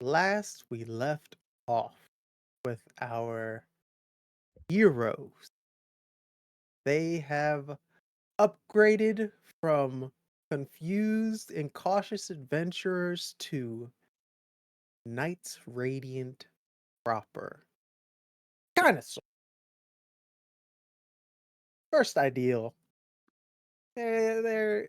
Last we left off with our heroes. They have upgraded from confused and cautious adventurers to Knights Radiant proper. Kind of first ideal. They're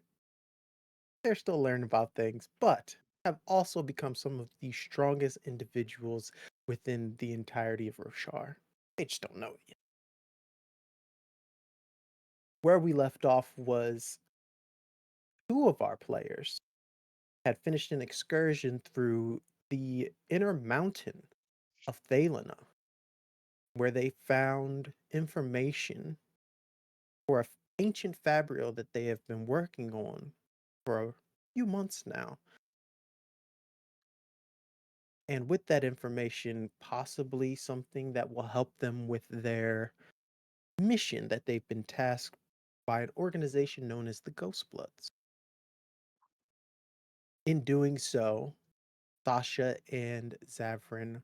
they're still learning about things, but have also become some of the strongest individuals within the entirety of Roshar. They just don't know it yet. Where we left off was two of our players had finished an excursion through the inner mountain of Thalena, where they found information for a ancient fabrial that they have been working on for a few months now. And with that information, possibly something that will help them with their mission that they've been tasked by an organization known as the Ghostbloods. In doing so, Sasha and Zavran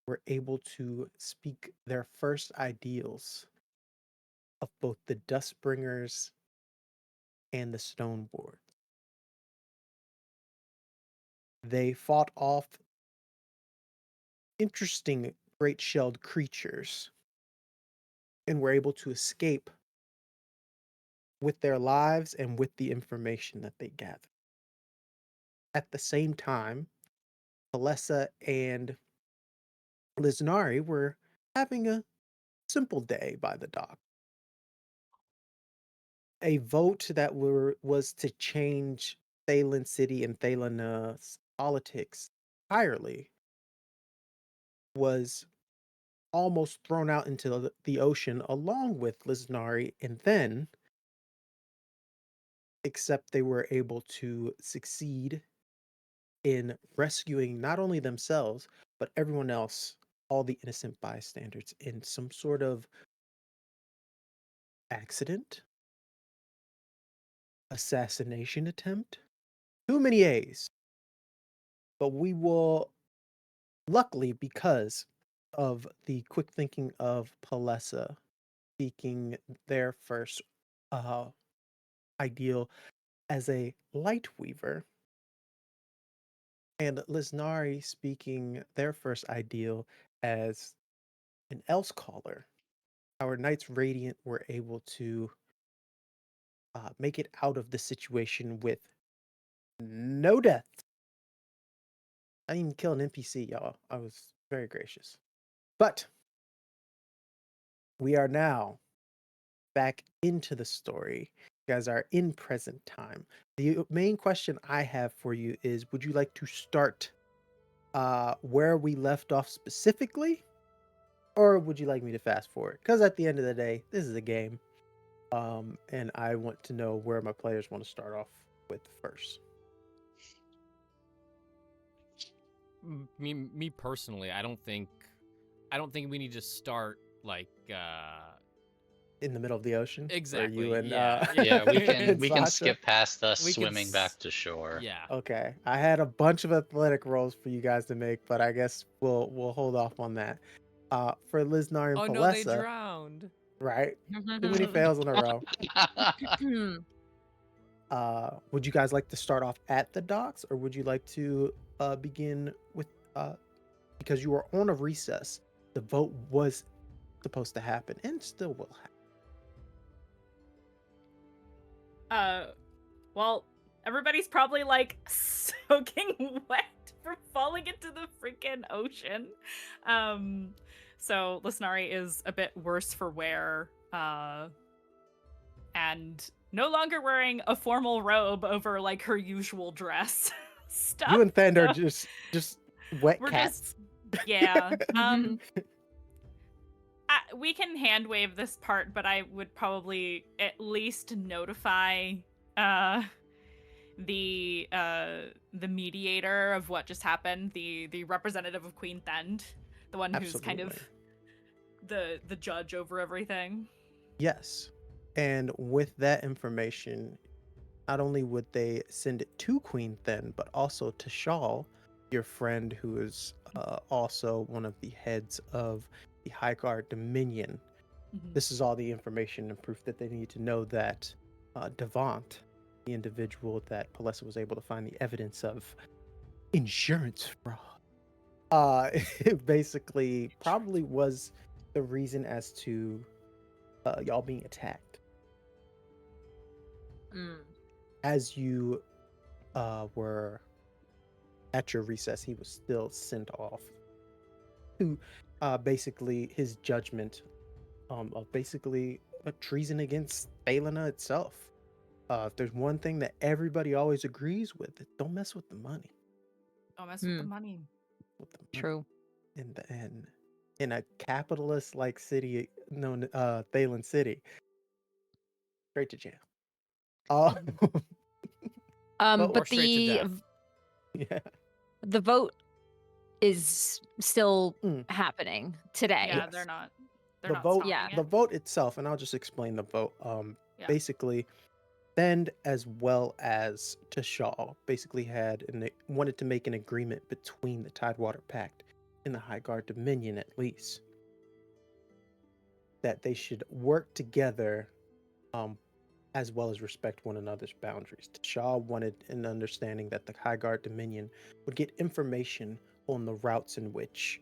were able to speak their first ideals of both the Dustbringers and the Stoneborn. They fought off interesting great shelled creatures and were able to escape with their lives and with the information that they gathered. At the same time, Palessa and Lysnari were having a simple day by the dock. A vote that was to change Thalen City and Thalena's politics entirely was almost thrown out into the ocean along with Lysnari, and then, except they were able to succeed in rescuing not only themselves, but everyone else, all the innocent bystanders, in some sort of accident, assassination attempt. Too many A's. But we will, luckily, because of the quick thinking of Palessa speaking their first uh, ideal as a light weaver, and Lysnari speaking their first ideal as an else caller, our Knights Radiant were able to make it out of the situation with no death. I didn't even kill an NPC, y'all. I was very gracious. But we are now back into the story. You guys are in present time. The main question I have for you is, would you like to start where we left off specifically, or would you like me to fast forward? Because at the end of the day, this is a game, and I want to know where my players want to start off with first. Me personally, I don't think we need to start like In the middle of the ocean, where exactly. you and Yeah, we can Sasha? skip past us We can swimming back to shore. Yeah. Okay, I had a bunch of athletic rolls for you guys to make, but I guess we'll hold off on that. For Lysnar and Oh no, they Palessa, drowned. right? Too many fails in a row. Would you guys like to start off at the docks, or would you like to begin with because you were on a recess? The vote was supposed to happen, and still will happen. Well, everybody's probably like soaking wet from falling into the freaking ocean. So Lysnari is a bit worse for wear, and no longer wearing a formal robe over like her usual dress stuff. You and Thand are just wet We're cats. yeah. We can hand wave this part, but I would probably at least notify the mediator of what just happened, the representative of Queen Thend, the one who's kind of the judge over everything. Yes. And with that information, not only would they send it to Queen Then, but also to Shawl, your friend, who is also one of the heads of the High Guard Dominion. This is all the information and proof that they need to know that Devant, the individual that Palessa was able to find the evidence of insurance fraud, basically probably was the reason as to y'all being attacked. As you were at your recess, he was still sent off to basically his judgment of basically a treason against Thelena itself. If there's one thing that everybody always agrees with, don't mess with the money. Don't mess with the money. With the money. True. In a capitalist like city known Thalen City, straight to jail. But or straight to death. Yeah. the vote is still happening today. Yeah, Yes. they're not. The vote, stopping it. the vote itself, and I'll just explain the vote. Yeah. Basically, Thend as well as Tashal basically wanted to make an agreement between the Tidewater Pact and the High Guard Dominion, at least, that they should work together, as well as respect one another's boundaries. Tashal wanted an understanding that the High Guard Dominion would get information on the routes in which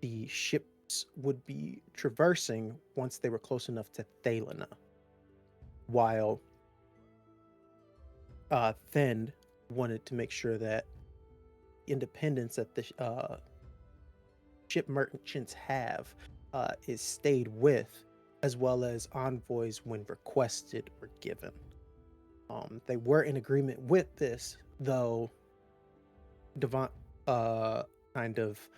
the ships would be traversing once they were close enough to Thelena, while Thend wanted to make sure that independence that the ship merchants have is stayed with, as well as envoys when requested or given. They were in agreement with this, though Devant kind of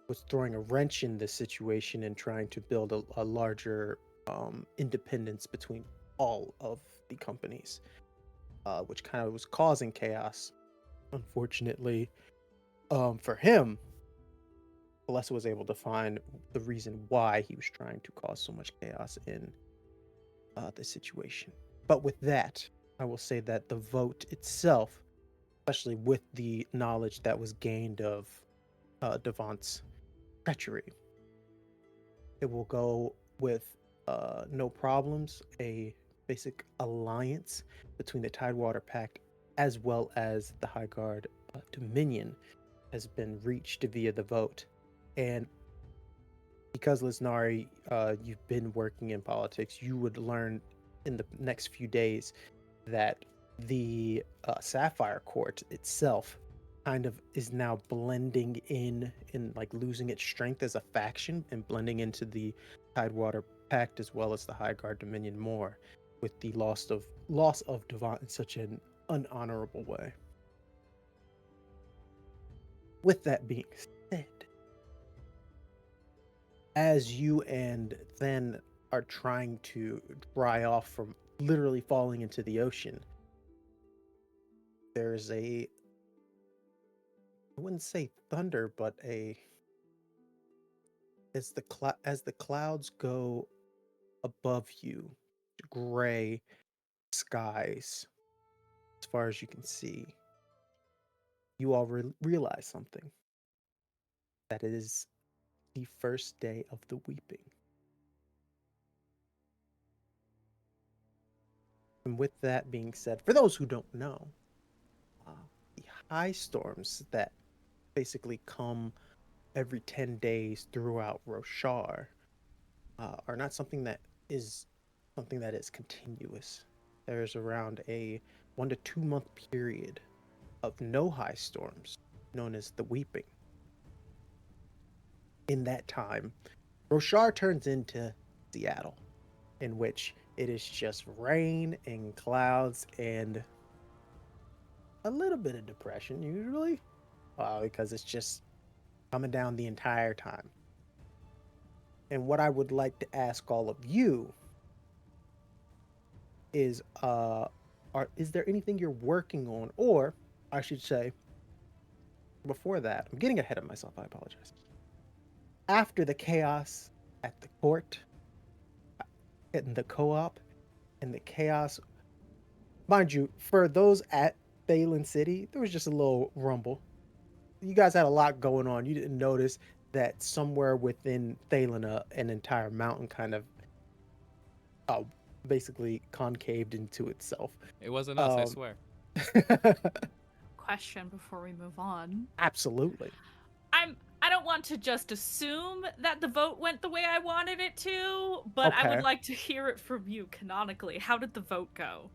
was throwing a wrench in this situation and trying to build a larger independence between all of the companies, which kind of was causing chaos. Unfortunately, for him, Palessa was able to find the reason why he was trying to cause so much chaos in the situation. But with that, I will say that the vote itself, especially with the knowledge that was gained of Devant's treachery, it will go with no problems, a basic alliance between the Tidewater Pact as well as the High Guard Dominion has been reached via the vote. And because Lysnari, you've been working in politics, you would learn in the next few days that the Sapphire Court itself kind of is now blending in like losing its strength as a faction and blending into the Tidewater Pact as well as the High Guard Dominion more, with the loss of Devant in such an unhonorable way. With that being said, as you and Then are trying to dry off from literally falling into the ocean, there's I wouldn't say thunder, but as the clouds go above you, gray skies as far as you can see, you all realize something, that it is the first day of the weeping. And with that being said, for those who don't know, the high storms that basically come every 10 days throughout Roshar are not something that is continuous. There's around a 1 to 2 month period of no high storms, known as the weeping. In that time, Roshar turns into Seattle, in which it is just rain and clouds and a little bit of depression usually, because it's just coming down the entire time. And what I would like to ask all of you is, is there anything you're working on, or I should say, before that, I'm getting ahead of myself, I apologize. After the chaos at the court, in the co-op, and the chaos, mind you, for those at Thalen City, there was just a little rumble. you guys had a lot going on. You didn't notice that somewhere within Thalena, an entire mountain kind of uh, basically concaved into itself. It wasn't us, I swear. Question before we move on. Absolutely. I don't want to just assume that the vote went the way I wanted it to, but I would Okay. like to hear it from you canonically. How did the vote go?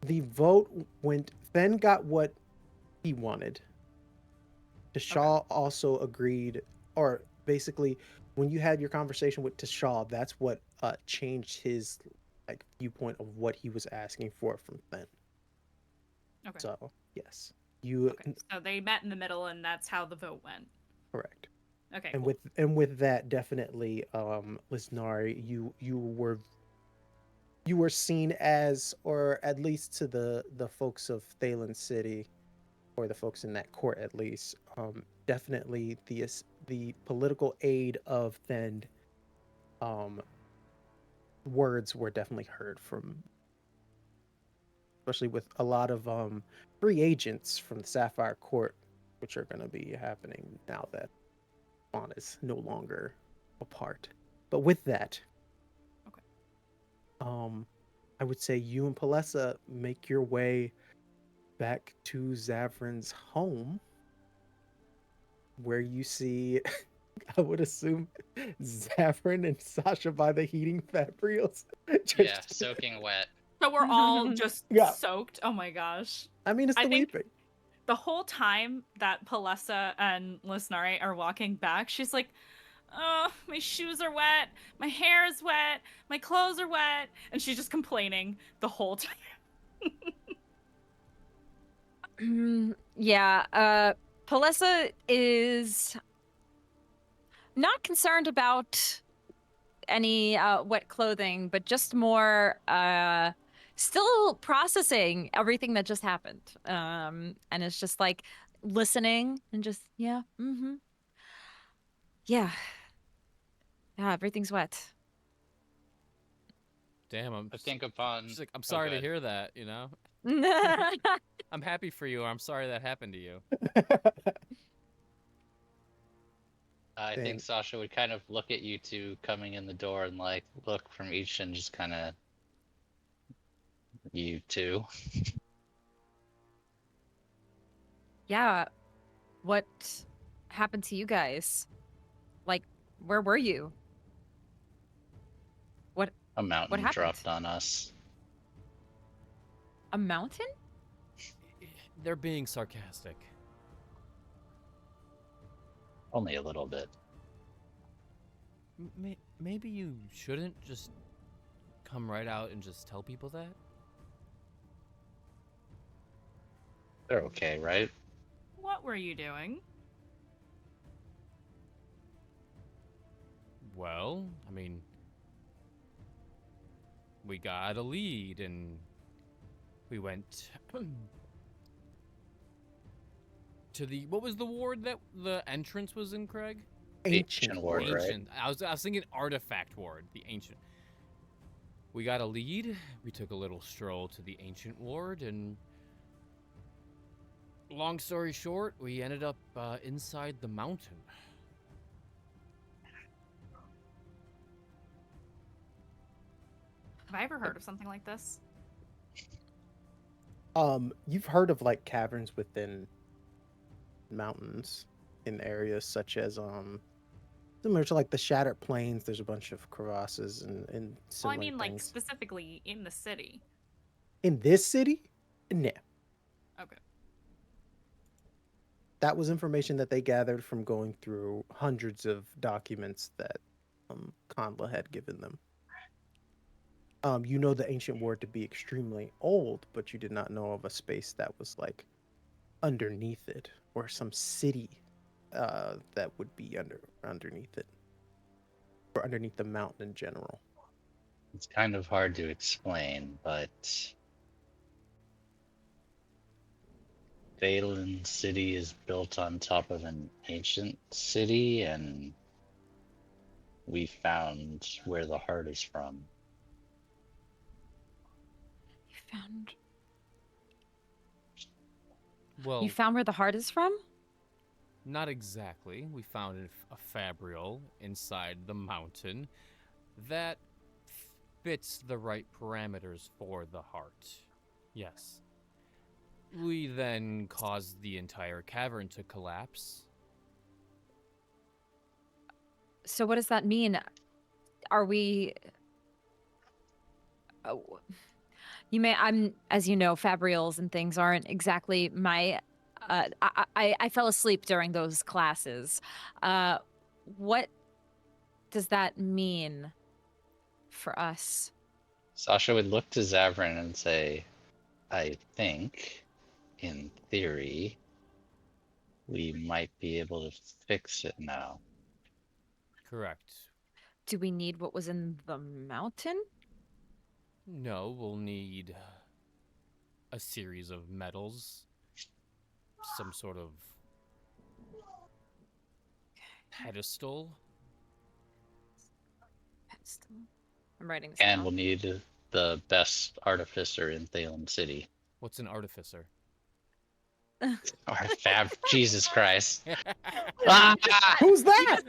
The vote went. Then got what he wanted. Tashaw also agreed, or basically, when you had your conversation with Tashaw, that's what changed his like viewpoint of what he was asking for from Fen. Okay. So yes, you Okay. So they met in the middle, and that's how the vote went. correct. Okay. And Cool. with that, definitely, Lysnari, you were seen as, or at least to the folks of Thalen City, or the folks in that court at least, definitely the political aid of Thend, words were definitely heard from, especially with a lot of free agents from the Sapphire Court, which are going to be happening now that Fawn is no longer a part. But with that, Okay. I would say you and Palessa make your way back to Zavran's home, where you see, I would assume, Zavran and Sasha by the heating fabrials. Yeah, soaking wet. So we're all just Yeah. soaked. Oh my gosh. I mean, it's I the think weeping. the whole time that Palessa and Lysnari are walking back, she's like, "Oh, my shoes are wet, my hair is wet, my clothes are wet," and she's just complaining the whole time. Yeah, Palessa is not concerned about any wet clothing, but just more still processing everything that just happened. And it's just like listening and just, yeah, yeah. Yeah, everything's wet. Damn, I think upon. just like, I'm Oh, sorry go to ahead. hear that, you know? I'm happy for you, or I'm sorry that happened to you. I Damn. think Sasha would kind of look at you two coming in the door and like look from each and just kind of you two. Yeah, what happened to you guys? Like, where were you? A mountain happened? dropped on us. A mountain? They're being sarcastic. Only a little bit. Maybe you shouldn't just come right out and just tell people that? They're okay, right? What were you doing? Well, I mean, we got a lead and we went to the, what was the ward that the entrance was in, Craig? Ancient Ward, word. right? Ancient. I was thinking artifact ward, the ancient. We got a lead. We took a little stroll to the ancient ward, and long story short, we ended up inside the mountain. Have I ever heard of something like this? You've heard of like caverns within mountains in areas such as similar to like the Shattered Plains. There's a bunch of crevasses and Well, similar I mean, like things. specifically in the city. In this city, no. Okay. That was information that they gathered from going through hundreds of documents that Kandla had given them. You know the ancient ward to be extremely old, but you did not know of a space that was like underneath it, or some city that would be underneath it, or underneath the mountain in general. It's kind of hard to explain, but Valen City is built on top of an ancient city, and we found where the heart is from. Well, You found where the heart is from? Not exactly. We found a fabrial inside the mountain that fits the right parameters for the heart. Yes. We then caused the entire cavern to collapse. So what does that mean? Are we? Oh, I'm, as you know, fabrials and things aren't exactly my. I fell asleep during those classes. What does that mean for us? Sasha would look to Zavran and say, I think, in theory, we might be able to fix it now. Correct. Do we need what was in the mountain? No, we'll need a series of metals, some sort of pedestal. Pedestal. I'm writing this And down. we'll need the best artificer in Thalen City. What's an artificer? Or fab. Jesus Christ. Ah! Who's that?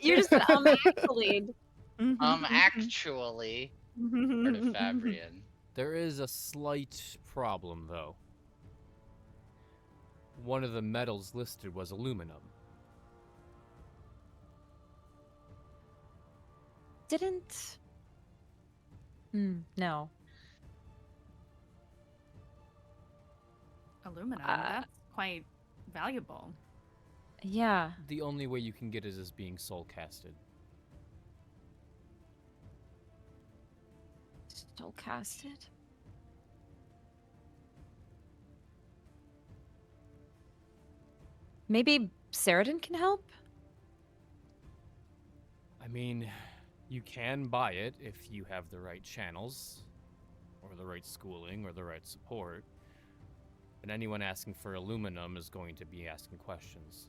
You just actually. Actually, Artifabrian. There is a slight problem, though. One of the metals listed was aluminum. Didn't. No. Aluminum. That's quite valuable. Yeah. The only way you can get it is being soul casted. Still casted. Maybe Saradin can help? I mean, you can buy it if you have the right channels, or the right schooling, or the right support. But anyone asking for aluminum is going to be asking questions.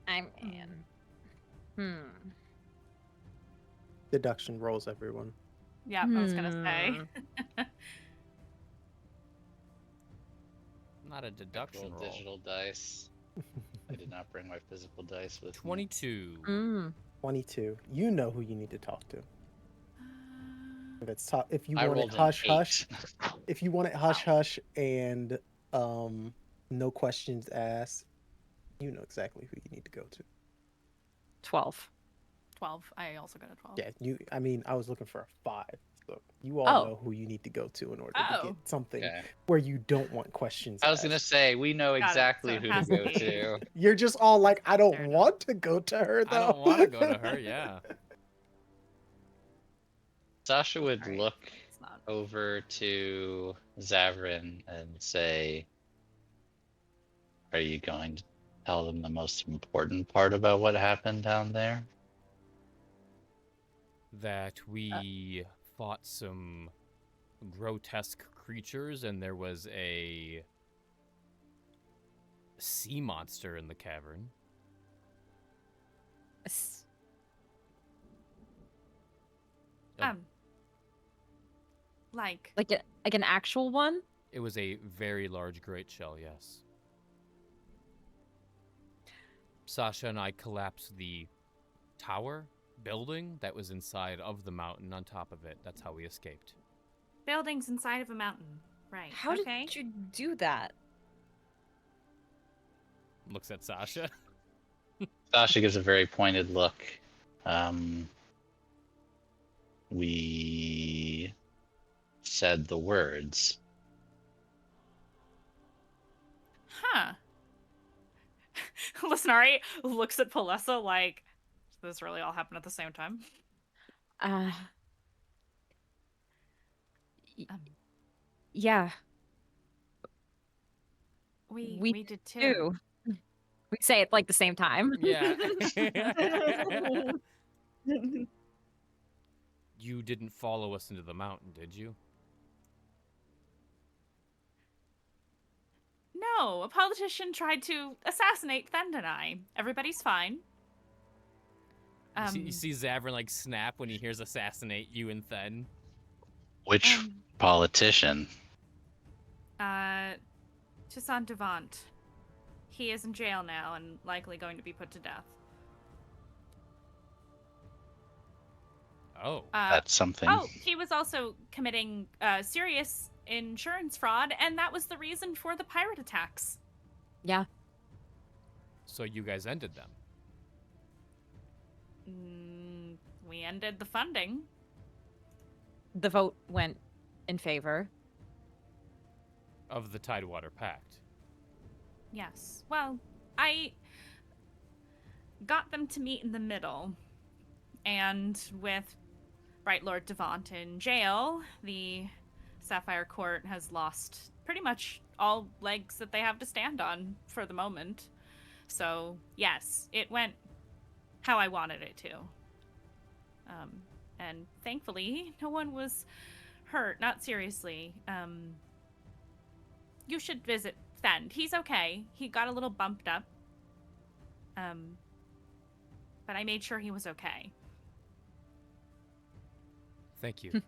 I'm in. Deduction rolls, everyone. Yeah, I was gonna say. Not a deduction Roll roll. digital dice. I did not bring my physical dice with me. 22. 22. You know who you need to talk to. If you I want it rolled an hush 8. hush, if you want it hush hush and no questions asked, you know exactly who you need to go to. 12. 12. I also got a 12. Yeah, I mean, I was looking for a 5. So you all Oh. know who you need to go to in order to get something Okay. where you don't want questions I was going to asked. say, we know Got it. exactly So it who to has to go be- to. You're just all like, I don't Fair enough. want to go to her, though. I don't want to go to her, yeah. Sasha would Alright. look It's not. over to Zavran and say, are you going to tell them the most important part about what happened down there? That we fought some grotesque creatures and there was a sea monster in the cavern. Um. Like. Like an actual one? It was a very large great shell, yes. Sasha and I collapsed the tower building that was inside of the mountain on top of it. That's how we escaped. Buildings inside of a mountain. Right. How okay. did you do that? Looks at Sasha. Sasha gives a very pointed look. We said the words. Huh. Lysnari looks at Palessa like, did this really all happen at the same time? Yeah. We did too. Do. We say it like the same time. Yeah. You didn't follow us into the mountain, did you? No, a politician tried to assassinate Thend and I. Everybody's fine. You see Zavran like snap when he hears assassinate you and Then. Which politician? Toussaint Devant. he is in jail now and likely going to be put to death. Oh. That's something. Oh, he was also committing serious insurance fraud, and that was the reason for the pirate attacks. Yeah. So you guys ended them. We ended the funding. The vote went in favor. Of the Tidewater Pact. Yes. Well, I got them to meet in the middle. And with Bright Lord Devant in jail, the Sapphire Court has lost pretty much all legs that they have to stand on for the moment. So, yes, it went how I wanted it to. And thankfully, no one was hurt, not seriously. You should visit Fend. He's okay. He got a little bumped up. But I made sure he was okay. Thank you.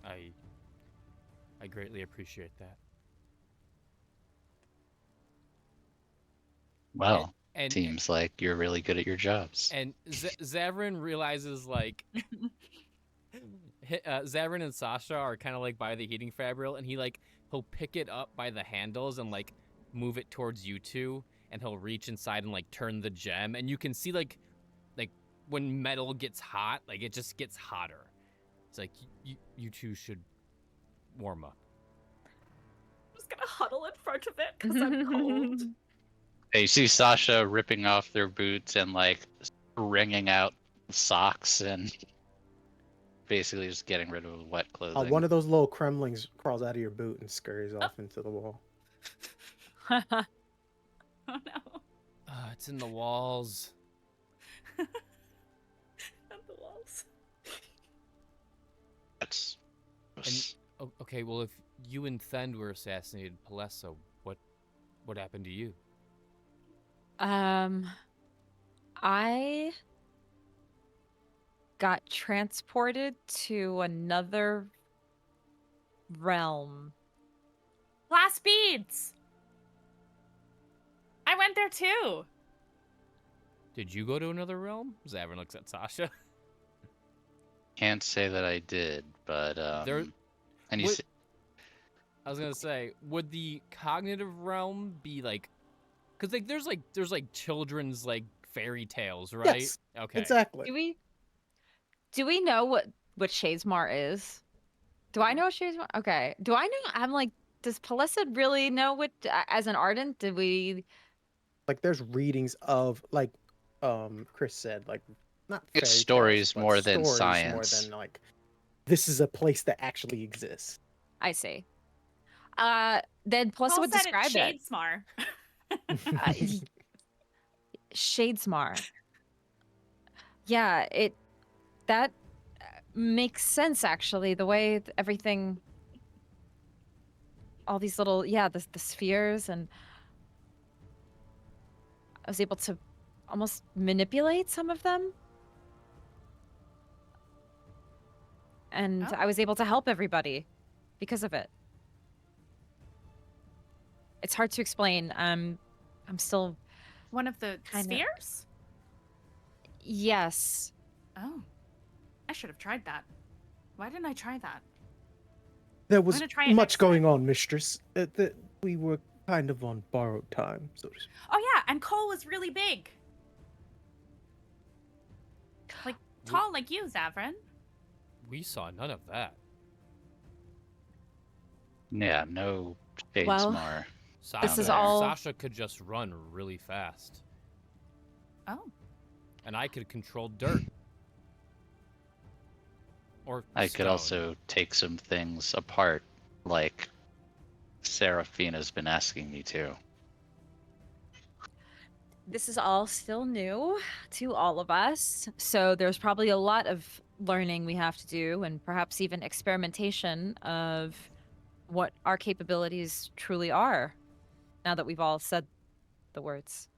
I greatly appreciate that. Well, And seems like you're really good at your jobs. And Zavran realizes, like, Zavran and Sasha are kind of, like, by the heating fabric, and he'll pick it up by the handles and, like, move it towards you two, and he'll reach inside and, like, turn the gem, and you can see, like, when metal gets hot, like, it just gets hotter. It's like, you two should warm up. I'm just gonna huddle in front of it, because I'm cold. Hey, you see Sasha ripping off their boots and like wringing out socks and basically just getting rid of wet clothing. One of those little cremlings crawls out of your boot and scurries off into the wall. Oh no. It's in the walls. Not the walls. That's Okay, well, if you and Thend were assassinated, Palessa, what happened to you? I got transported to another realm. Glass beads! I went there too! Did you go to another realm? Zavran looks at Sasha. can't say that I did, but There- and you What- see, I was gonna say, would the cognitive realm be like, because like there's like children's like fairy tales, right? Yes, Okay. exactly. Do we know what Shadesmar is? Do I know what Shadesmar? Okay. Do I know? I'm like, does Palessa really know what? As an ardent, did we? Like there's readings of like Chris said, like not It's fairy stories tales, but more than stories science. more than like this is a place that actually exists. I see. Then Palessa Cole would said describe it. Shadesmar. Shadesmar. Yeah, that makes sense actually. The way everything, all these little, the spheres, and I was able to almost manipulate some of them, and Oh. I was able to help everybody because of it. It's hard to explain. I'm still. One of the Kinda. spheres? Yes. Oh. I should have tried that. Why didn't I try that? There was gonna try it much next going time. on, mistress. That we were kind of on borrowed time, so to speak. Oh yeah, and Cole was really big. Like, tall like you, Zavran. We saw none of that. yeah, no Well, Shadesmar. Sasha, This is all- Sasha could just run really fast, Oh. and I could control dirt. Or I could stone. also take some things apart, like Seraphina's been asking me to. This is all still new to all of us, so there's probably a lot of learning we have to do, and perhaps even experimentation of what our capabilities truly are, now that we've all said the words.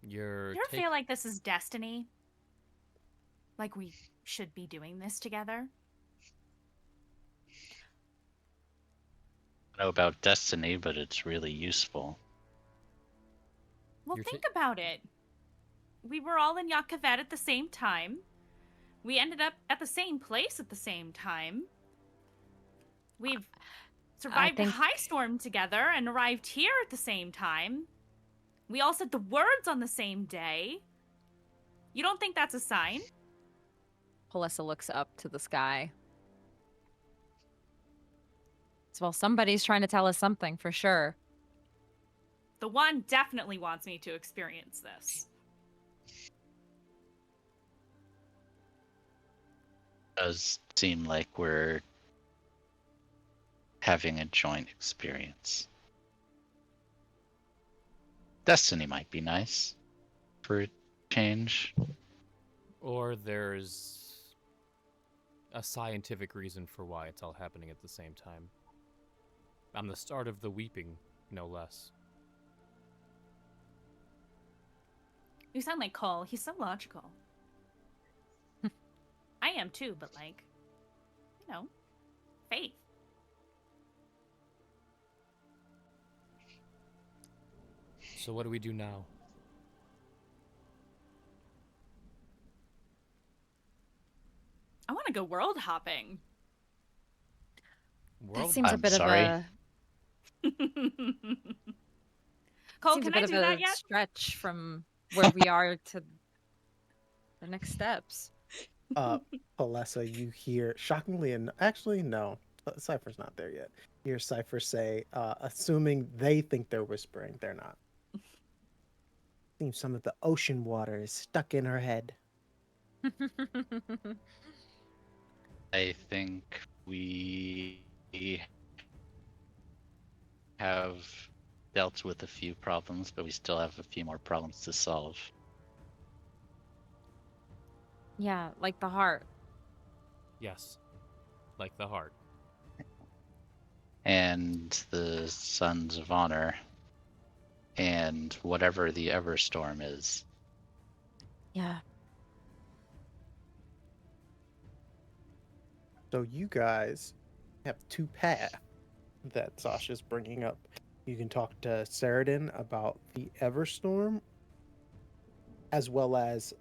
You're You ever feel like this is destiny? Like we should be doing this together? I know about destiny, but it's really useful. Well, You're think about it. We were all in Yakavet at the same time. We ended up at the same place at the same time. We've survived a think- high storm together and arrived here at the same time. We all said the words on the same day. You don't think that's a sign? Palessa looks up to the sky. Well, somebody's trying to tell us something for sure. The one definitely wants me to experience this. Does seem like we're having a joint experience. Destiny might be nice for a change. Or there's a scientific reason for why it's all happening at the same time. On the start of the weeping, no less. You sound like Cole. He's so logical. I am too, but like, you know, faith. So what do we do now? I want to go world hopping. That seems a I'm bit sorry. of a Cole, seems a can bit I of do a that yet? stretch from where we are to the next steps. Palessa, you hear shockingly, and actually no, Cypher's not there yet. You hear Cypher say, assuming they think they're whispering, they're not. Seems some of the ocean water is stuck in her head. I think we have dealt with a few problems, but we still have a few more problems to solve. Yeah, like the heart. Yes. Like the heart. And the Sons of Honor, and whatever the Everstorm is. Yeah. So you guys have two paths that Sasha's bringing up. You can talk to Saradin about the Everstorm, as well as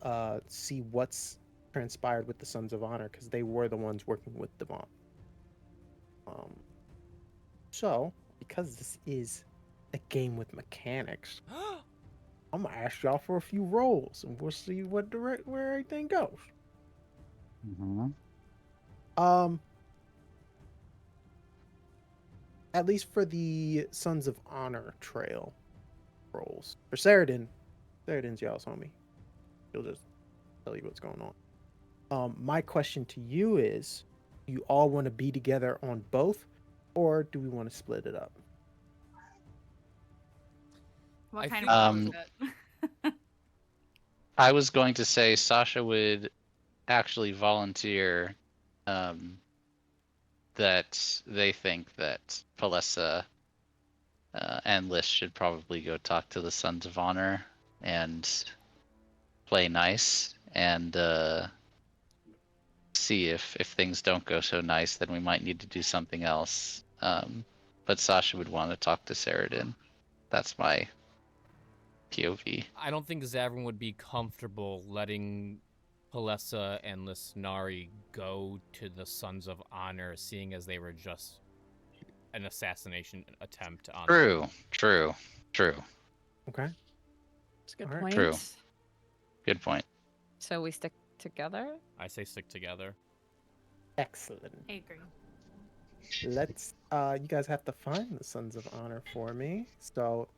see what's transpired with the Sons of Honor, because they were the ones working with the bomb. So, because this is a game with mechanics, I'm gonna ask y'all for a few rolls, and we'll see where everything goes. Mm-hmm. At least for the Sons of Honor trail rolls. For Saradin's y'all's homie. He'll just tell you what's going on. My question to you is, do you all want to be together on both, or do we want to split it up? What I kind think- of roll is it? I was going to say Sasha would actually volunteer that they think that Palessa and Lys should probably go talk to the Sons of Honor and play nice and see if things don't go so nice, then we might need to do something else. But Sasha would want to talk to Saradin. That's my POV. I don't think Zavran would be comfortable letting Palessa and Lysnari go to the Sons of Honor, seeing as they were just an assassination attempt on them. True. Okay. It's a good Alright. point. True. Good point. So we stick together? I say stick together. Excellent. I agree. Let's you guys have to find the Sons of Honor for me. So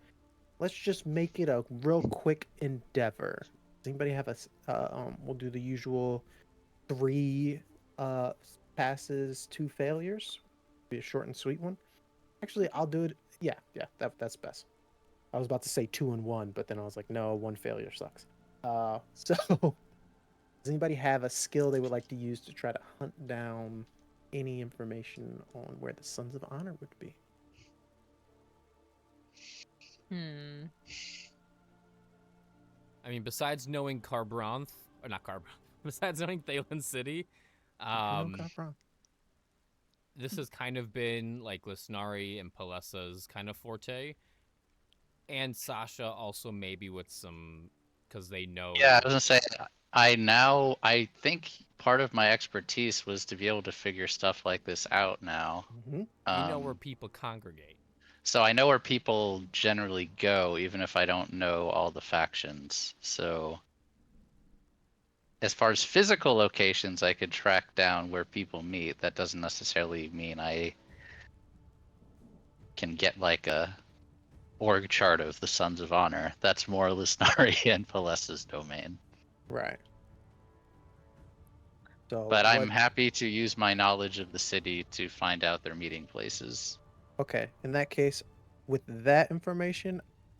let's just make it a real quick endeavor. Does anybody have we'll do the usual 3 passes, 2 failures. Be a short and sweet one. Actually, I'll do it. Yeah, that's best. I was about to say 2 and 1, but then I was like, no, 1 failure sucks. So does anybody have a skill they would like to use to try to hunt down any information on where the Sons of Honor would be? I mean, besides knowing Carbronth, or not Carbronth, besides knowing Thalen City, No, Copron. this has kind of been like Lysnari and Palessa's kind of forte, and Sasha also maybe with some because they know. Yeah, I was gonna say, I think part of my expertise was to be able to figure stuff like this out now. Hmm. You know where people congregate. So I know where people generally go, even if I don't know all the factions. So as far as physical locations, I could track down where people meet. That doesn't necessarily mean I can get like a org chart of the Sons of Honor. That's more Lysnari and Palessa's domain. Right. So But I'm what? happy to use my knowledge of the city to find out their meeting places. Okay, in that case, with that information,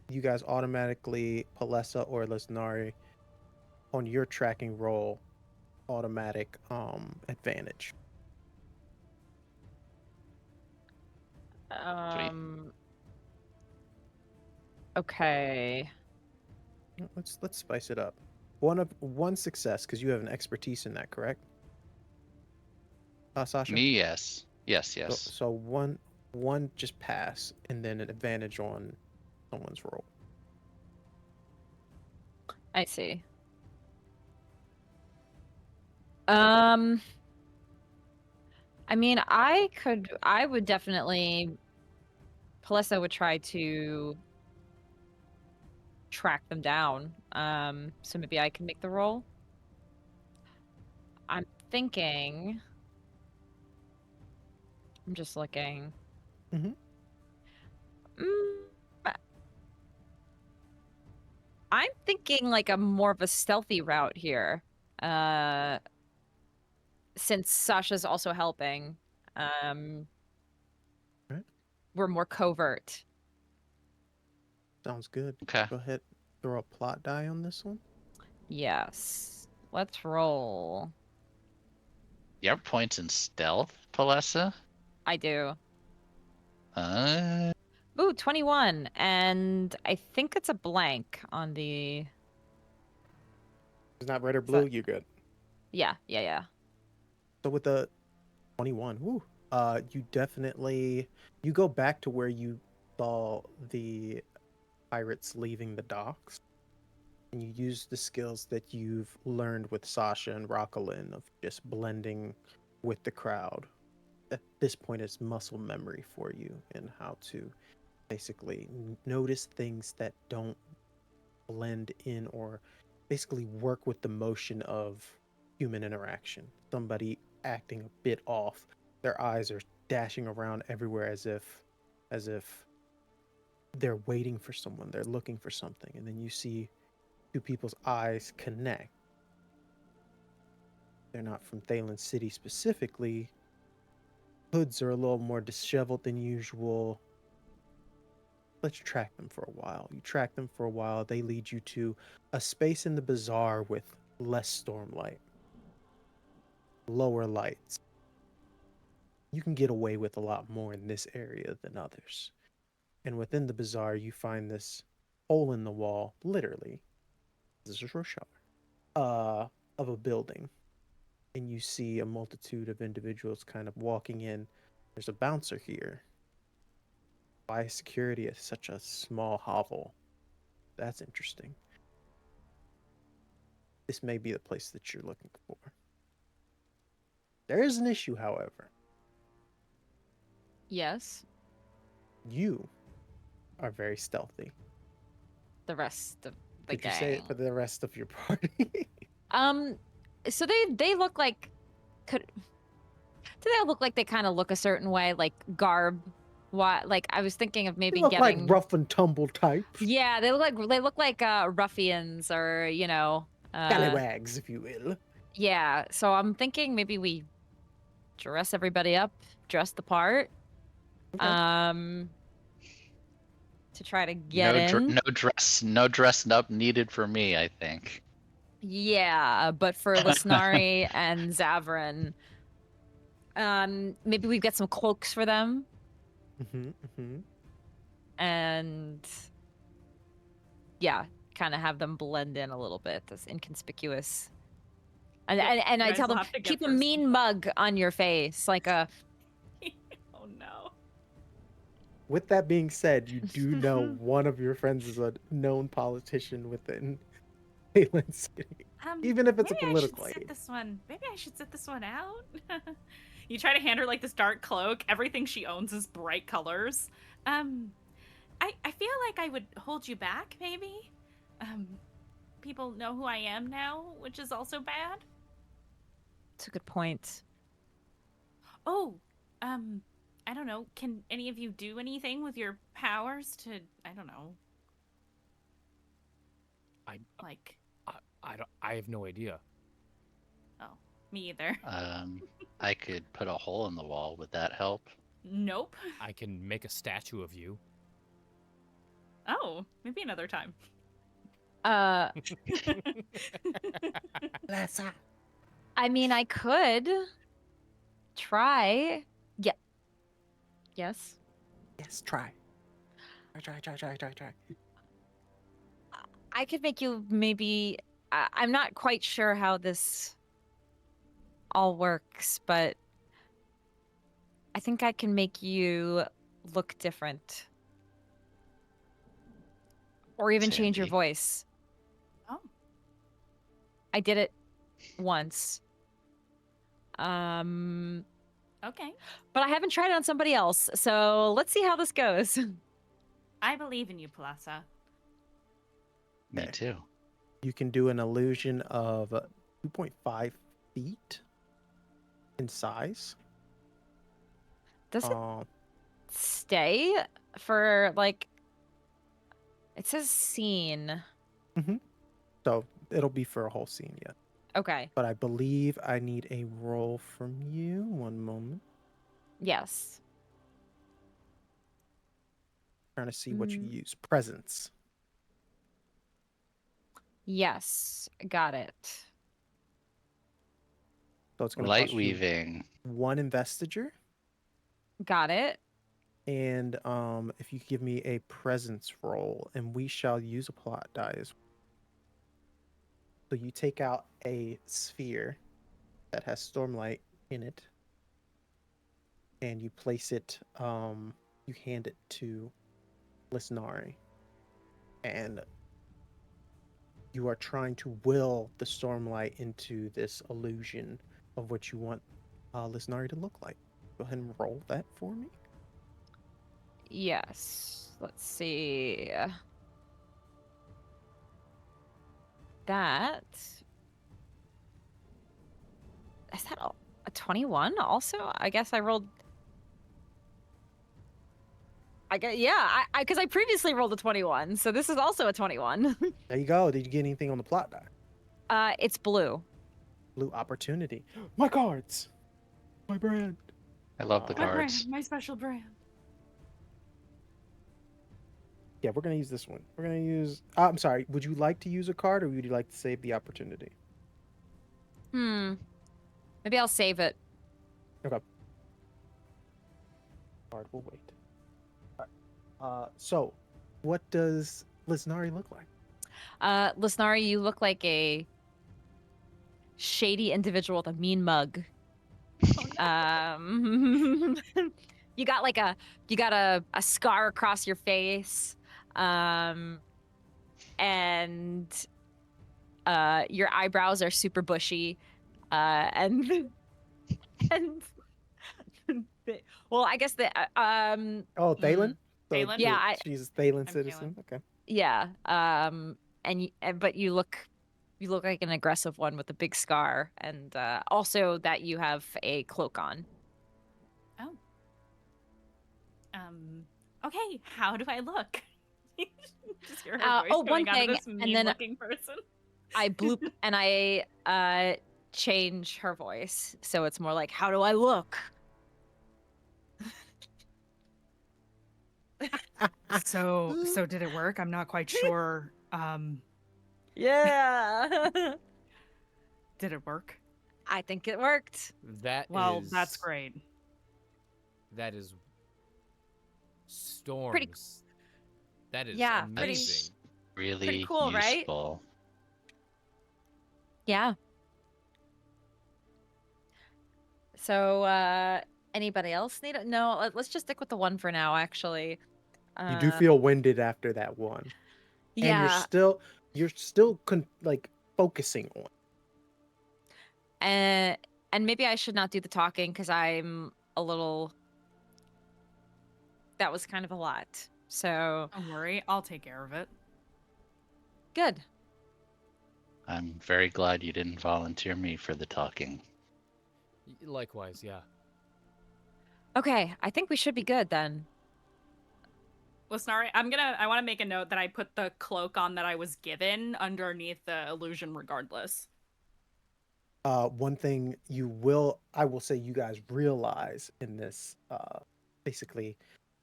you guys automatically Palessa or Lesnari on your tracking roll, automatic advantage. Okay. Let's spice it up. One success because you have an expertise in that, correct? Sasha. Me, yes, yes, So, yes. so one just pass and then an advantage on someone's roll. I see. I mean, I would definitely, Palessa would try to track them down. So maybe I can make the roll. I'm thinking. I'm just looking. Mhm. I'm thinking like a more of a stealthy route here. Since Sasha's also helping. Right. We're more covert. Sounds good. Okay. Go ahead, throw a plot die on this one. Yes. Let's roll. You have points in stealth, Palessa? I do. Uh, Ooh, 21. And I think it's a blank on the... It's not red or blue. You're good. Yeah. So with the 21, you definitely you go back to where you saw the pirates leaving the docks, and you use the skills that you've learned with Sasha and Rockalin of just blending with the crowd. At this point, it's muscle memory for you and how to basically notice things that don't blend in or basically work with the motion of human interaction. Somebody acting a bit off, their eyes are dashing around everywhere as if they're waiting for someone, they're looking for something, and then you see two people's eyes connect. They're not from Thalen City specifically. Hoods are a little more disheveled than usual. Let's track them for a while. You track them for a while. They lead you to a space in the bazaar with less stormlight, lower lights. You can get away with a lot more in this area than others. And within the bazaar, you find this hole in the wall, literally. This is Roshar, of a building. And you see a multitude of individuals kind of walking in. There's a bouncer here. Why security at such a small hovel? That's interesting. This may be the place that you're looking for. There is an issue, however. Yes. You are very stealthy. The rest of the Could gang. you say it for the rest of your party? So they look like... Do they look like they kind of look a certain way? Like garb? What? Like, I was thinking of maybe They look getting... like rough and tumble types. Yeah, they look like ruffians or, you know... Scallywags, if you will. Yeah, so I'm thinking maybe we dress everybody up, dress the part. Okay. To try to get in. No dressing up needed for me, I think. Yeah, but for Lysnari and Zavran, maybe we get some cloaks for them. And yeah, kind of have them blend in a little bit. That's inconspicuous. And I tell them, keep a mean mug on your face, like a With that being said, you do know one of your friends is a known politician within Leyland City, even if it's a Maybe I should political sit aide. this one. Maybe I should sit this one out. You try to hand her like this dark cloak. Everything she owns is bright colors. I feel like I would hold you back, maybe. Um, People know who I am now, which is also bad. It's a good point. Oh, I don't know. Can any of you do anything with your powers to, I don't know, I like, I have no idea. oh, me either. I could put a hole in the wall. Would that help? Nope. I can make a statue of you. Oh, maybe another time. Uh, Palessa. I mean, I could try. Yeah. Yes. Yes, try. Try. I could make you maybe. I'm not quite sure how this all works, but I think I can make you look different. Or even change your Sandy. voice. Oh. I did it once. Um, Okay. but I haven't tried it on somebody else, so let's see how this goes. I believe in you, Palessa. Me Okay. too. You can do an illusion of 2.5 feet in size. Does it Um, stay for like? It says scene. so it'll be for a whole scene, yeah. Okay. But I believe I need a roll from you. One moment. Yes. Trying to see what you Mm. use. Presence. Yes. Got it. So it's going to Light cost you weaving. 1 investiture. Got it. And if you give me a presence roll, and we shall use a plot die as well. So you take out a sphere that has Stormlight in it, and you place it, you hand it to Lysnari, and you are trying to will the Stormlight into this illusion of what you want Lysnari to look like. Go ahead and roll that for me. Yes. Let's see. That is that a 21 also? I guess I rolled. I guess yeah. I because I previously rolled a 21, so this is also a 21. There you go. Did you get anything on the plot die? It's blue. Blue opportunity. My cards. My brand. I love the My My brand, cards. my special brand. Yeah, we're gonna use this one. We're gonna use. I'm sorry. Would you like to use a card, or would you like to save the opportunity? Maybe I'll save it. Okay. Card will wait. All right. So, what does Lysnari look like? Lysnari, you look like a shady individual with a mean mug. You got like a scar across your face, and your eyebrows are super bushy, and and well, I guess the Oh, Thalen. Thalen? Yeah, she's a Thalen I'm citizen. Okay. yeah, but you look like an aggressive one with a big scar, and also that you have a cloak on. Oh. Okay, how do I look? Just hear her voice one coming out of thing, this and then mean-looking person. I bloop and I change her voice so it's more like, how do I look? So did it work? I'm not quite sure. Yeah. Did it work? I think it worked. Well, that's great. That is storms. That is Yeah, amazing. That's really pretty cool, right? useful. Yeah. So anybody else need it? No, let's just stick with the one for now, actually. You do feel winded after that one. And Yeah, you're still like focusing on. and maybe I should not do the talking because I'm a little. That was kind of a lot. So Don't worry, I'll take care of it. good. I'm very glad you didn't volunteer me for the talking. Likewise, yeah. Okay, I think we should be good then. Lysnari, I want to make a note that I put the cloak on that I was given underneath the illusion regardless. One thing I will say you guys realize in this basically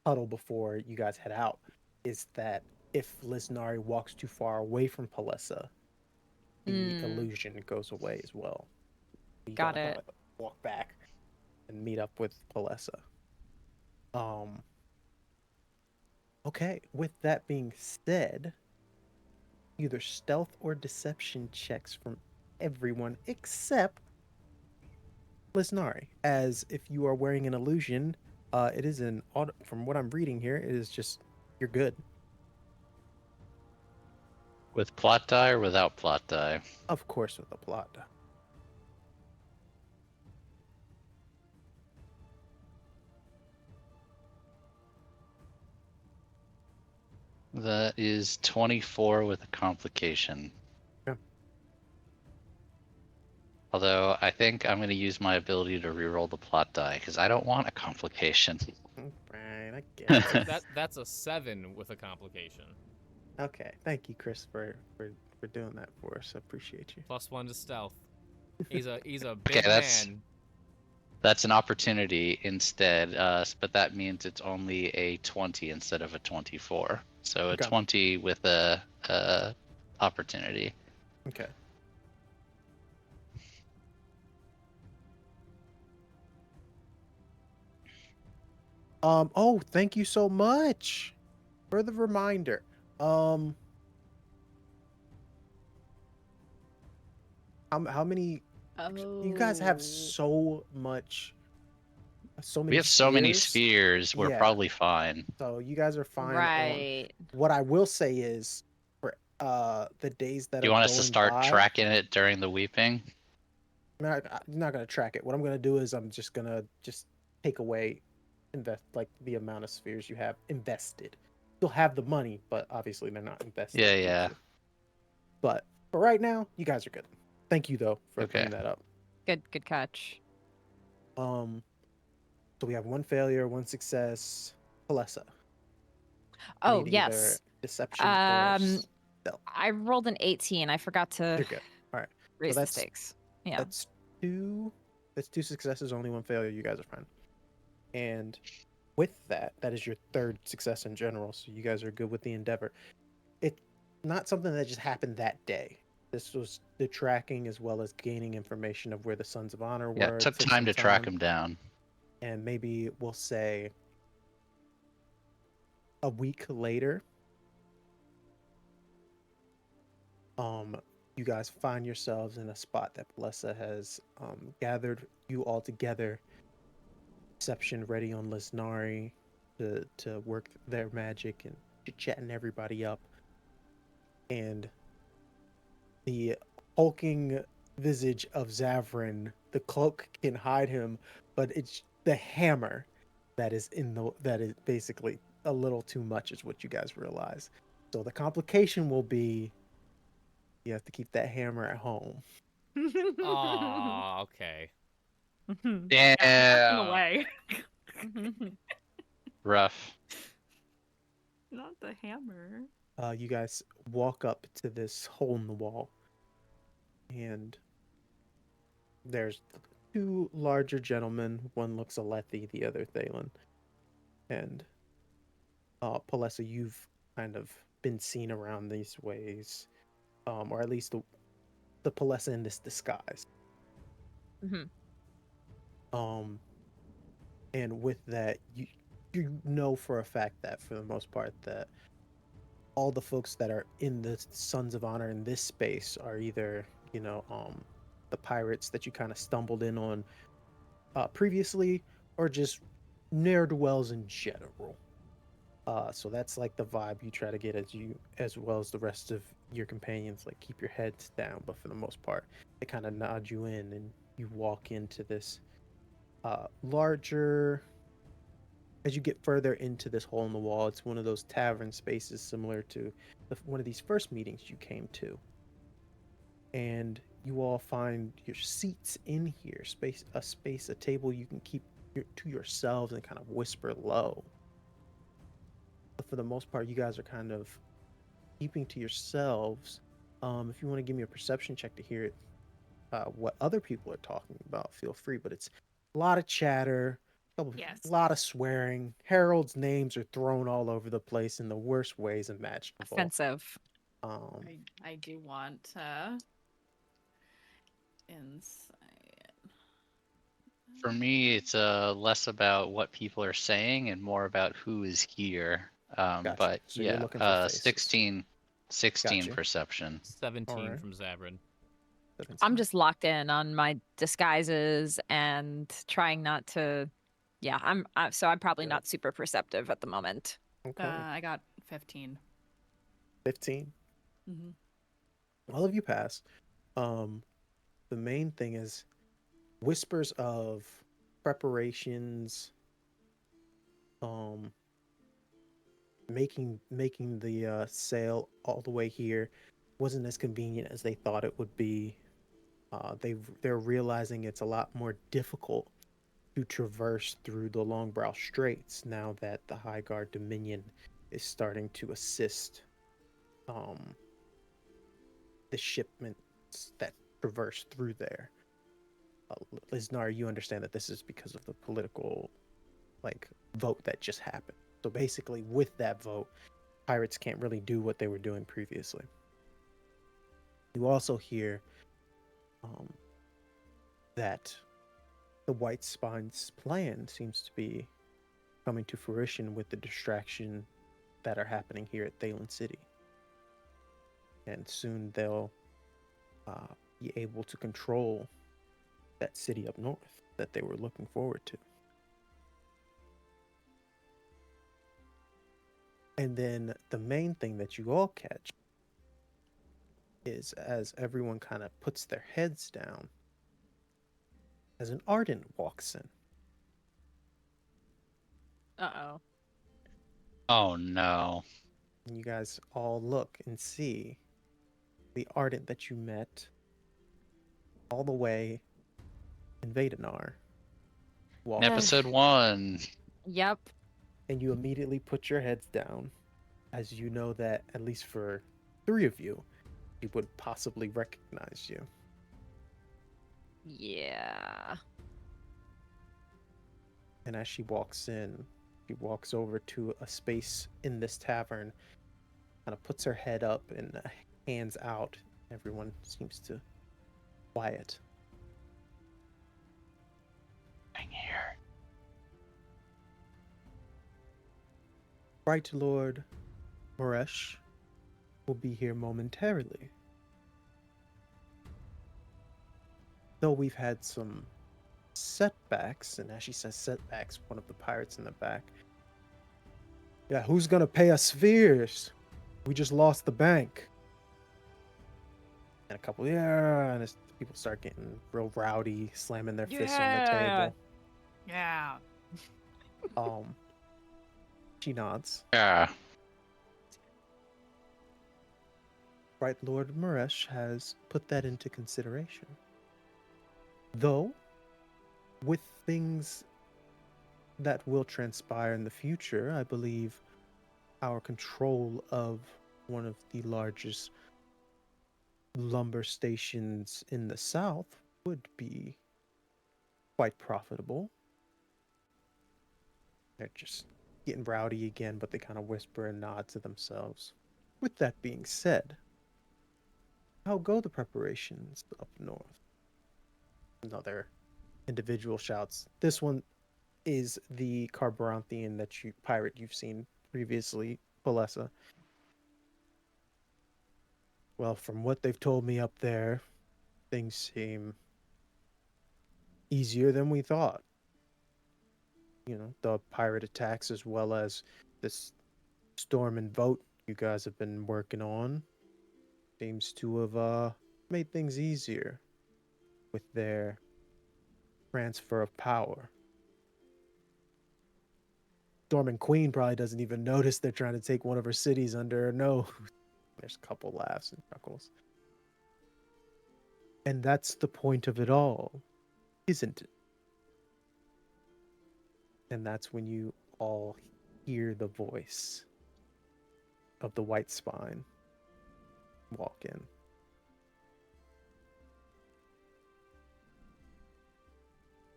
huddle before you guys head out is that if Lysnari walks too far away from Palessa, the illusion goes away as well. You Got gotta it. kinda walk back and meet up with Palessa. Okay, with that being said, either stealth or deception checks from everyone except Lysnari. As if you are wearing an illusion, it is an auto. From what I'm reading here, it is just you're good. With plot die or without plot die? Of course, with the plot. That is 24 with a complication. Yeah. Although I think I'm going to use my ability to reroll the plot die because I don't want a complication. Right, I guess. That's a 7 with a complication. Okay, thank you, Chris, for doing that for us. I appreciate you. +1 to stealth. He's a big Okay, man. That's an opportunity instead, but that means it's only a 20 instead of a 24. So a Okay. 20 with a opportunity. Okay. Oh, thank you so much for the reminder. How many you guys have so many We have so many spheres. spheres, we're Yeah. probably fine. So you guys are fine Right. on what I will say is for the days that Do you are want us to going start by, tracking it during the weeping? I'm not gonna track it. What I'm gonna do is I'm just gonna take away like the amount of spheres you have invested. You'll have the money, but obviously they're not invested. Yeah, yeah. But for right now, you guys are good. Thank you though for Okay. bringing that up. Good catch. So we have one failure, one success. Palessa. Oh, Need yes. either deception or stealth. I rolled an 18. I forgot to You're good. All right. raise the that's- stakes. Yeah. That's two successes, only one failure. You guys are fine. And with that is your third success in general. So you guys are good with the endeavor. It's not something that just happened that day. This was the tracking as well as gaining information of where the Sons of Honor were. Yeah, it took time some to track him down. And maybe we'll say a week later, you guys find yourselves in a spot that Palessa has gathered you all together. Deception ready on Lysnari to work their magic and chatting everybody up. And the hulking visage of Zavran, the cloak can hide him, but it's the hammer that is basically a little too much is what you guys realize. So the complication will be you have to keep that hammer at home. Aw, okay. In Yeah. the way. Rough. Not the hammer. You guys walk up to this hole in the wall, and there's two larger gentlemen. One looks Alethi, the other Thalen. And Palessa, you've kind of been seen around these ways, or at least the Palessa in this disguise. And with that, you know for a fact that for the most part that all the folks that are in the Sons of Honor in this space are either the pirates that you kind of stumbled in on previously, or just ne'er-do-wells in general. So that's like the vibe you try to get as well as the rest of your companions. Like keep your heads down, but for the most part, they kind of nod you in, and you walk into this larger. As you get further into this hole in the wall, it's one of those tavern spaces similar to one of these first meetings you came to, and you all find your seats in here, a table you can keep to yourselves and kind of whisper low. But for the most part, you guys are kind of keeping to yourselves. If you want to give me a perception check to hear what other people are talking about, feel free. But it's a lot of chatter, a Yes. lot of swearing. Harold's names are thrown all over the place in the worst ways imaginable. Offensive. I do want insight. For me, it's less about what people are saying and more about who is here. Gotcha. But So you're yeah, looking for faces. 16 Gotcha. perception. 17 Alright. from Zavran. I'm just locked in on my disguises and trying not to. Yeah, I'm probably Yep. not super perceptive at the moment. Okay. I got 15. 15. Mm-hmm. All of you pass. The main thing is whispers of preparations, making the sail all the way here wasn't as convenient as they thought it would be. They're realizing it's a lot more difficult to traverse through the Longbrow Straits now that the High Guard Dominion is starting to assist the shipments that traverse through there. Lysnari, you understand that this is because of the political vote that just happened. So basically, with that vote, pirates can't really do what they were doing previously. You also hear that the White Spine's plan seems to be coming to fruition with the distraction that are happening here at Thalen City. And soon they'll be able to control that city up north that they were looking forward to. And then the main thing that you all catch is as everyone kind of puts their heads down, as an Ardent walks in. Uh-oh. Oh no. And you guys all look and see the Ardent that you met all the way in Vedanar. In episode 1. Yep. And you immediately put your heads down, as you know that, at least for 3 of you, he would possibly recognize you. Yeah. And as she walks in, she walks over to a space in this tavern, kind of puts her head up and hands out. Everyone seems to quiet. I'm here. Bright Lord Moresh will be here momentarily. Though we've had some setbacks, and as she says setbacks, one of the pirates in the back. Yeah, who's gonna pay us spheres? We just lost the bank. And a couple, yeah, and people start getting real rowdy, slamming their fists on the table. Yeah. She nods. Yeah. Bright Lord Maresh has put that into consideration. Though, with things that will transpire in the future, I believe our control of one of the largest lumber stations in the south would be quite profitable. They're just getting rowdy again, but they kind of whisper and nod to themselves. With that being said, how go the preparations up north? Another individual shouts. This one is the Carboranthian pirate you've seen previously, Palessa. Well, from what they've told me up there, things seem easier than we thought. the pirate attacks as well as this storm and vote you guys have been working on seems to have made things easier with their transfer of power. Storm and Queen probably doesn't even notice they're trying to take one of her cities under her nose. There's a couple laughs and chuckles. And that's the point of it all, isn't it? And that's when you all hear the voice of the White Spine walk in.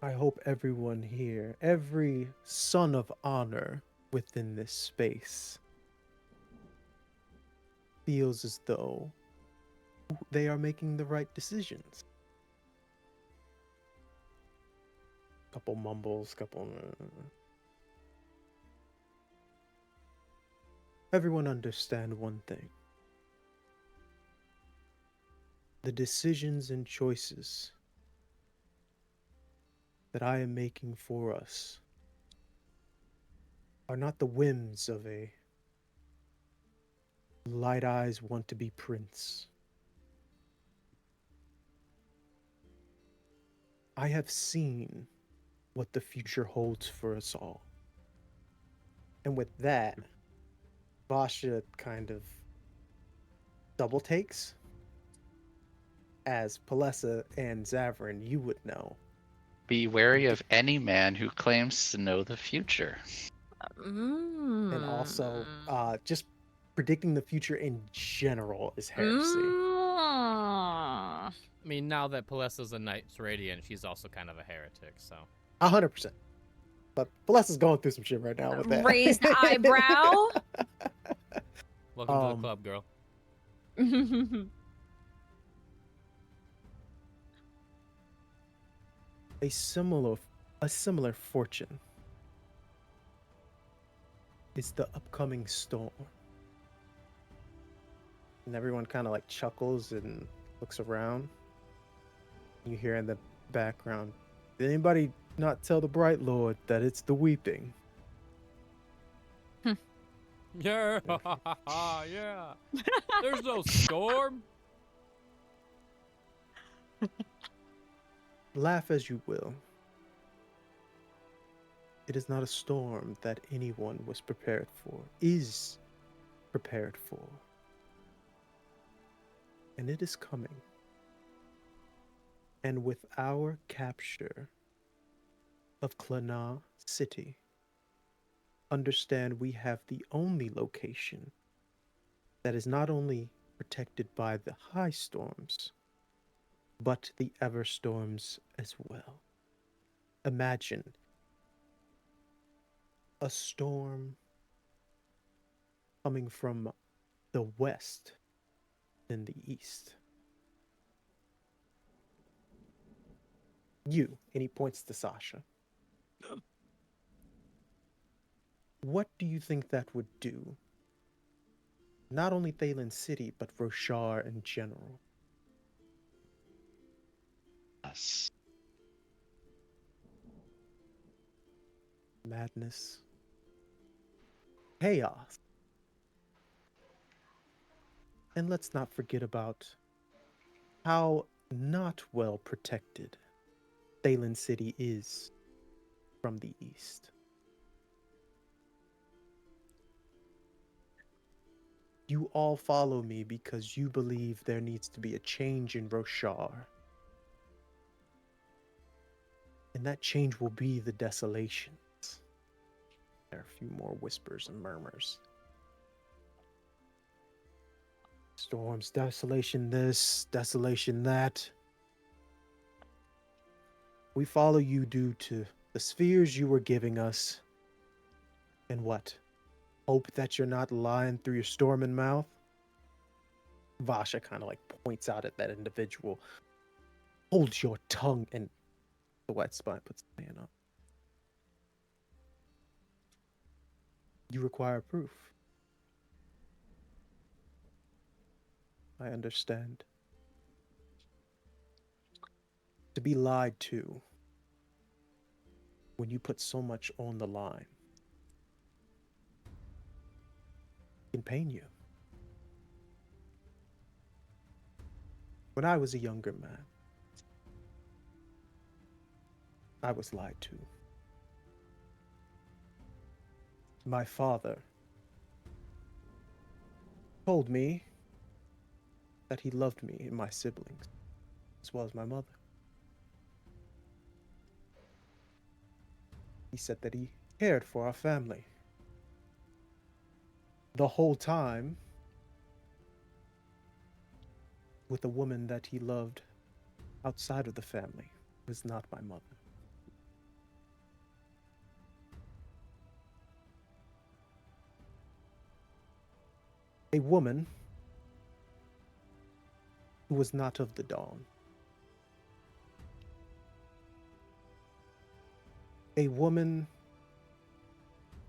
I hope everyone here, every son of honor within this space, feels as though they are making the right decisions. Couple mumbles, couple. Everyone understand one thing. The decisions and choices that I am making for us are not the whims of a light eyes want to be prince. I have seen what the future holds for us all. And with that, Vasha kind of double takes. As Palessa and Zavran, you would know. Be wary of any man who claims to know the future. And also, just predicting the future in general is heresy. I mean, now that Palessa's a Knight's Radiant, she's also kind of a heretic, so. 100%. But Palessa's going through some shit right now with that. Raised eyebrow. Welcome to the club, girl. A similar fortune is the upcoming storm. And everyone kind of like chuckles and looks around. You hear in the background, did anybody not tell the Bright Lord that it's the weeping? Yeah, yeah. There's no storm. Laugh as you will. It is not a storm that anyone was prepared for, is prepared for. And it is coming. And with our capture of Clana City, understand we have the only location that is not only protected by the high storms, but the Everstorms as well. Imagine a storm coming from the west than the east. And he points to Sasha. What do you think that would do? Not only Thalen City, but Roshar in general. Yes. Madness. Chaos. And let's not forget about how not well protected Thalen City is from the east. You all follow me because you believe there needs to be a change in Roshar. And that change will be the desolations. There are a few more whispers and murmurs. Storms, desolation this, desolation that. We follow you due to the spheres you were giving us. And what? Hope that you're not lying through your storming mouth? Vasha kind of like points out at that individual. Hold your tongue, and the White Spine puts his hand up. You require proof. I understand. To be lied to when you put so much on the line, it can pain you. When I was a younger man, I was lied to. My father told me that he loved me and my siblings, as well as my mother. He said that he cared for our family. The whole time, with a woman that he loved outside of the family, who was not my mother. A woman who was not of the dawn. A woman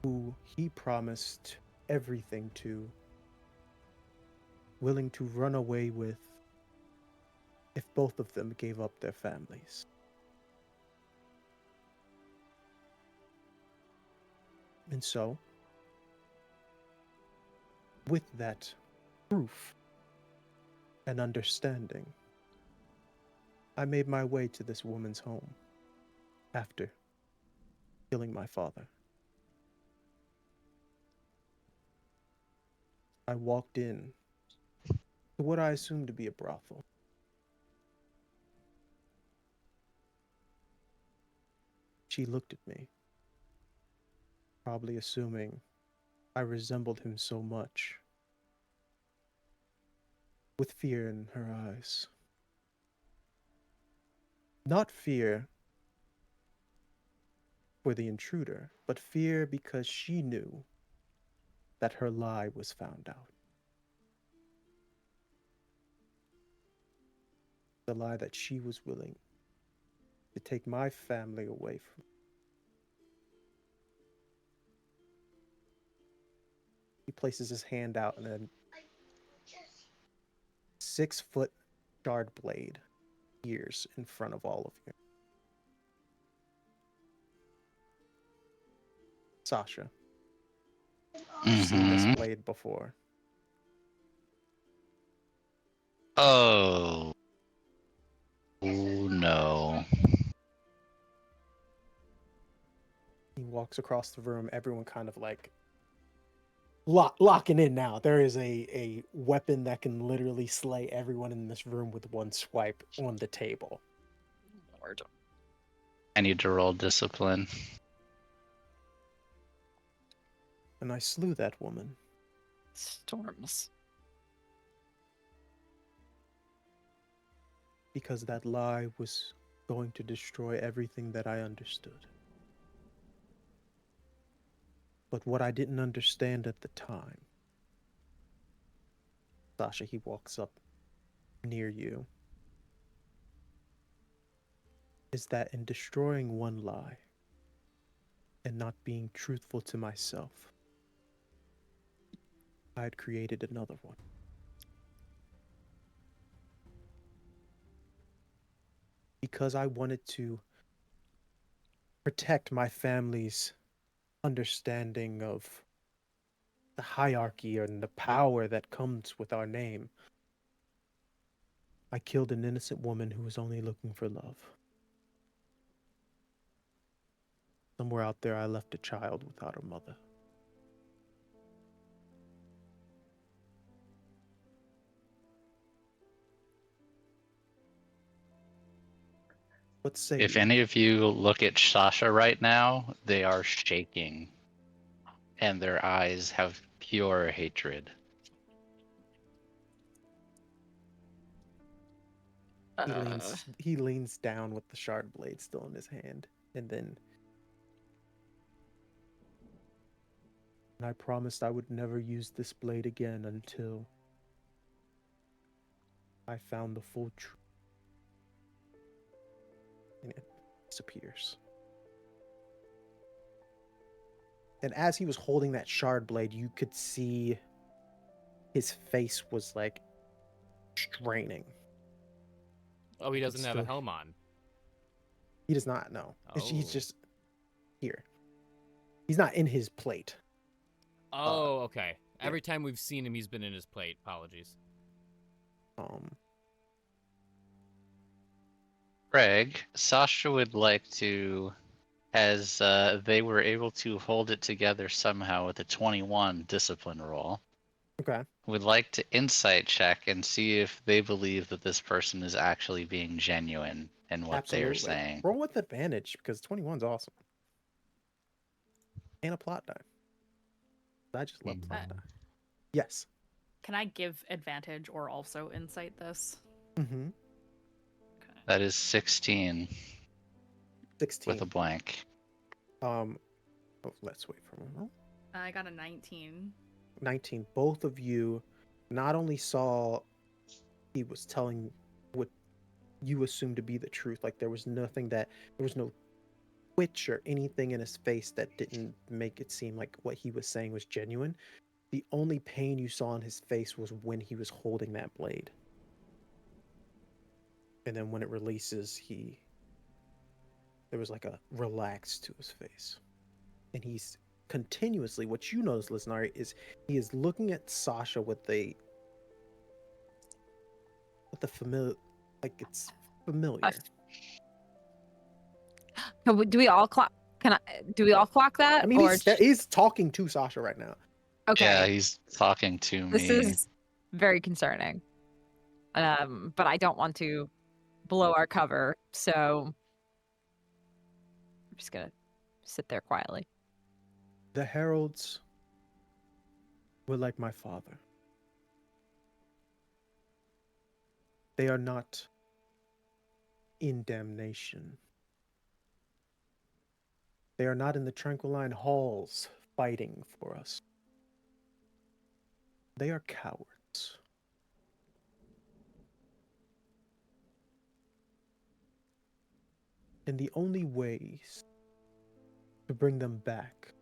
who he promised everything to, willing to run away with if both of them gave up their families. And so, with that proof and understanding, I made my way to this woman's home after killing my father. I walked in to what I assumed to be a brothel. She looked at me, probably assuming I resembled him so much, with fear in her eyes. Not fear for the intruder, but fear because she knew that her lie was found out. The lie that she was willing to take my family away from me. He places his hand out and a 6-foot shard blade appears in front of all of you. Sasha, you've seen this Mm-hmm. blade before. Oh. Oh no. He walks across the room, everyone kind of like locking in now. There is a weapon that can literally slay everyone in this room with one swipe on the table. Lord. I need to roll discipline. And I slew that woman Storms. because that lie was going to destroy everything that I understood. But what I didn't understand at the time, Sasha, he walks up near you, is that in destroying one lie and not being truthful to myself, I had created another one. Because I wanted to protect my family's understanding of the hierarchy and the power that comes with our name, I killed an innocent woman who was only looking for love. Somewhere out there, I left a child without a mother. What say If you? any of you look at Sasha right now, they are shaking. And their eyes have pure hatred. He leans down with the shard blade still in his hand, and then I promised I would never use this blade again until I found the full truth. And it disappears. And as he was holding that shard blade, you could see his face was like straining. Oh, he doesn't have a still- helm on. He does not know. He's Oh. just here. He's not in his plate. Oh, okay. yeah. Every time we've seen him, he's been in his plate. Apologies. Greg, Sasha would like to, as they were able to hold it together somehow with a 21 discipline roll, Okay. would like to insight check and see if they believe that this person is actually being genuine in what they are Absolutely. saying. Roll with advantage because 21's awesome. And a plot die. I just love plot die. Yes. Can I give advantage or also insight this? Mm-hmm. Okay. That is 16 16. with a blank. Let's wait for a moment. I got a 19. 19. Both of you not only saw he was telling what you assumed to be the truth, like there was no twitch or anything in his face that didn't make it seem like what he was saying was genuine. The only pain you saw in his face was when he was holding that blade. And then when it releases, there was like a relax to his face. And he's continuously, what you notice, Lysnari, is he is looking at Sasha with the familiar, like it's familiar. Do we all clock? Do we all clock that? I mean, or he's talking to Sasha right now. okay? Yeah, he's talking to This me. is very concerning. But I don't want to blow our cover, so I'm just gonna sit there quietly. The heralds were like my father. They are not in damnation. They are not in the Tranquiline halls fighting for us. They are cowards. And the only ways to bring them back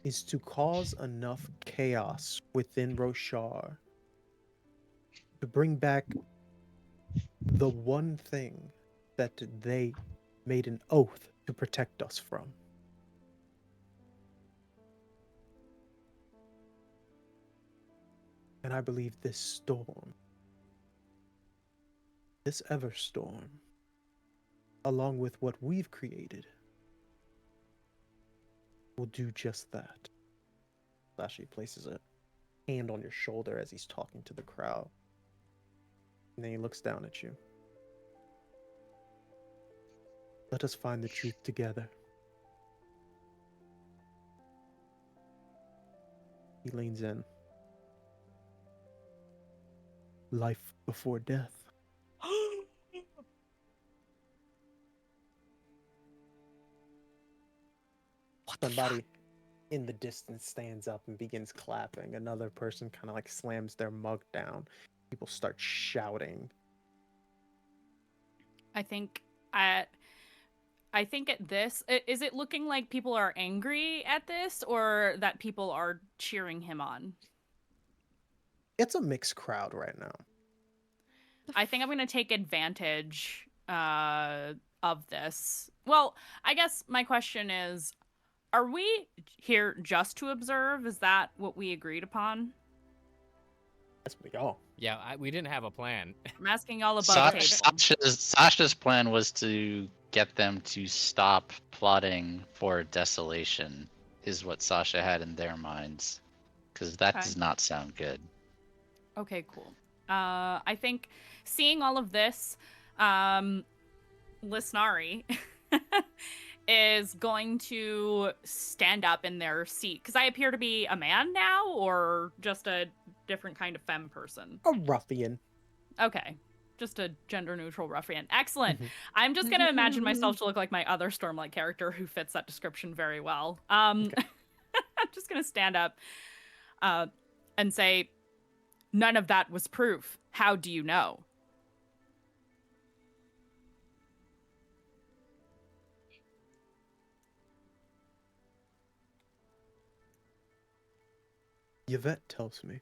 is to cause enough chaos within Roshar to bring back the one thing that they made an oath to protect us from. And I believe this storm, this Everstorm, along with what we've created, will do just that. Sasha places a hand on your shoulder as he's talking to the crowd. And then he looks down at you. Let us find the truth together. He leans in. Life before death. Somebody in the distance stands up and begins clapping. Another person kind of like slams their mug down. People start shouting. I think at this, is it looking like people are angry at this or that people are cheering him on? It's a mixed crowd right now. I think I'm going to take advantage of this. Well, I guess my question is, are we here just to observe? Is that what we agreed upon? That's what we all. Yeah, we didn't have a plan. I'm asking all above table. Sasha's plan was to get them to stop plotting for desolation, is what Sasha had in their minds. Because that Okay. does not sound good. Okay, cool. I think seeing all of this, Lysnari is going to stand up in their seat. Because I appear to be a man now, or just a different kind of femme person? A ruffian. Okay. Just a gender-neutral ruffian. Excellent. Mhm. I'm just going to imagine myself to look like my other Stormlight character who fits that description very well. I'm just going to stand up and say, none of that was proof. How do you know? Yvette tells me.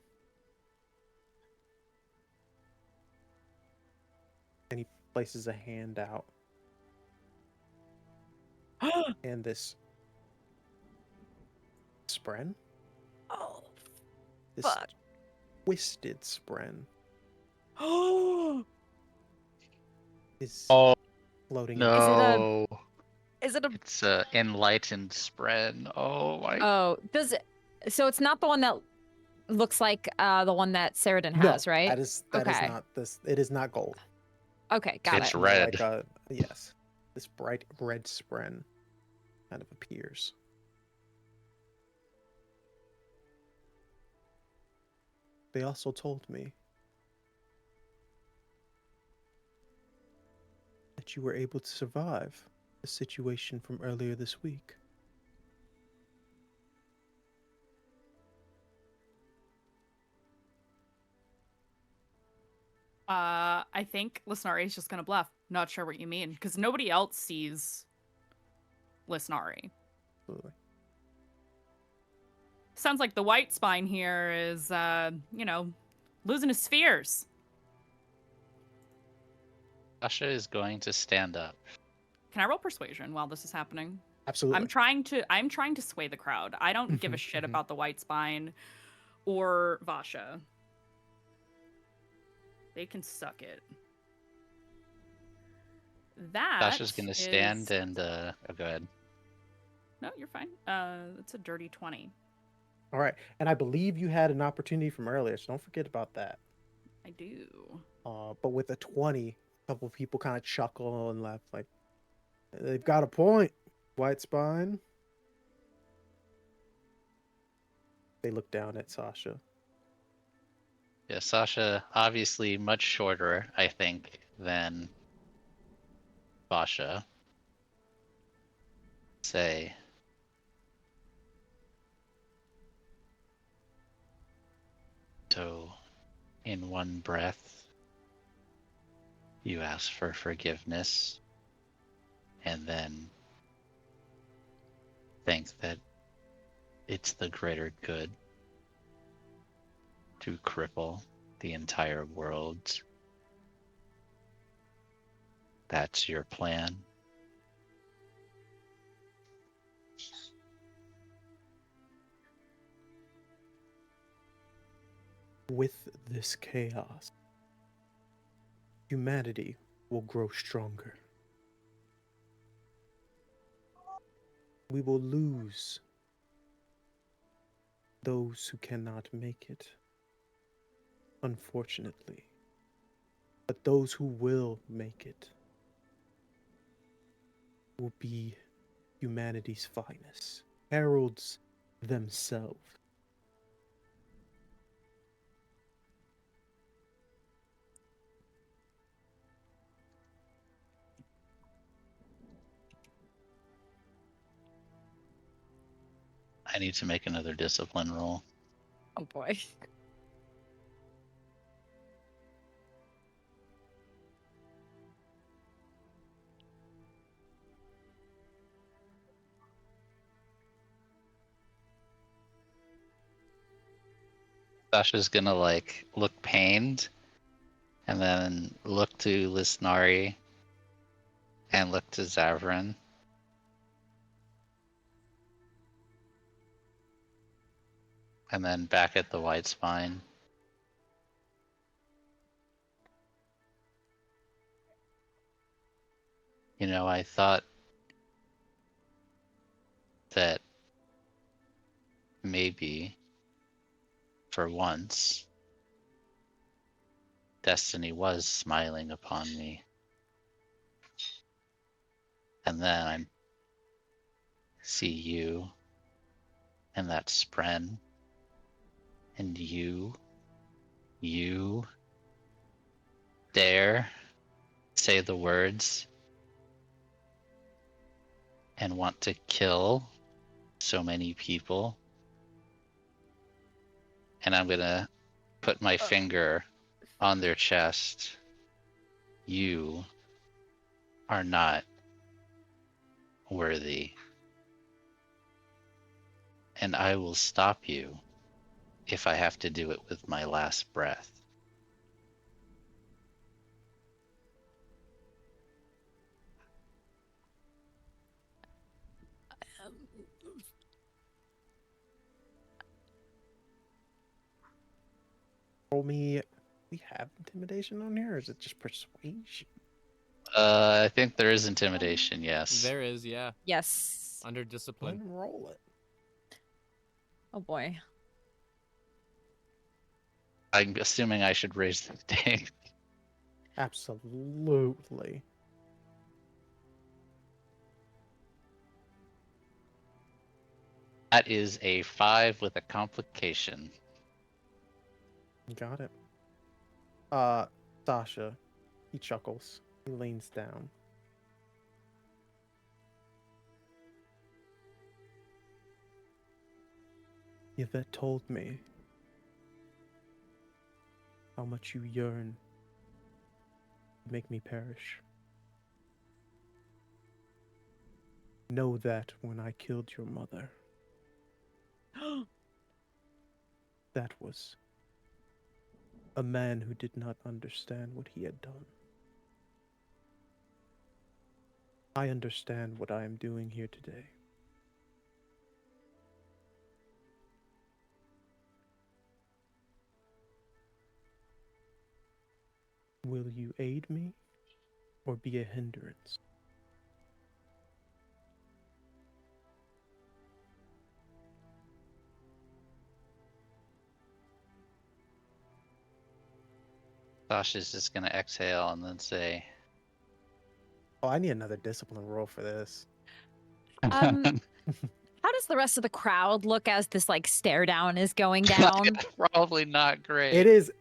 And he places a hand out. and this spren, Oh, this fuck. twisted spren, Oh, is Oh floating. no! is it a? It's a enlightened spread. Oh my! Oh, does it? So it's not the one that looks like the one that Saradin No, has, right? that is Okay. not this. It is not gold. Okay, got It's it. More red. like yes, this bright red spren kind of appears. They also told me that you were able to survive the situation from earlier this week. I think Lysnari is just gonna bluff. Not sure what you mean, because nobody else sees Lysnari. Absolutely. Sounds like the white spine here is, losing his spheres. Sasha is going to stand up. Can I roll persuasion while this is happening? Absolutely. I'm trying to sway the crowd. I don't give a shit Mhm. about the white spine or Vasha. They can suck it. That Sasha's gonna stand is- and oh, go ahead. No, you're fine. It's a dirty 20. All right, and I believe you had an opportunity from earlier, so don't forget about that. I do. But with a 20, a couple people kind of chuckle and laugh, like they've got a point. White spine. They look down at Sasha. Yeah, Sasha obviously much shorter, I think, than Basha. Say, so in one breath, you ask for forgiveness, and then think that it's the greater good to cripple the entire world. That's your plan. With this chaos, humanity will grow stronger. We will lose those who cannot make it, unfortunately. But those who will make it will be humanity's finest, heralds themselves. I need to make another discipline roll. Oh boy. Sasha's gonna like look pained, and then look to Lysnari, and look to Zavran. And then back at the white spine. You know, I thought that maybe, for once, destiny was smiling upon me. And then I see you, and that spren, and you dare say the words and want to kill so many people. And I'm gonna put my finger on their chest. You are not worthy. And I will stop you if I have to do it with my last breath. roll me. We have intimidation on here, or is it just persuasion? I think there is intimidation. Yes. There is, yeah. Yes. Under Go discipline. ahead and roll it. Oh boy. I'm assuming I should raise the stakes. Absolutely. That is a 5 with a complication. Got it. Sasha, he chuckles. He leans down. Yvette told me how much you yearn to make me perish. Know that when I killed your mother, that was a man who did not understand what he had done. I understand what I am doing here today. Will you aid me or be a hindrance? Sasha's just gonna exhale and then say, Oh, I need another discipline roll for this. How does the rest of the crowd look as this like stare down is going down? Probably not great. It is.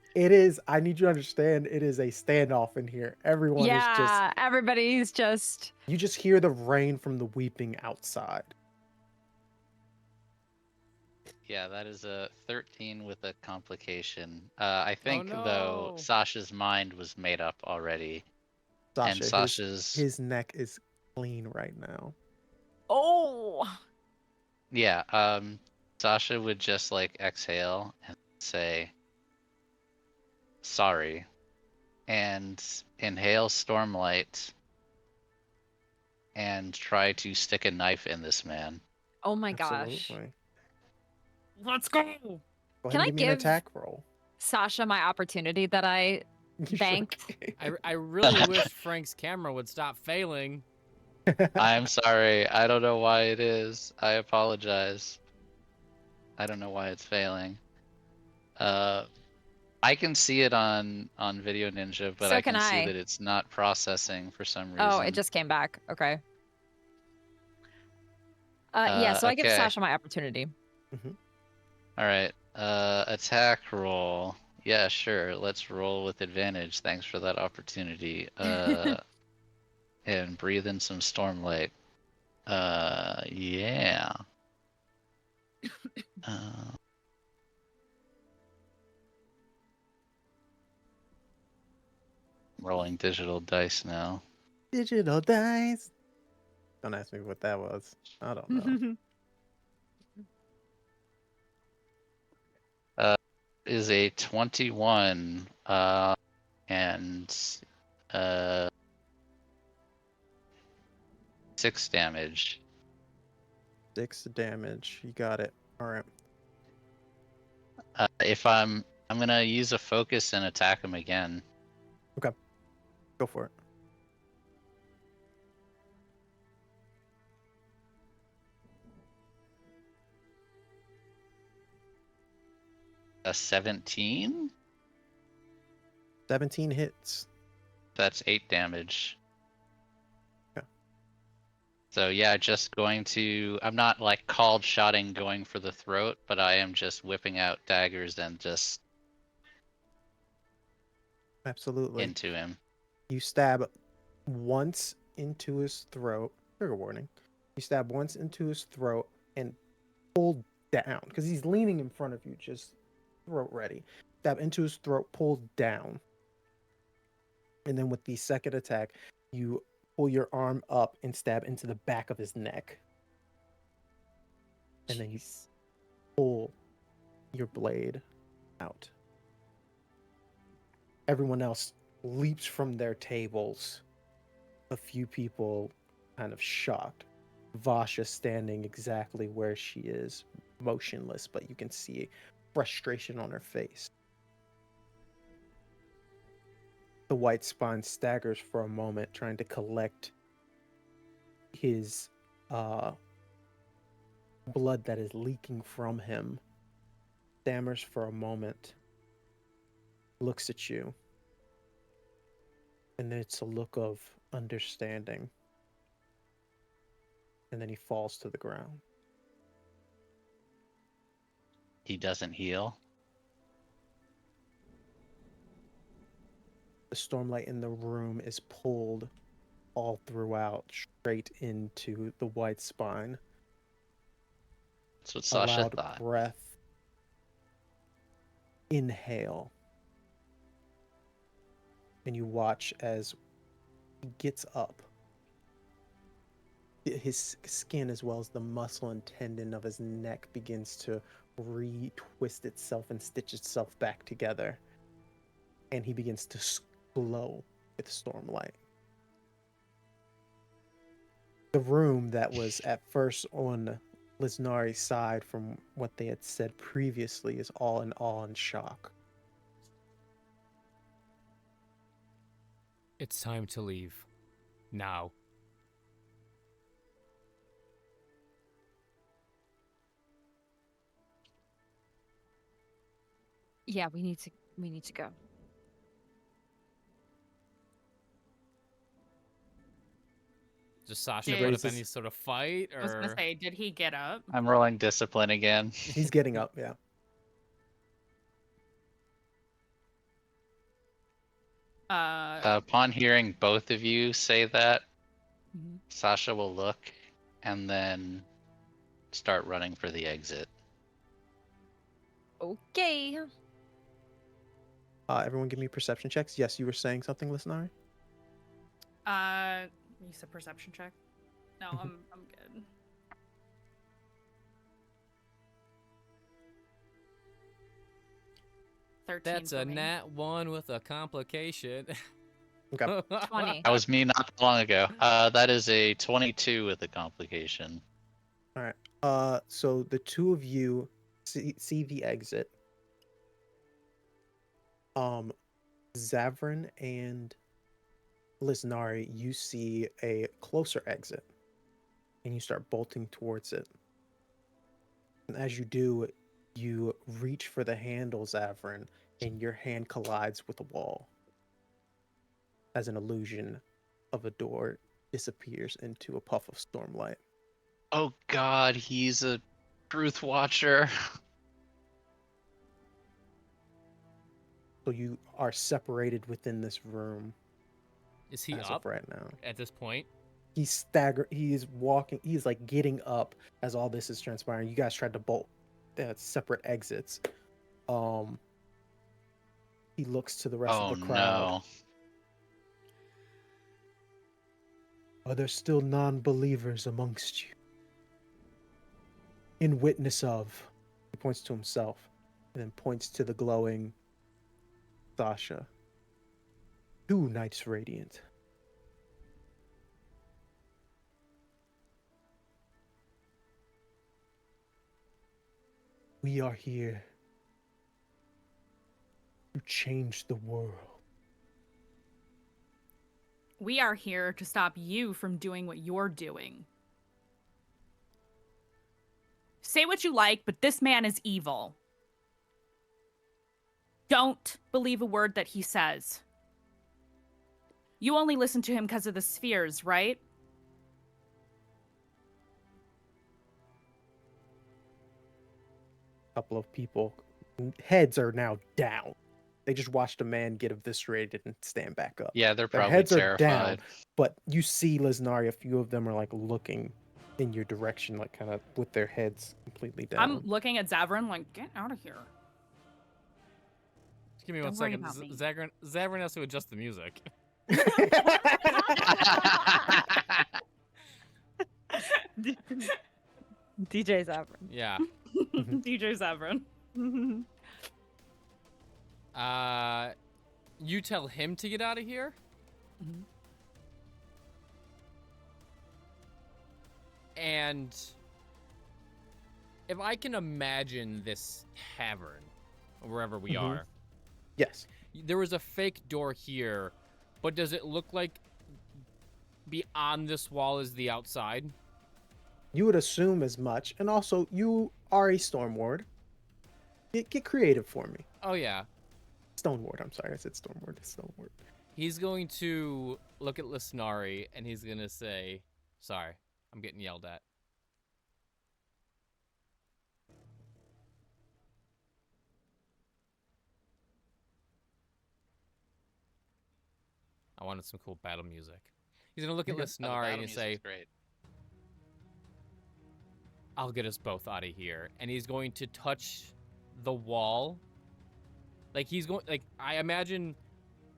I need you to understand, it is a standoff in here. Everyone is just, Yeah, everybody's just. you just hear the rain from the weeping outside. Yeah, that is a 13 with a complication. I think though no. Sasha's mind was made up already, Sasha, and Sasha's his neck is clean right now. Oh. yeah. Sasha would just like exhale and say, "Sorry," and inhale stormlight and try to stick a knife in this man. Oh my gosh. Absolutely. Let's go. Go ahead Can and I give me an give- attack roll. Sasha, my opportunity that I You sure banked. can. I really wish Frank's camera would stop failing. I'm sorry. I don't know why it is. I apologize. I don't know why it's failing. I can see it on Video Ninja, but So I can can see I. that it's not processing for some reason. Oh, it just came back. Okay. Yeah, so I give okay. Sasha my opportunity. All right. Attack roll. Yeah, sure. Let's roll with advantage. Thanks for that opportunity. And breathe in some stormlight. Yeah. Rolling digital dice now. Digital dice. Don't ask me what that was. I don't know. Is a 21 and 6 damage. 6 damage. You got it. All right. If I'm gonna use a focus and attack him again. Go for it. A 17? 17 hits. That's 8 damage. Okay. So yeah, just going to. I'm not like called shotting going for the throat, but I am just whipping out daggers and just Absolutely. into him. You stab once into his throat. Trigger warning. You stab once into his throat and pull down because he's leaning in front of you, just throat ready. Stab into his throat, pull down. And then with the second attack, you pull your arm up and stab into the back of his neck. And then you pull your blade out. Everyone else leaps from their tables. A few people kind of shocked. Vasha standing exactly where she is, motionless, but you can see frustration on her face. The white spine staggers for a moment, trying to collect his blood that is leaking from him. Stammers for a moment, looks at you, and then it's a look of understanding. And then he falls to the ground. He doesn't heal. The stormlight in the room is pulled all throughout, straight into the white spine. That's what A Sasha loud thought. breath. Inhale. And you watch as he gets up. His skin, as well as the muscle and tendon of his neck, begins to retwist itself and stitch itself back together. And he begins to glow with stormlight. The room that was at first on Lysnari's side, from what they had said previously, is all in awe and shock. It's time to leave. Now. Yeah, we need to go. Does Sasha Did- put up Raises- any sort of fight, I was gonna or say, did he get up? I'm rolling discipline again. He's getting up, yeah. Upon hearing both of you say that, Mhm. Sasha will look and then start running for the exit. Okay. Everyone give me perception checks. Yes, you were saying something, Lysnari? You said perception check. No, Mhm. I'm good. that's for a me. nat 1 with a complication. Okay. 20. That was me not that long ago. That is a 22 with a complication. All right. So the two of you see the exit. Zavran and Lysnari, you see a closer exit, and you start bolting towards it. And as you do, you reach for the handle, Zavran, and your hand collides with the wall, as an illusion of a door disappears into a puff of stormlight. Oh god, he's a truth watcher. So you are separated within this room Is he as up of right now. at this point? He's staggered. He is walking. He is like getting up as all this is transpiring. You guys tried to bolt separate exits. He looks to the rest Oh of the crowd. no. Are there still non-believers amongst you? In witness of, he points to himself, and then points to the glowing Sasha. 2 Knights Radiant. We are here to change the world. We are here to stop you from doing what you're doing. Say what you like, but this man is evil. Don't believe a word that he says. You only listen to him because of the spheres, right? Couple of people, heads are now down. They just watched a man get eviscerated and stand back up. Yeah, they're Their probably heads terrified. are down, but you see Lysnari, a few of them are like looking in your direction, like kind of with their heads completely down. I'm looking at Zavran like, get out of here. Just give me one Don't worry second. about me. Zavran has to adjust the music. DJ Zavran. Yeah. DJ Zavran. You tell him to get out of here? Mhm. And if I can imagine this tavern, wherever we Mhm. are, Yes. There was a fake door here, but does it look like beyond this wall is the outside? You would assume as much, and also you are a storm ward. Get creative for me. Oh yeah. Stone ward. I'm sorry, I said storm ward. It's stone ward. He's going to look at Lysnari and he's gonna say, "Sorry, I'm getting yelled at." I wanted some cool battle music. He's gonna look at Oh, the Lysnari battle and say, music's great. "I'll get us both out of here." And he's going to touch the wall. Like he's going, like I imagine,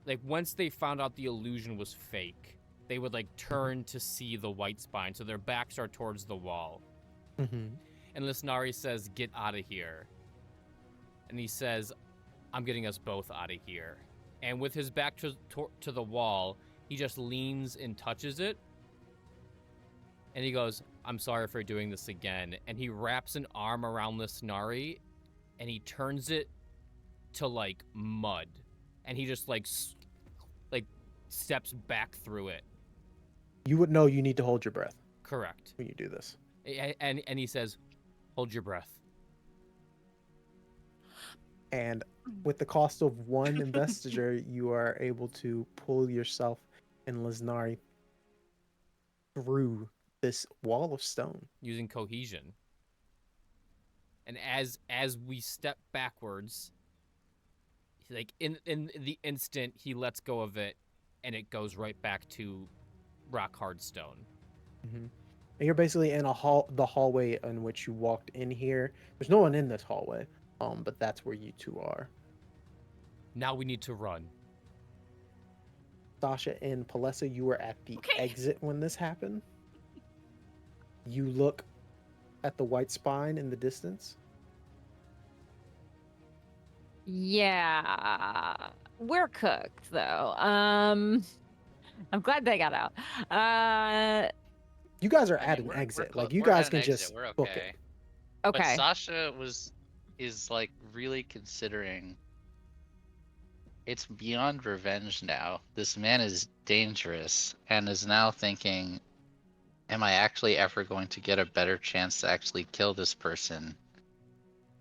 like once they found out the illusion was fake, they would like turn to see the white spine, so their backs are towards the wall. Mm-hmm. And Lysnari says, "Get out of here." And he says, "I'm getting us both out of here." And with his back to the wall, he just leans and touches it. And he goes, "I'm sorry for doing this again." And he wraps an arm around Lysnari, and he turns it to like mud. And he just like steps back through it. You would know you need to hold your breath Correct. when you do this. And he says, "Hold your breath." And with the cost of one investiture, you are able to pull yourself and Lysnari through this wall of stone. Using cohesion. And as we step backwards, like in the instant he lets go of it, and it goes right back to rock hard stone. Mm-hmm. And you're basically in the hallway in which you walked in here. There's no one in this hallway, but that's where you two are. Now we need to run. Sasha and Palessa, you were at the Okay. exit when this happened. You look at the white spine in the distance. Yeah, we're cooked though. I'm glad they got out. You guys are I at mean, an we're exit. close. Like you We're at guys an can exit. just We're book okay. it. Okay. But Sasha is like really considering. It's beyond revenge now. This man is dangerous and is now thinking, am I actually ever going to get a better chance to actually kill this person?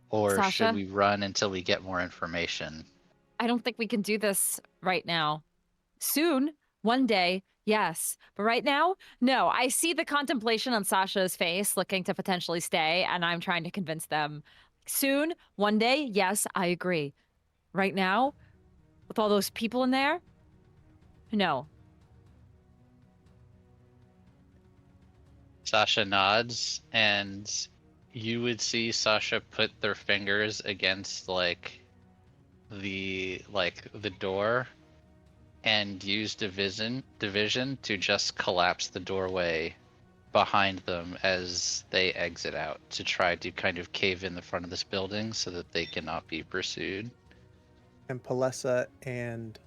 Or Sasha? should we run until we get more information? I don't think we can do this right now. Soon, one day, yes. But right now, no. I see the contemplation on Sasha's face, looking to potentially stay, and I'm trying to convince them. Soon, one day, yes, I agree. Right now, with all those people in there, no. Sasha nods, and you would see Sasha put their fingers against the door and use division to just collapse the doorway behind them as they exit out to try to kind of cave in the front of this building so that they cannot be pursued. And Palessa and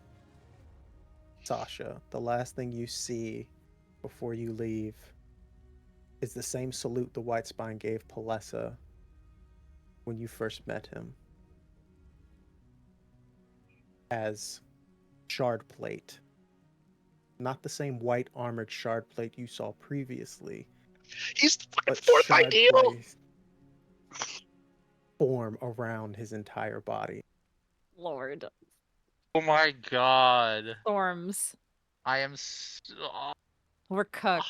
Sasha, the last thing you see before you leave is the same salute the White Spine gave Palessa when you first met him. As shard plate. Not the same white armored shard plate you saw previously, He's the fucking but fourth shard ideal! plate form around his entire body. Lord. Oh my god. Storms. I am so... We're cooked.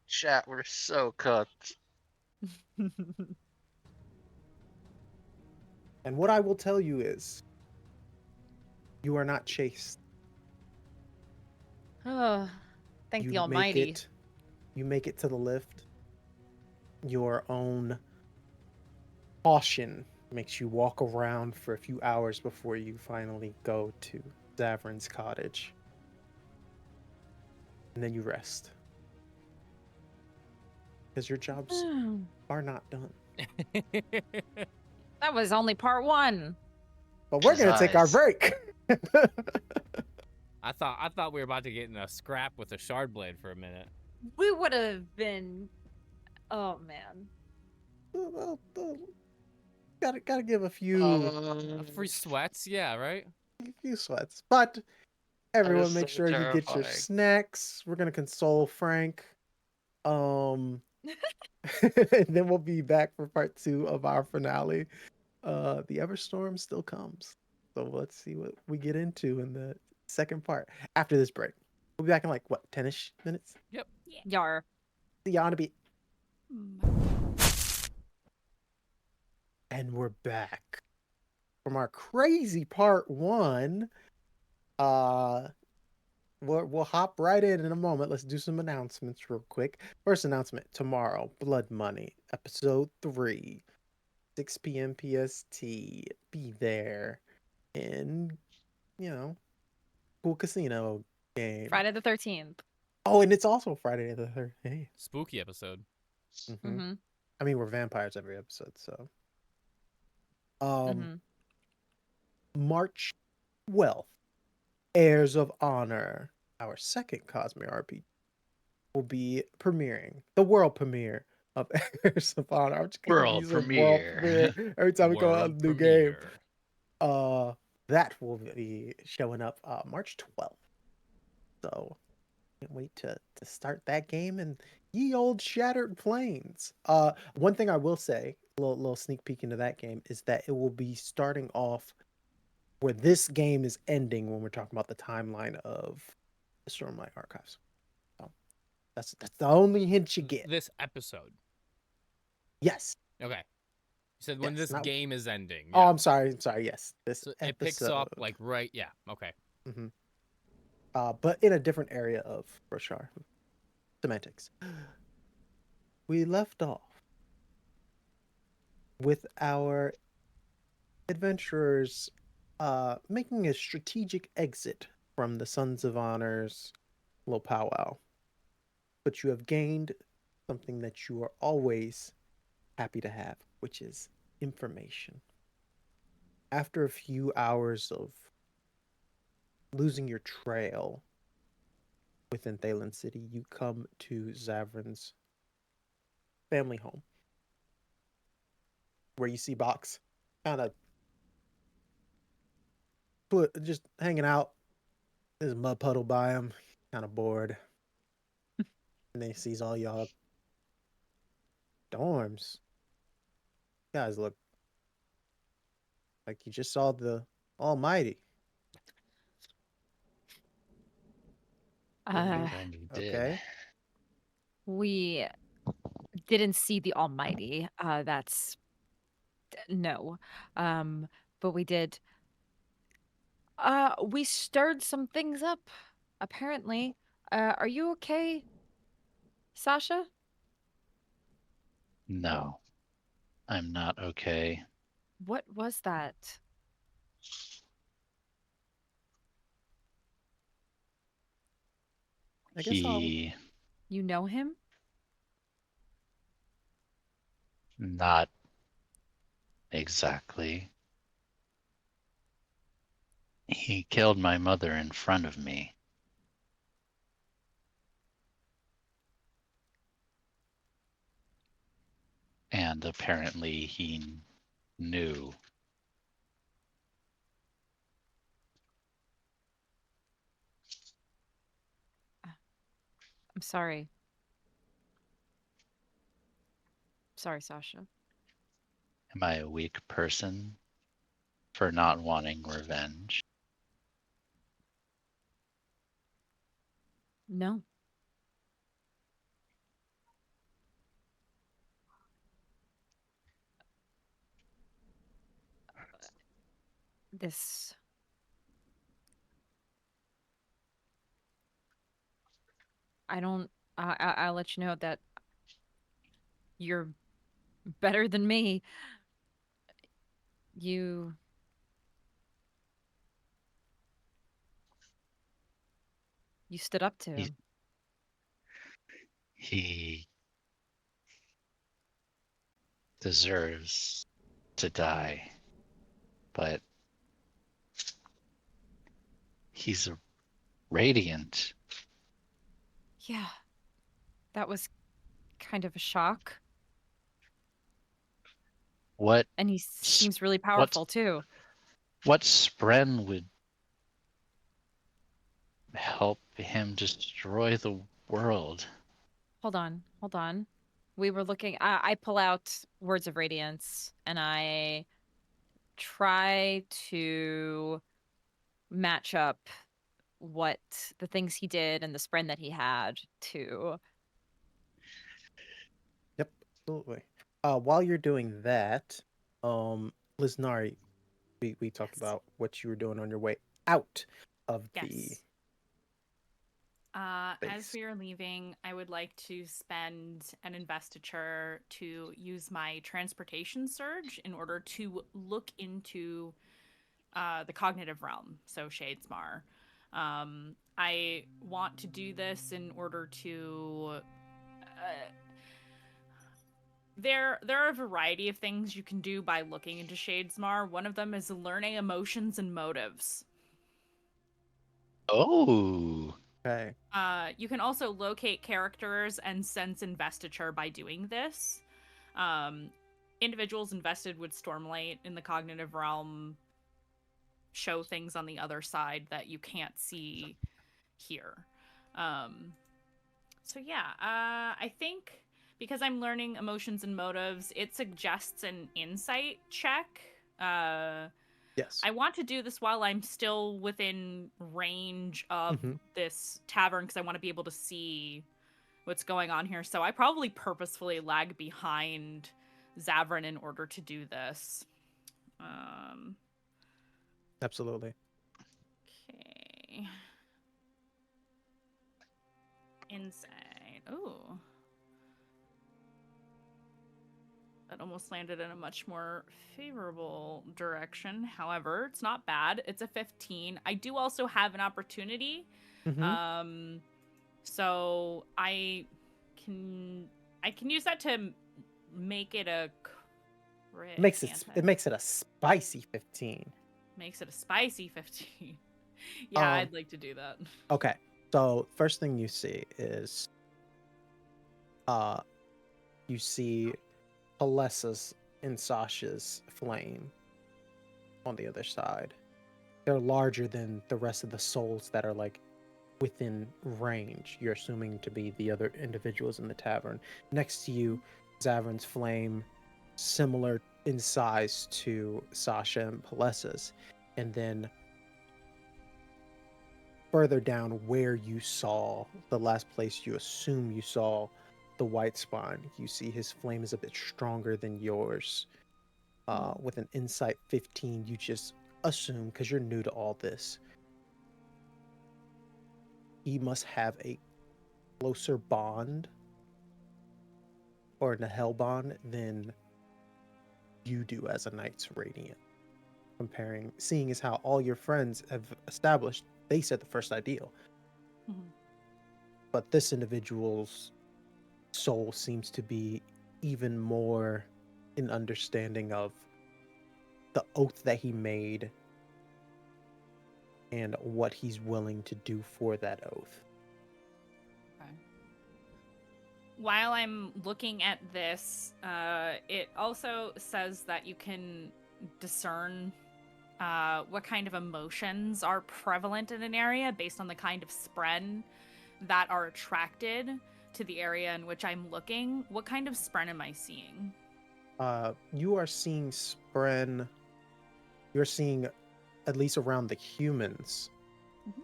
Chat, we're so cooked. And what I will tell you is, you are not chased. Oh, thank You the Almighty. You make it to the lift. Your own caution makes you walk around for a few hours before you finally go to Zavran's cottage. And then you rest. Because your jobs are not done. That was only part one. But we're going to take our Besides- break. I thought we were about to get in a scrap with a shard blade for a minute. We would have been. Oh man. You gotta give a Free sweats, yeah, right? few sweats. But everyone, is make so sure you get your terrifying. snacks. We're gonna console Frank. And then we'll be back for part 2 of our finale. The Everstorm still comes. So let's see what we get into in the second part after this break. We'll be back in like what, 10ish minutes? Yep. Yar. See you on a beat. Mm. And we're back from our crazy part 1. We'll hop right in a moment. Let's do some announcements real quick. First announcement: tomorrow, Blood Money, episode 3, 6 p.m. PST. Be there, in cool casino game. Friday the 13th. Oh, and it's also Friday the 13th. Spooky episode. Mm-hmm. I mean, we're vampires every episode, so. Mm-hmm. March 12th, Heirs of Honor, our second Cosmere RPG, will be premiering, the world premiere of Heirs of Honor. I'm just gonna keep World using world premiere. premiere every time we go out World a new game. premiere. That will be showing up March 12th. So can't wait to start that game and ye old Shattered Plains. One thing I will say, a little sneak peek into that game, is that it will be starting off where this game is ending when we're talking about the timeline of the Stormlight Archives. So that's the only hint you get. This episode. Yes. Okay. You said when Yes, this not- game is ending. Oh, Yeah. I'm sorry. Yes, this So episode. it picks up like right. Yeah. Okay. Mm-hmm. But in a different area of Roshar. Semantics. We left off with our adventurers making a strategic exit from the Sons of Honor's little powwow. But you have gained something that you are always happy to have, which is information. After a few hours of losing your trail within Thalen City, you come to Zavran's family home, where you see Box kind of just hanging out. There's a mud puddle by him, kind of bored. And then he sees all y'all. Dorms. You guys look like you just saw the Almighty. Uh, And you did. Okay. we didn't see the Almighty. That's no. But we did. We stirred some things up, apparently. Are you okay, Sasha? No, I'm not okay. What was that? I guess He You know him? not exactly. He killed my mother in front of me. And apparently he knew. I'm sorry. Sorry, Sasha. Am I a weak person for not wanting revenge? No. This. I don't. I'll let you know that you're better than me. You stood up to He, him. he deserves to die, but he's radiant. Yeah. That was kind of a shock. What And he seems really powerful too. what spren would help him destroy the world? Hold on. We were looking. I pull out Words of Radiance and I try to match up what the things he did and the spren that he had to. Yep, absolutely. While you're doing that, Lysnari, we talked Yes. about what you were doing on your way out of the Yes. As base. we are leaving, I would like to spend an investiture to use my transportation surge in order to look into the cognitive realm, so Shadesmar. I want to do this in order to. There are a variety of things you can do by looking into Shadesmar. One of them is learning emotions and motives. Oh. Okay. You can also locate characters and sense investiture by doing this. Individuals invested with Stormlight in the cognitive realm show things on the other side that you can't see here. So yeah, I think because I'm learning emotions and motives, it suggests an insight check. Yes. I want to do this while I'm still within range of this tavern because I want to be able to see what's going on here. So I probably purposefully lag behind Zavran in order to do this. Absolutely. Okay. Insight. Ooh. That almost landed in a much more favorable direction. However, it's not bad. It's a 15. I do also have an opportunity. So I can use that to make it a crit. It makes it a spicy 15. Makes it a spicy 15. Yeah, I'd like to do that. Okay. So first thing you see is you see Palessa's and Sasha's flame on the other side. They're larger than the rest of the souls that are like within range. You're assuming to be the other individuals in the tavern. Next to you, Zavran's flame, similar in size to Sasha and Palessa's. And then further down where you saw the last place you assume you saw the white spawn, you see his flame is a bit stronger than yours. With an insight 15, you just assume, because you're new to all this, he must have a closer bond or a hell bond than you do as a Knight's Radiant. Seeing as how all your friends have established, they set the first ideal. But this individual's soul seems to be even more in understanding of the oath that he made and what he's willing to do for that oath. Okay. While I'm looking at this, it also says that you can discern what kind of emotions are prevalent in an area based on the kind of spren that are attracted to the area in which I'm looking. What kind of spren am I seeing? You are seeing spren. You're seeing, at least around the humans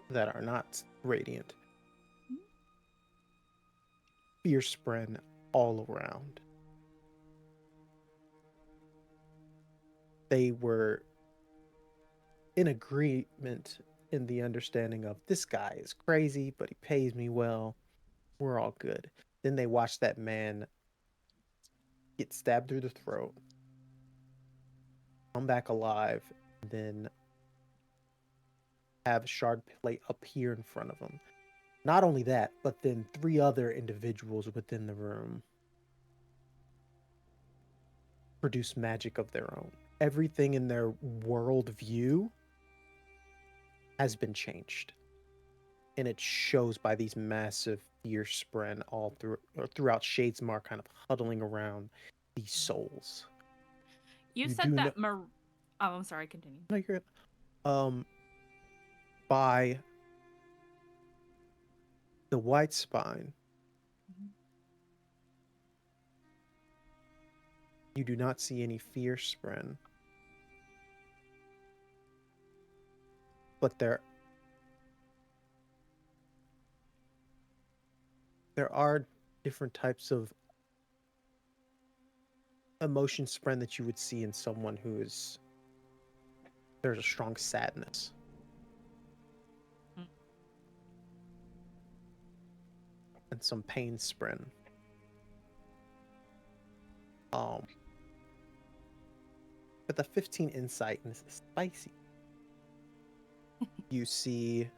that are not radiant, fear spren all around. They were in agreement in the understanding of this guy is crazy, but he pays me well. We're all good. Then they watched that man get stabbed through the throat, come back alive, and then have shard plate appear in front of him. Not only that, but then 3 other individuals within the room produce magic of their own. Everything in their world view has been changed. And it shows by these massive fierce spren throughout Shadesmar, kind of huddling around these souls. You You said do that Oh, I'm sorry, continue. No, you're good. By the white spine, Mhm. you do not see any fear spren, but there are different types of emotion spren that you would see in someone who is there's a strong sadness. Mm. And some pain spren. Um with a 15 insight, and this is spicy. You see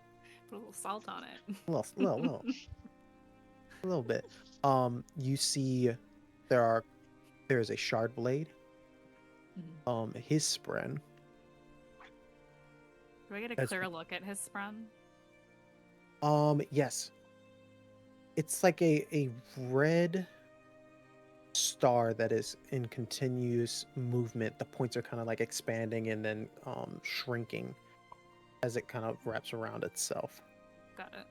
Put a little salt on it. a little bit. You see there is a shard blade. Mhm. His spren. Do I get a As clear look at his sprung? Yes. It's like a red star that is in continuous movement. The points are kind of like expanding and then shrinking as it kind of wraps around itself. Got it.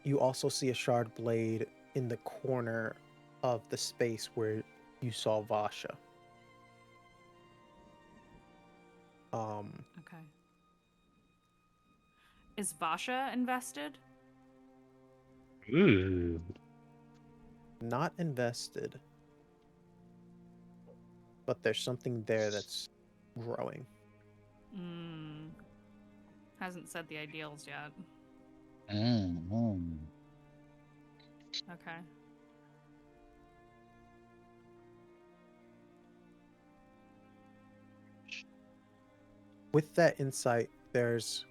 You also see a shard blade in the corner of the space where you saw Vasha. Okay. Is Vasha invested? Ooh. Not invested, but there's something there that's growing. Hmm. Hasn't said the ideals yet. Mm-hmm. Okay. With that insight, there's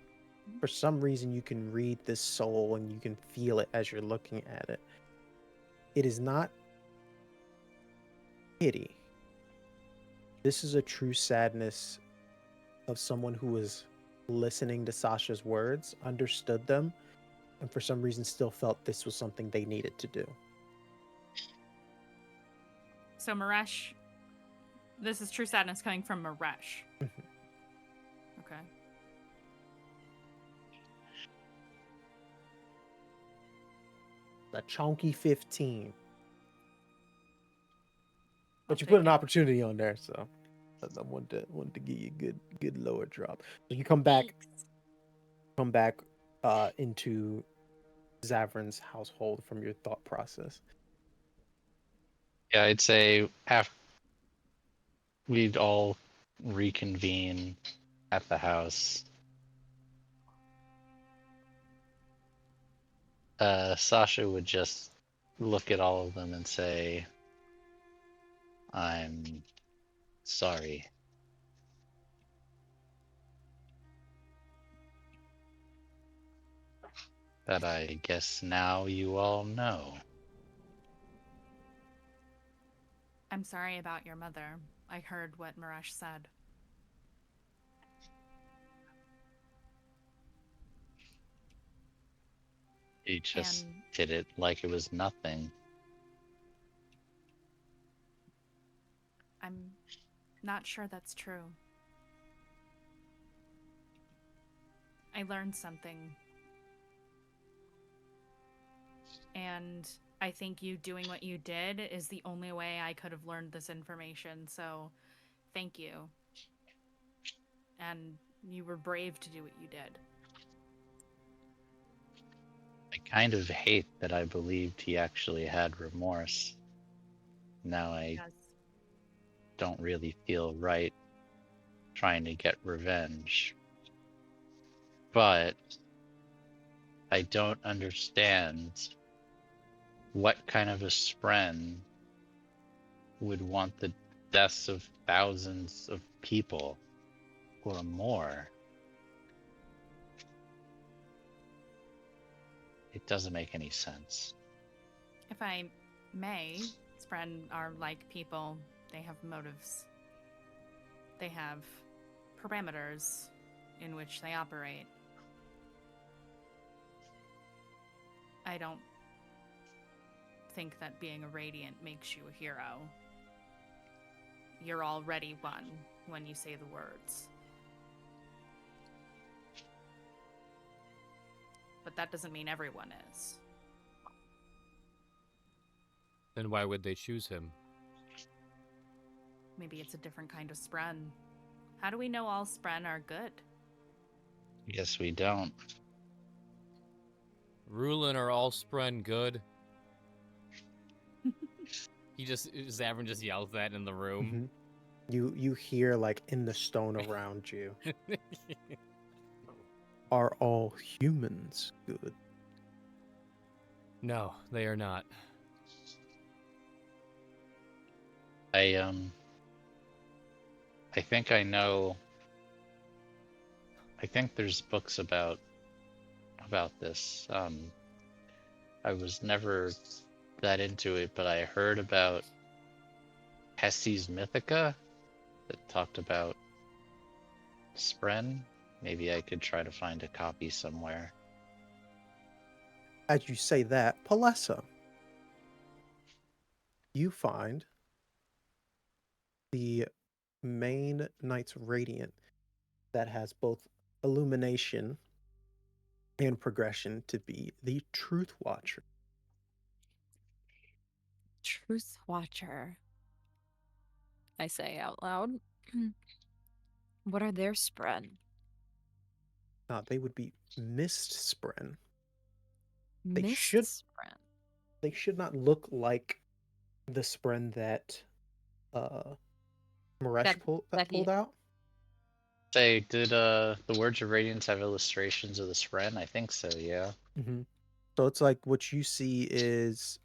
for some reason you can read this soul and you can feel it as you're looking at it. It is not pity. This is a true sadness of someone who was listening to Sasha's words, understood them, and for some reason still felt this was something they needed to do. So Maresh, this is true sadness coming from Maresh. Okay. A chunky 15. But I'll you put an take it. opportunity on there, so I wanted to give you a good lower drop. So you come back into Zavran's household from your thought process. Yeah, I'd say after we'd all reconvene at the house. Sasha would just look at all of them and say, "I'm sorry." But I guess now you all know. I'm sorry about your mother. I heard what Maresh said. He just And did it like it was nothing. I'm not sure that's true. I learned something. And I think you doing what you did is the only way I could have learned this information. So thank you. And you were brave to do what you did. I kind of hate that I believed he actually had remorse. Now I Yes. don't really feel right trying to get revenge. But I don't understand what kind of a spren would want the deaths of thousands of people or more. It doesn't make any sense. If I may, Spren are like people. They have motives. They have parameters in which they operate. I don't think that being a Radiant makes you a hero. you're already one when you say the words. But that doesn't mean everyone is. Then why would they choose him? Maybe it's a different kind of spren. How do we know all spren are good? Guess we don't. Rulin are all spren good? Zavran just yells that in the room. Mm-hmm. You hear like in the stone around you. Are all humans good? No, they are not. I think I know. I think there's books about this. I was never that into it, but I heard about Hessi's Mythica that talked about Spren. Maybe I could try to find a copy somewhere. As you say that, Palessa, you find the main Knight's Radiant that has both illumination and progression to be the Truth Watcher. Truth Watcher. I say out loud. What are their spren? They would be Mist Spren. Mist should- spren. They should not look like the Spren that Maresh pulled out. Say, did the Words of Radiance have illustrations of the Spren? I think so, yeah. Mm-hmm. So it's like what you see is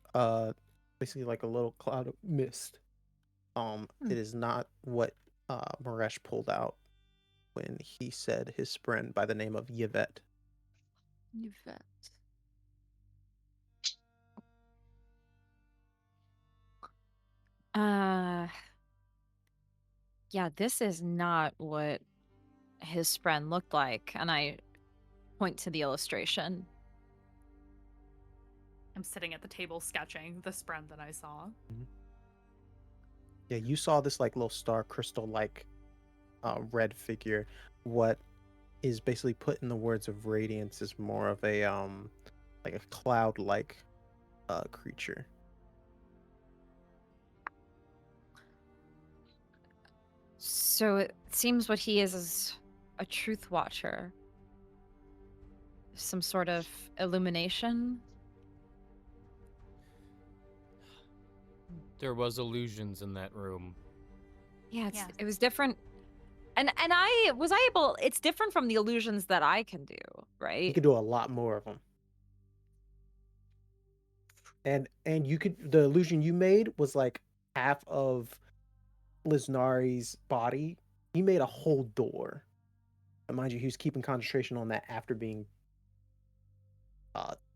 basically like a little cloud of mist. It is not what Maresh pulled out when he said his spren by the name of Yvette. Yvette. Yeah, this is not what his spren looked like, and I point to the illustration. I'm sitting at the table sketching the spren that I saw. Yeah, you saw this like little star crystal like red figure. What is basically put in the Words of Radiance is more of a like a cloud like creature. So it seems what he is a truth watcher. Some sort of illumination. There was illusions in that room. Yeah, Yeah. it was different. And I was able. It's different from the illusions that I can do, You right? could do a lot more of them. And you could, the illusion you made was like half of Lysnari's body. He made a whole door. And mind you, he was keeping concentration on that after being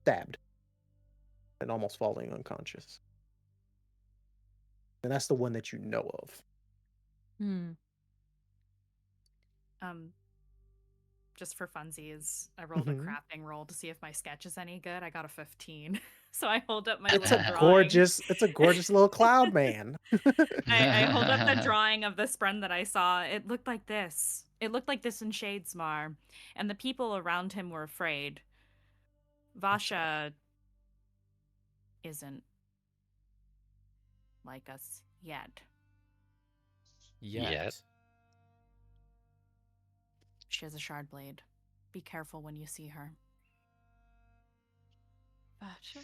stabbed and almost falling unconscious. And that's the one that you know of. Just for funsies, I rolled a crafting roll to see if my sketch is any good. I got a 15. So I hold up my It's little a drawing. it's a gorgeous little cloud man. I hold up the drawing of the spren that I saw. It looked like this. It looked like this in Shadesmar. And the people around him were afraid. Vasha isn't like us yet. Yet. She has a shard blade. Be careful when you see her. Gotcha.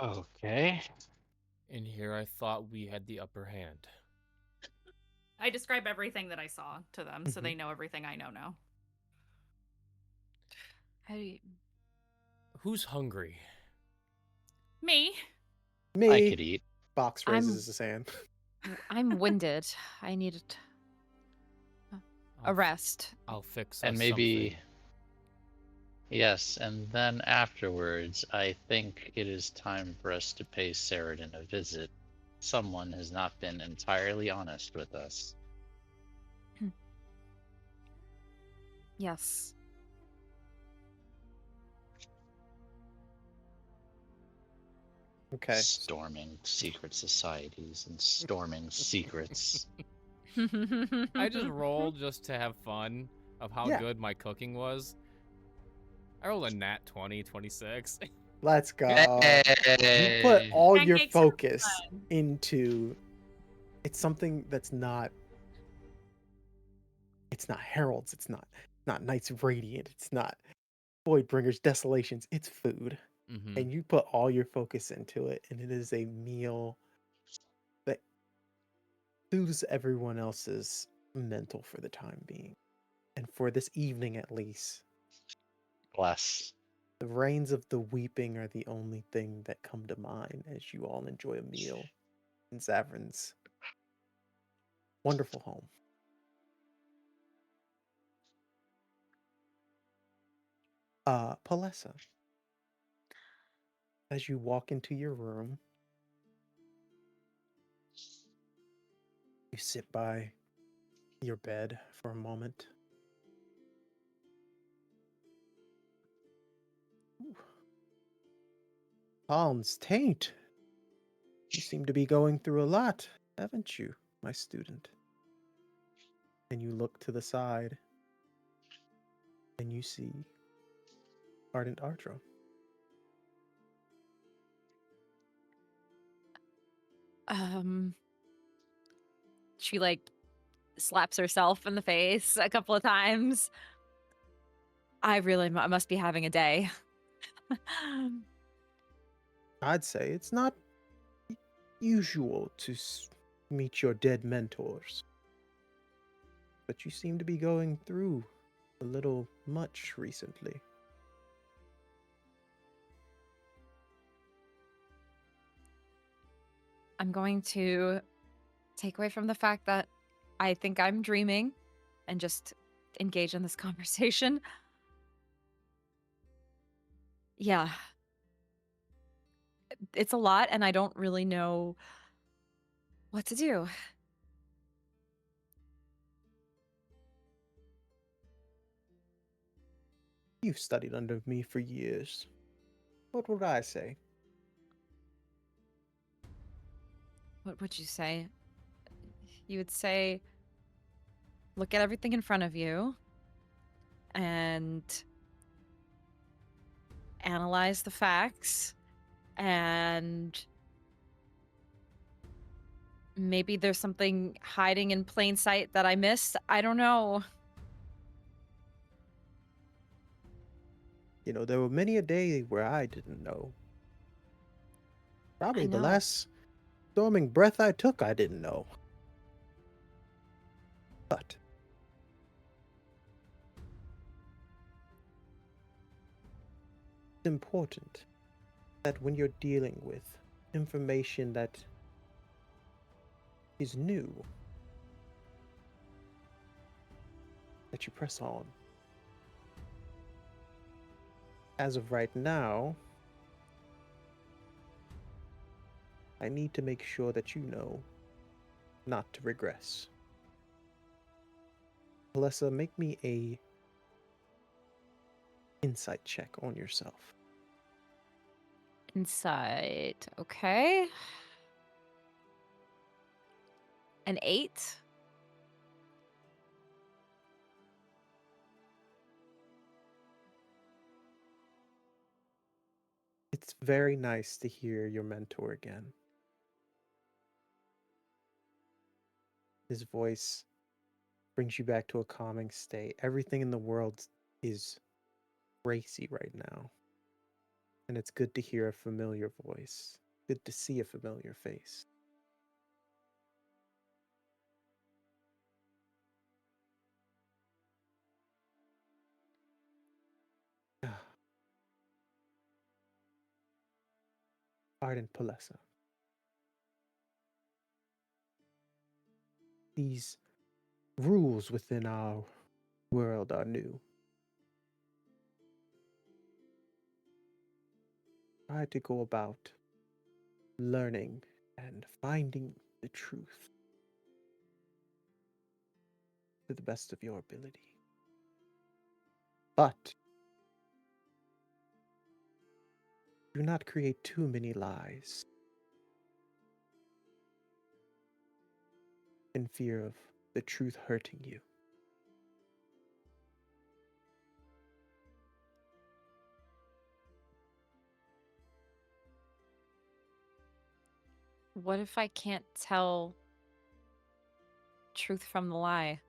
Okay. And here I thought we had the upper hand. I describe everything that I saw to them, so they know everything I know now. Who's hungry? Me. I could eat. Box raises his hand. I'm winded. I need a rest. I'll fix And us maybe... something. Yes, and then afterwards, I think it is time for us to pay Saradin a visit. Someone has not been entirely honest with us. Yes. Okay. Storming secret societies and storming secrets. I just rolled just to have fun of how Yeah. good my cooking was. I rolled a nat 20, 26. Let's go. You put Hey! all your Pancakes are focus fun. into it's something that's not it's not heralds, it's not knights radiant, it's not voidbringers desolations, it's food. Mm-hmm. And you put all your focus into it, and it is a meal that soothes everyone else's mental for the time being. And for this evening at least, Bless. the rains of the weeping are the only thing that come to mind as you all enjoy a meal in Zavran's wonderful home. Palessa, as you walk into your room, you sit by your bed for a moment. Ooh. Palm's taint. You seem to be going through a lot, haven't you, my student? And you look to the side, and you see Ardent Ardro. She like slaps herself in the face a couple of times. I really must be having a day. I'd say it's not usual to meet your dead mentors, but you seem to be going through a little much recently. I'm going to take away from the fact that I think I'm dreaming and just engage in this conversation. Yeah. It's a lot, and I don't really know what to do. You've studied under me for years. What would I say? What would you say? You would say, look at everything in front of you and analyze the facts, and maybe there's something hiding in plain sight that I missed. I don't know. You know, there were many a day where I didn't know. Probably I the know. last storming breath I took, I didn't know. But it's important that when you're dealing with information that is new, that you press on. As of right now, I need to make sure that you know not to regress. Palessa, make me a insight check on yourself. Insight. Okay. An 8. It's very nice to hear your mentor again. His voice brings you back to a calming state. Everything in the world is racy right now. And it's good to hear a familiar voice. Good to see a familiar face. Ardent Palessa. These rules within our world are new. Try to go about learning and finding the truth to the best of your ability. But Do not create too many lies in fear of the truth hurting you. What if I can't tell truth from the lie?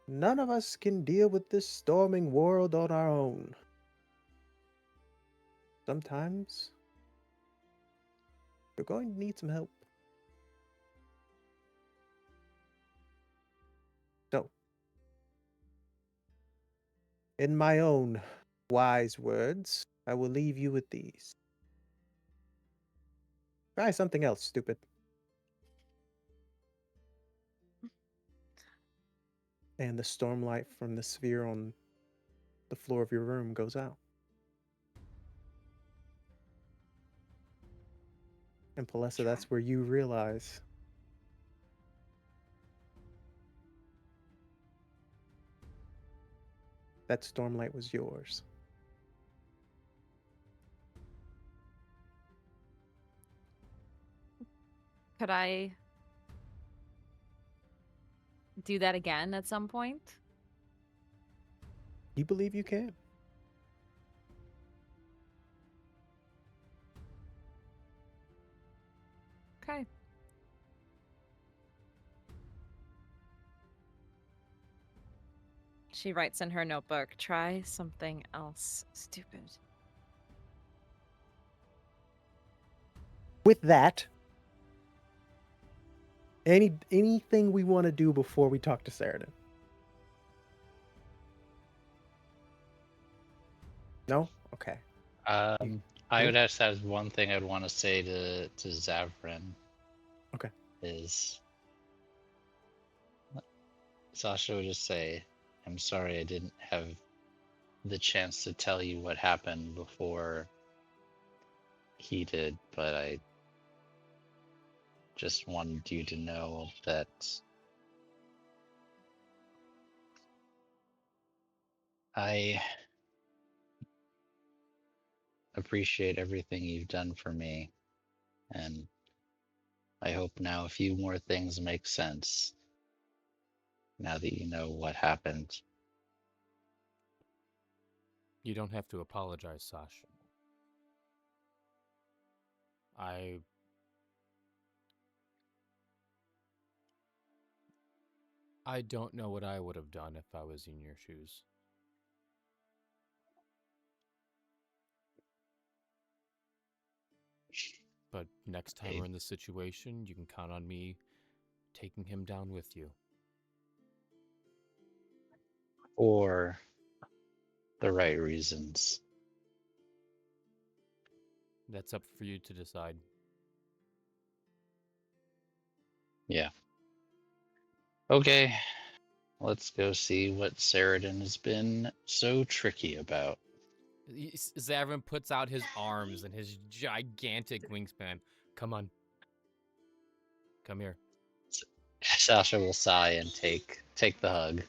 None of us can deal with this storming world on our own. Sometimes you're going to need some help. So, in my own wise words, I will leave you with these. Try something else, stupid. And the stormlight from the sphere on the floor of your room goes out. And Palessa, that's where you realize that stormlight was yours. Could I do that again at some point? You believe you can? Okay. She writes in her notebook, try something else stupid. With that, anything we want to do before we talk to Saradin? No? Okay. I Yeah. would just have one thing I'd want to say to Zavran. Okay. Is Sasha would just say, "I'm sorry I didn't have the chance to tell you what happened before he did, but I just wanted you to know that I appreciate everything you've done for me, and I hope now a few more things make sense now that you know what happened." You don't have to apologize, Sasha. I don't know what I would have done if I was in your shoes. But next time we're in this situation, you can count on me taking him down with you. For the right reasons. That's up for you to decide. Yeah. Okay, let's go see what Saradin has been so tricky about. Zavran puts out his arms and his gigantic wingspan. Come on. Come here. Sasha will sigh and take the hug.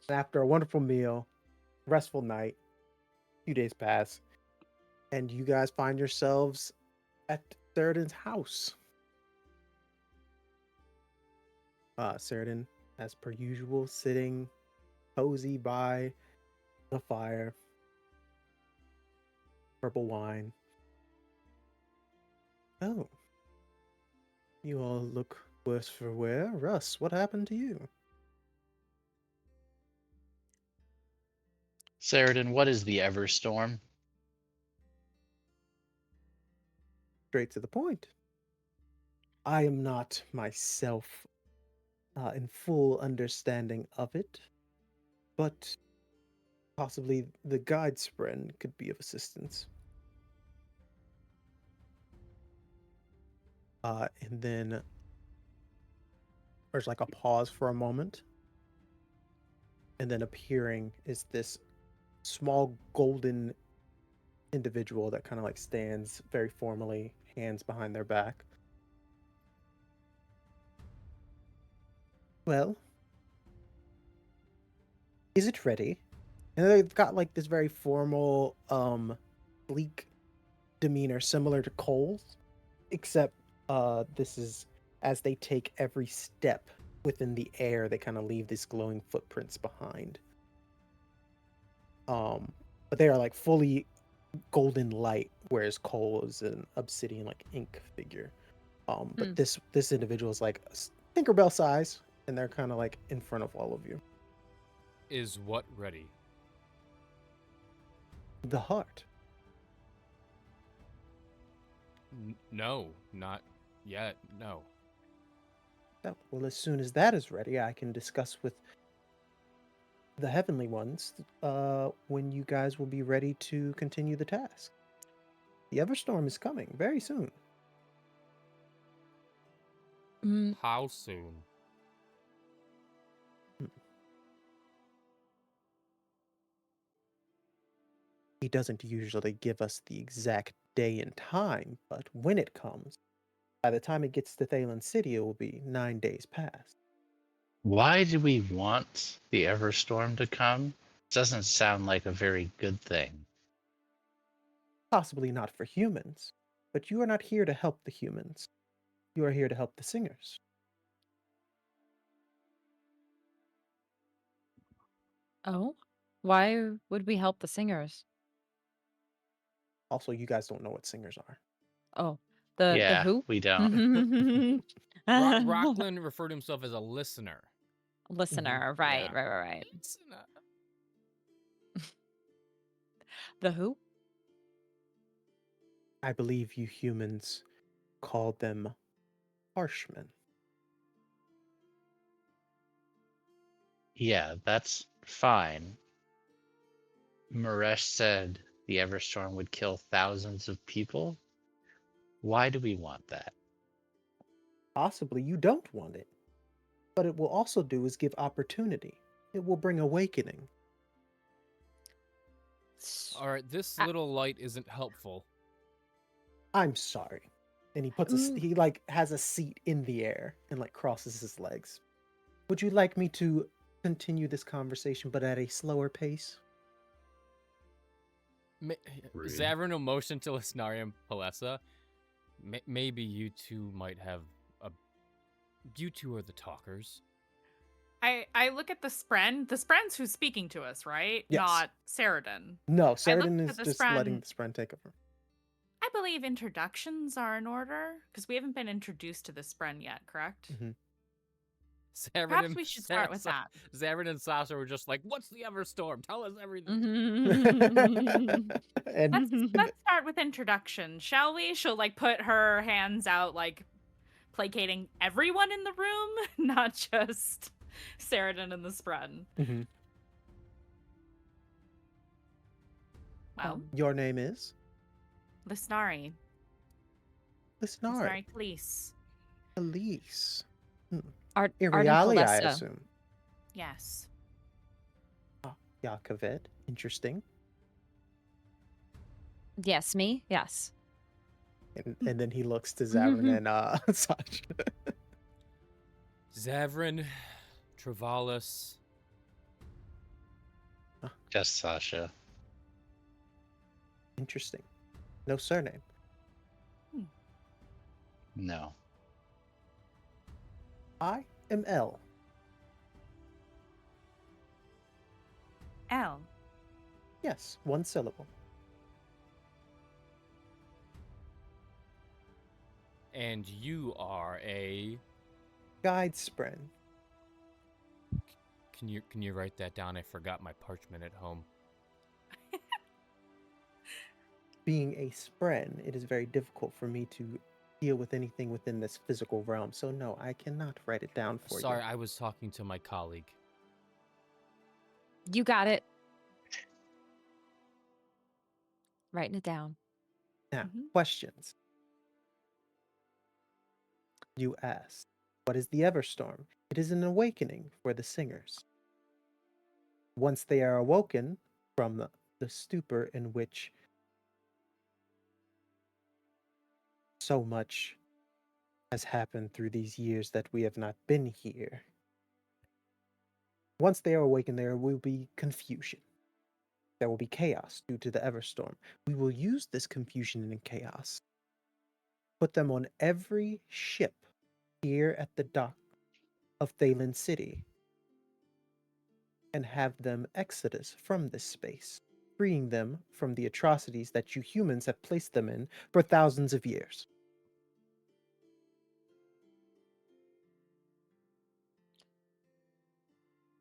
After a wonderful meal, restful night, a few days pass, and you guys find yourselves at Saradin's house. Saradin, as per usual, sitting cozy by the fire, purple wine. Oh, you all look worse for wear. Russ, what happened to you? Saradin, what is the Everstorm? Straight to the point. I am not myself in full understanding of it, but possibly the guide spren could be of assistance. And then there's like a pause for a moment, and then appearing is this small golden individual that kind of like stands very formally, hands behind their back. Well, is it ready? And they've got like this very formal, bleak demeanor similar to Cole's, except this is as they take every step within the air, they kind of leave these glowing footprints behind. But they are like fully golden light, whereas Cole is an obsidian like ink figure. But this individual is like Tinkerbell size, and they're kind of like in front of all of you. Is what ready? The heart. No, not yet. No. Well, as soon as that is ready, I can discuss with the heavenly ones when you guys will be ready to continue the task. The Everstorm is coming very soon. How soon? He doesn't usually give us the exact day and time, but when it comes, by the time it gets to Thalen City, it will be 9 days past. Why do we want the Everstorm to come? Doesn't sound like a very good thing. Possibly not for humans, but you are not here to help the humans. You are here to help the singers. Oh, why would we help the singers? Also, you guys don't know what singers are. Oh, the Yeah, who? we don't. Rockland referred to himself as a listener. Listener, right, Yeah. right. Listener. The who? I believe you humans called them harshmen. Yeah, that's fine. Maresh said the Everstorm would kill thousands of people. Why do we want that? Possibly you don't want it. But it will also do is give opportunity. It will bring awakening. All right, this I- little light isn't helpful. I'm sorry. And he puts he like has a seat in the air and like crosses his legs. Would you like me to continue this conversation but at a slower pace? Rude. Zavran will motion to Lysnari and Palessa. Maybe you two might have a. You two are the talkers. I look at the Spren. The Spren's who's speaking to us, right? Yes. Not Saradin. No, I Saradin looked is at the just letting Spren. the Spren take over. I believe introductions are in order because we haven't been introduced to the Spren yet, correct? Mhm. Zavran Perhaps and we should start with that. Zavran and Sasha were just like, "What's the Everstorm? Tell us everything." And Let's start with introduction, shall we? She'll like put her hands out, like placating everyone in the room, not just Saradin and the Spren. Mhm. Well, Your name is Lysnari. Lysnari. Lysnari Khalees. Elise. Arden Iriali, I Palessa. assume. Yes. Yakovet. Interesting. Yes, me. Yes. And then he looks to Zavran and Sasha. Zavran, Travalis. Just Sasha. Interesting. No surname. No. I am L. L. Yes, one syllable. And you are a. Guide Spren. Can you write that down? I forgot my parchment at home. Being a Spren, it is very difficult for me to deal with anything within this physical realm. So no, I cannot write it down for Sorry, you. I was talking to my colleague. You got it. Writing it down. Now, Mhm. questions. You asked, what is the Everstorm? It is an awakening for the singers. Once they are awoken from the stupor in which so much has happened through these years that we have not been here, Once they are awakened, there will be confusion. There will be chaos due to the Everstorm. We will use this confusion and chaos, put them on every ship here at the dock of Thalen City, and have them exodus from this space, freeing them from the atrocities that you humans have placed them in for thousands of years.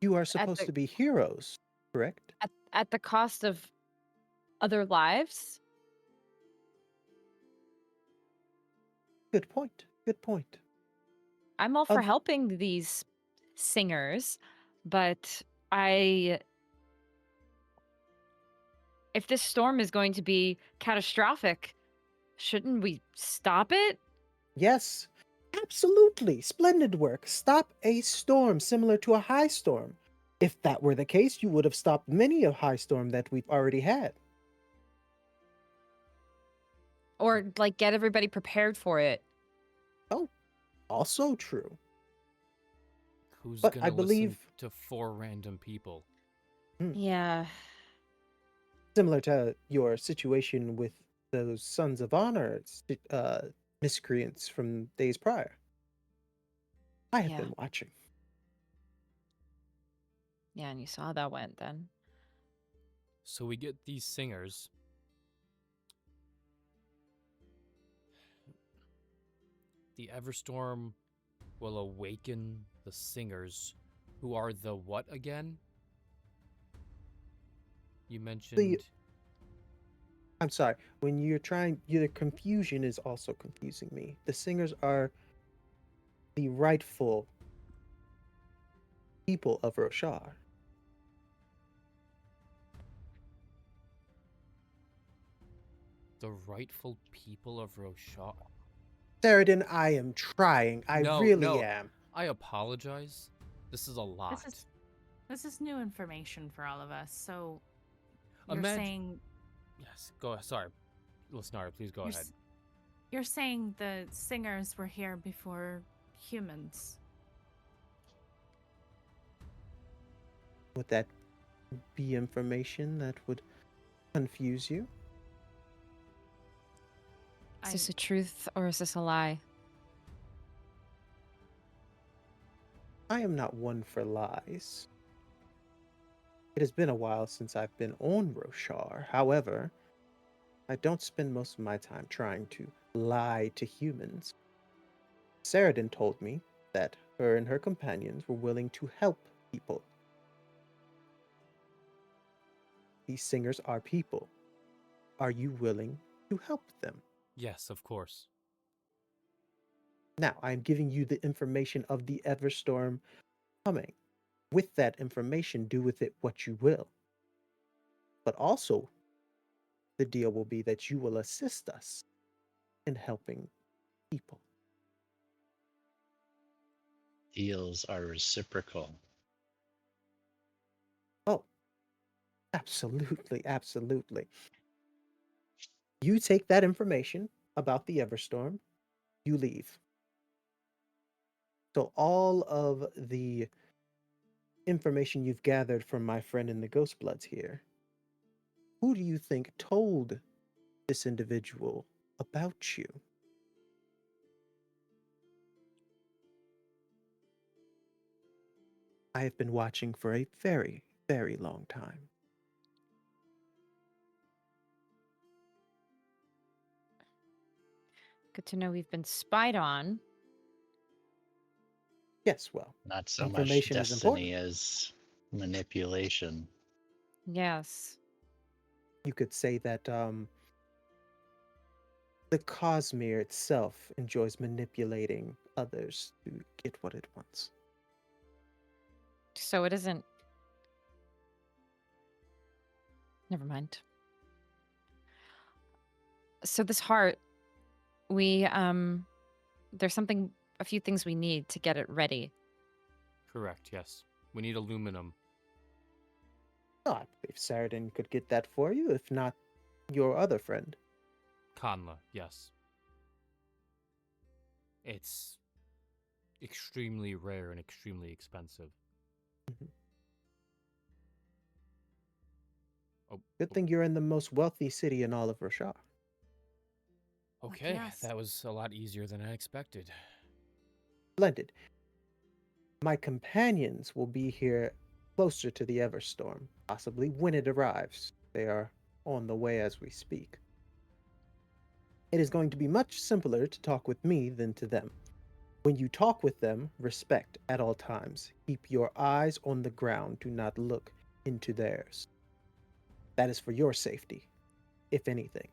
You are supposed the- to be heroes, correct? At the cost of other lives? Good point. Good point. I'm all for Of helping these singers, but if this storm is going to be catastrophic, shouldn't we stop it? Yes, absolutely. Splendid work. Stop a storm similar to a high storm. If that were the case, you would have stopped many a high storm that we've already had. Or like get everybody prepared for it? Oh, also true. Who's But gonna I listen believe, to 4 random people? Yeah. similar to your situation with those Sons of Honor miscreants from days prior, I have Yeah. been watching. Yeah, and you saw how that went then. So we get these singers. The Everstorm will awaken the singers, who are the what again? You mentioned I'm sorry. When you're trying, the confusion is also confusing me. The singers are the rightful people of Roshar. the rightful people of Roshar. Sheridan, I am trying. I really No, am. I apologize. This is a lot. This is new information for all of us. So you're Imagine. saying Yes, go. Sorry, Lysnari, please go you're, ahead. s- you're saying the singers were here before humans. Would that be information that would confuse you? Is this a truth or is this a lie? I am not one for lies. It has been a while since I've been on Roshar. However, I don't spend most of my time trying to lie to humans. Saradin told me that her and her companions were willing to help people. These singers are people. Are you willing to help them? Yes, of course. Now, I'm giving you the information of the Everstorm coming. With that information, do with it what you will. But also, the deal will be that you will assist us in helping people. Deals are reciprocal. Oh, absolutely, absolutely. You take that information about the Everstorm, you leave. So all of the information you've gathered from my friend in the Ghost Bloods here, who do you think told this individual about you? I have been watching for a very, very long time. Good to know we've been spied on. Yes, well, Not so much information is important. destiny as manipulation. Yes. You could say that the Cosmere itself enjoys manipulating others to get what it wants. So it isn't. Never mind. So this heart, there's a few things we need to get it ready. Correct, yes. We need aluminum. Oh, if Saradin could get that for you, if not, your other friend. Kanla, yes. It's extremely rare and extremely expensive. Mhm. Oh, Good thing you're in the most wealthy city in all of Roshar. okay, yes. that was a lot easier than I expected. Splendid. My companions will be here closer to the Everstorm, possibly when it arrives. They are on the way as we speak. It is going to be much simpler to talk with me than to them. When you talk with them, respect at all times. Keep your eyes on the ground. Do not look into theirs. That is for your safety, if anything.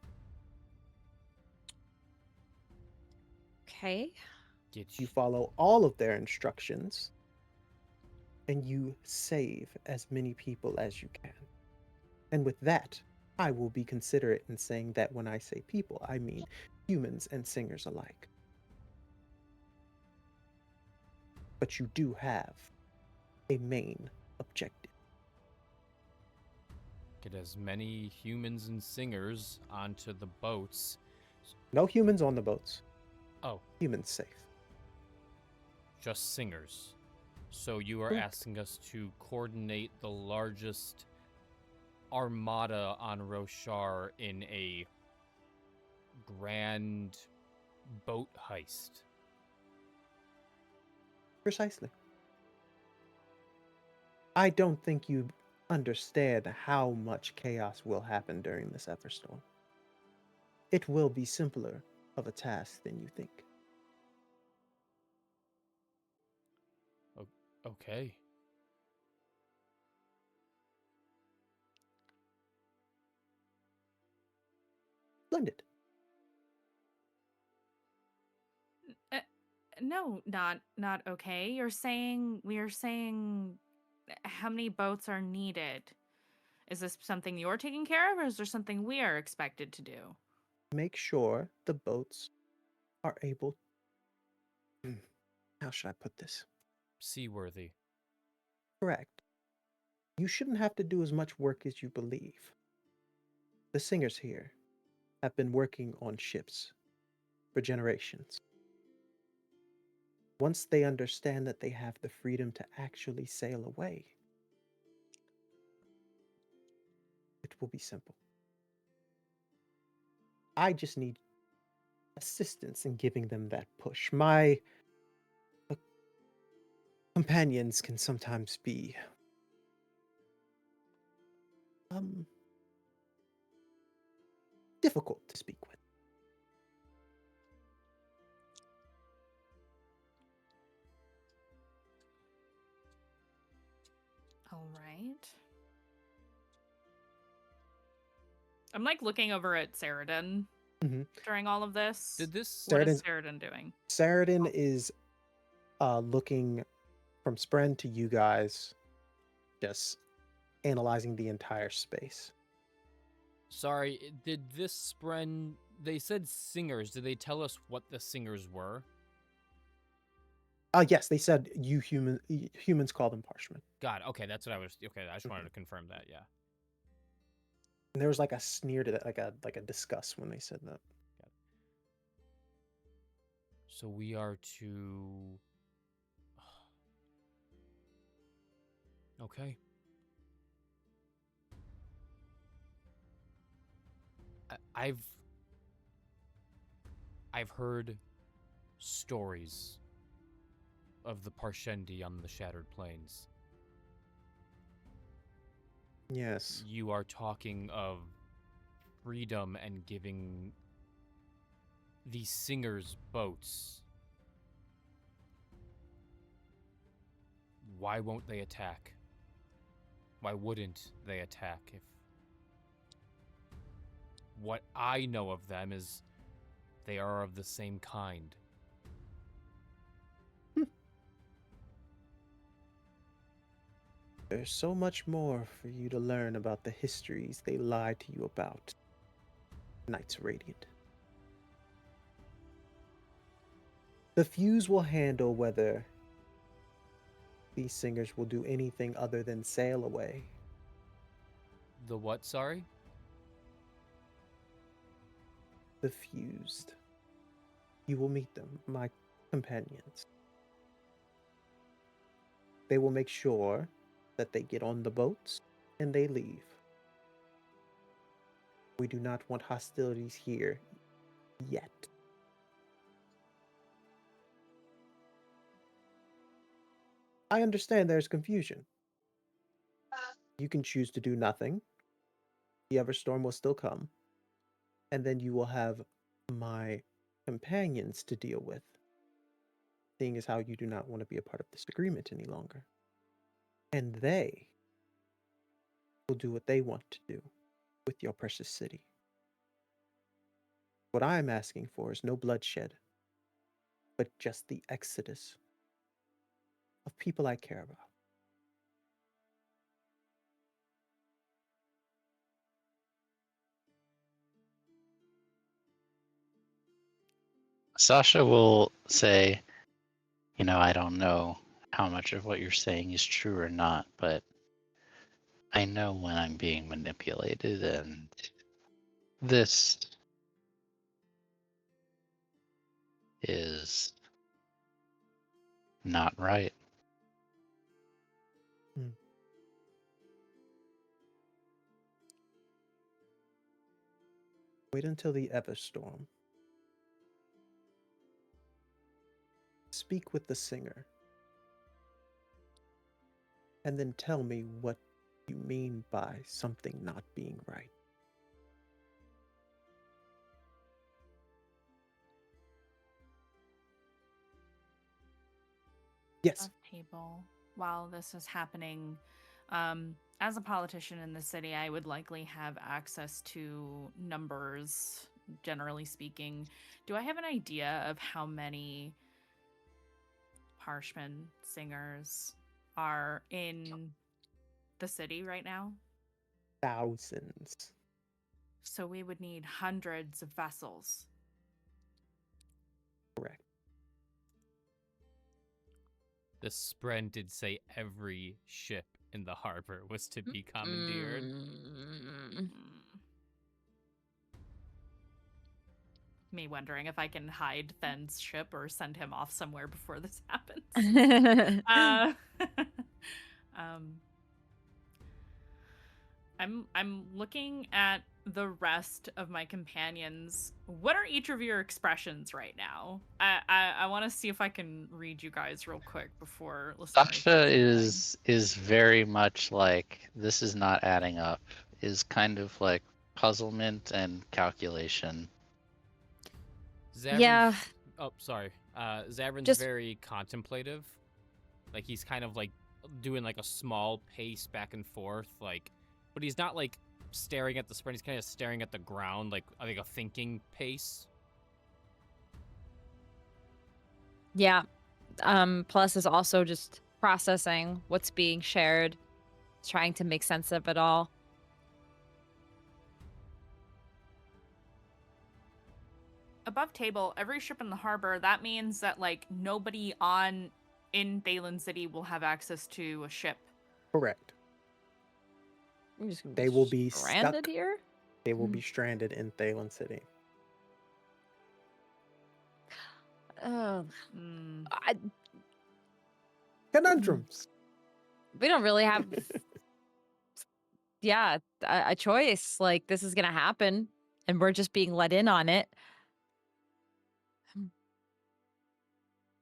Okay. Get You follow all of their instructions, and you save as many people as you can. And with that, I will be considerate in saying that when I say people, I mean humans and singers alike. But you do have a main objective. get as many humans and singers onto the boats. No humans on the boats. Oh, Humans safe. just singers. So you are Correct. asking us to coordinate the largest armada on Roshar in a grand boat heist. Precisely. I don't think you understand how much chaos will happen during this Everstorm. It will be simpler of a task than you think. Okay. Splendid. No, not okay. We are saying how many boats are needed. Is this something you're taking care of, or is there something we are expected to do? Make sure the boats are able. How should I put this? Seaworthy. Correct. You shouldn't have to do as much work as you believe. The singers here have been working on ships for generations. Once they understand that they have the freedom to actually sail away, it will be simple. I just need assistance in giving them that push. My companions can sometimes be difficult to speak with. All right. I'm like looking over at Saradin Mhm. during all of this. Did this What is Saradin's- Saradin doing? Saradin is looking from Spren to you guys, just analyzing the entire space. Sorry, did this spren they said singers, did they tell us what the singers were? Yes, they said humans call them parshmen. God, okay, that's what I was okay, I just wanted to confirm that, yeah. And there was like a sneer to that, like a disgust when they said that. So we are to Okay. I've heard stories of the Parshendi on the Shattered Plains. Yes. You are talking of freedom and giving these singers boats. Why won't they attack? Why wouldn't they attack if what I know of them is they are of the same kind? There's so much more for you to learn about the histories they lied to you about. Knights Radiant. The Fuse will handle whether these singers will do anything other than sail away. The what, sorry? The Fused. You will meet them, my companions. They will make sure that they get on the boats and they leave. We do not want hostilities here yet. I understand there's confusion. You can choose to do nothing. The Everstorm will still come. And then you will have my companions to deal with, seeing as how you do not want to be a part of this agreement any longer. And they will do what they want to do with your precious city. What I am asking for is no bloodshed, but just the exodus of people I care about. Sasha will say, I don't know how much of what you're saying is true or not, but I know when I'm being manipulated, and this is not right. Wait until the Everstorm. Speak with the singer. And then tell me what you mean by something not being right. Yes. Table. While this is happening, as a politician in the city, I would likely have access to numbers, generally speaking. Do I have an idea of how many Parshman singers are in the city right now? Thousands. So we would need hundreds of vessels. Correct. The Spren did say every ship in the harbor was to be commandeered. Me wondering if I can hide Then's ship or send him off somewhere before this happens. I'm looking at the rest of my companions. What are each of your expressions right now? I want to see if I can read you guys real quick before listening. Sasha is very much like, this is not adding up, is kind of like puzzlement and calculation. Zavran's, Yeah. Oh, sorry. Zavran's Just- very contemplative. Like, he's kind of like doing like a small pace back and forth, like, but he's not like staring at the Spren. He's kind of staring at the ground, like I think a thinking pace. Yeah. Plus is also just processing what's being shared, trying to make sense of it all. Above table, every ship in the harbor, that means that like nobody in Thalen City will have access to a ship. Correct. I'm just gonna They will be stranded stuck. here. They will be stranded in Thalen City. Conundrums. We don't really have a choice. Like, this is gonna happen and we're just being let in on it.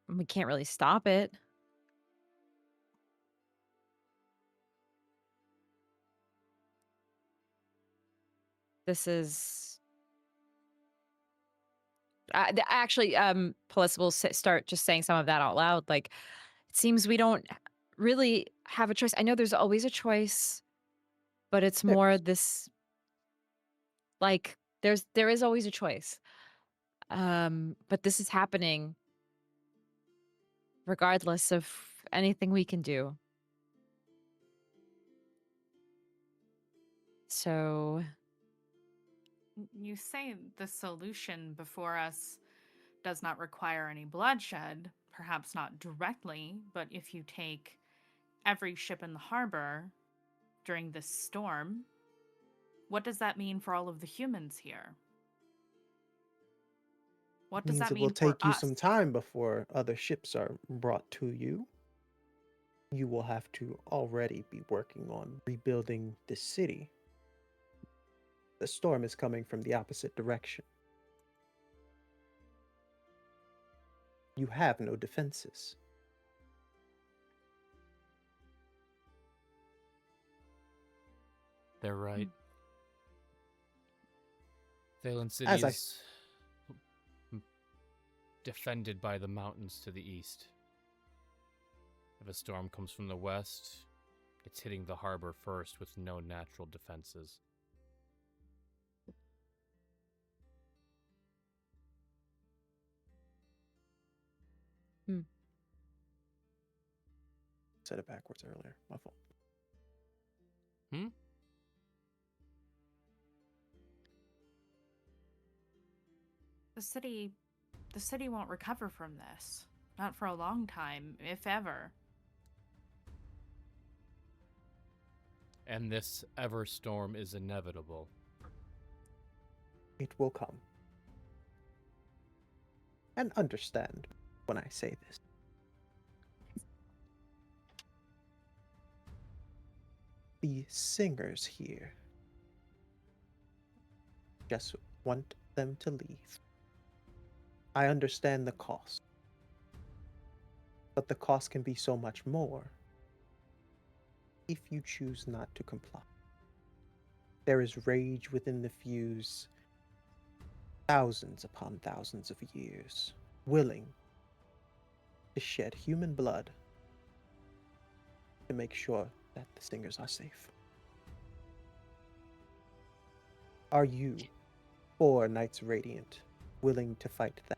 We can't really stop it. This is actually, Palessa will start just saying some of that out loud. Like, it seems we don't really have a choice. I know there's always a choice, but it's more this, like, there is always a choice. But this is happening regardless of anything we can do. So You say the solution before us does not require any bloodshed, perhaps not directly, but if you take every ship in the harbor during this storm, what does that mean for all of the humans here? What does Means that it will mean for take you us? some time before other ships are brought to you. You will have to already be working on rebuilding the city. The storm is coming from the opposite direction. You have no defenses. They're right. Thalen City As I- is defended by the mountains to the east. If a storm comes from the west, it's hitting the harbor first with no natural defenses. Said it backwards earlier. My fault. The city won't recover from this. Not for a long time, if ever. And this Everstorm is inevitable. It will come. And understand when I say this. The singers here just want them to leave. I understand the cost, but the cost can be so much more if you choose not to comply. There is rage within the fuse, thousands upon thousands of years, willing to shed human blood to make sure that the singers are safe. Are you, 4 Knights Radiant, willing to fight that?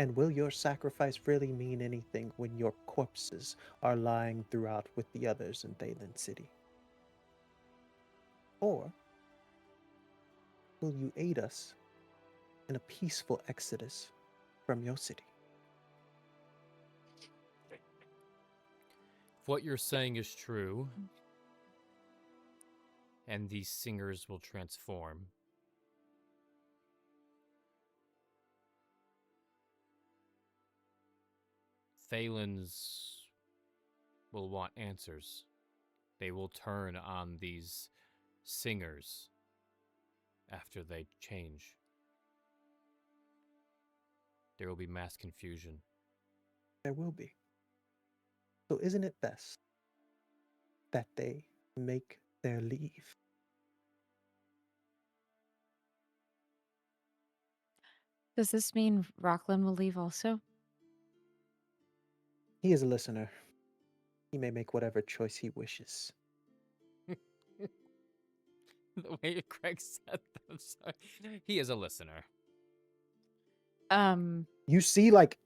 And will your sacrifice really mean anything when your corpses are lying throughout with the others in Thalen City? Or will you aid us in a peaceful exodus from your city? If what you're saying is true, and these singers will transform, Thalens will want answers. They will turn on these singers after they change. There will be mass confusion. There will be. So isn't it best that they make their leave? Does this mean Rockland will leave also? He is a listener. He may make whatever choice he wishes. The way Craig said that, I'm sorry. He is a listener. You see, like,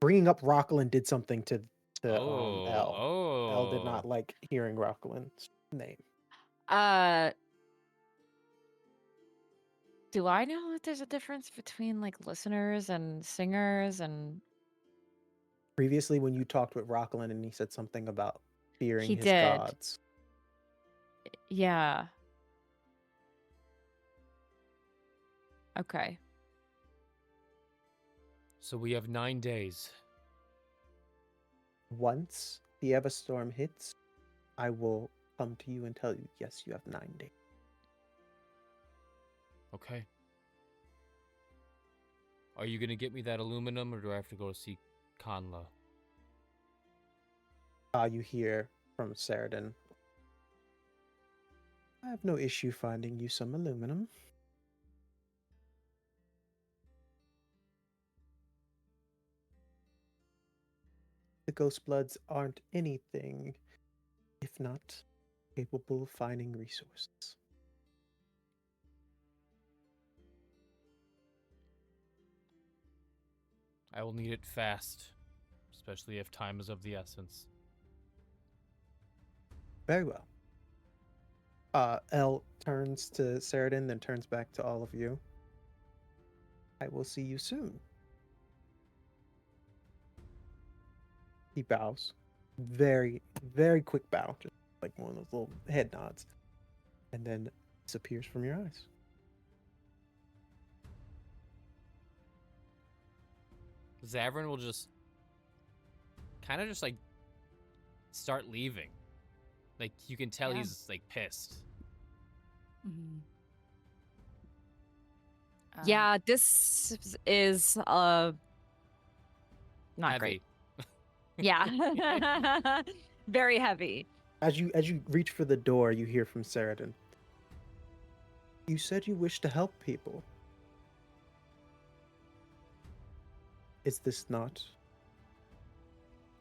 bringing up Rockland did something to Oh, L. L did not oh. like hearing Rockland's name. Do I know that there's a difference between like listeners and singers and Previously, when you talked with Rockland and he said something about fearing He his did. gods. yeah. Okay. So we have 9 days. Once the Everstorm hits, I will come to you and tell you, yes, you have 9 days. Okay. Are you going to get me that aluminum, or do I have to go see Kanla? You hear from Saradin. I have no issue finding you some aluminum. The Ghostbloods aren't anything if not capable of finding resources. I will need it fast, especially if time is of the essence. Very well. L turns to Saradin, then turns back to all of you. I will see you soon. He bows. Very, very quick bow. Just like one of those little head nods. And then disappears from your eyes. Zavran will just kind of just like start leaving. Like you can tell Yeah. he's like pissed. Mhm. Yeah, this is not great. Heavy. Yeah. Very heavy. As you reach for the door, you hear from Saradin. You said you wish to help people. Is this not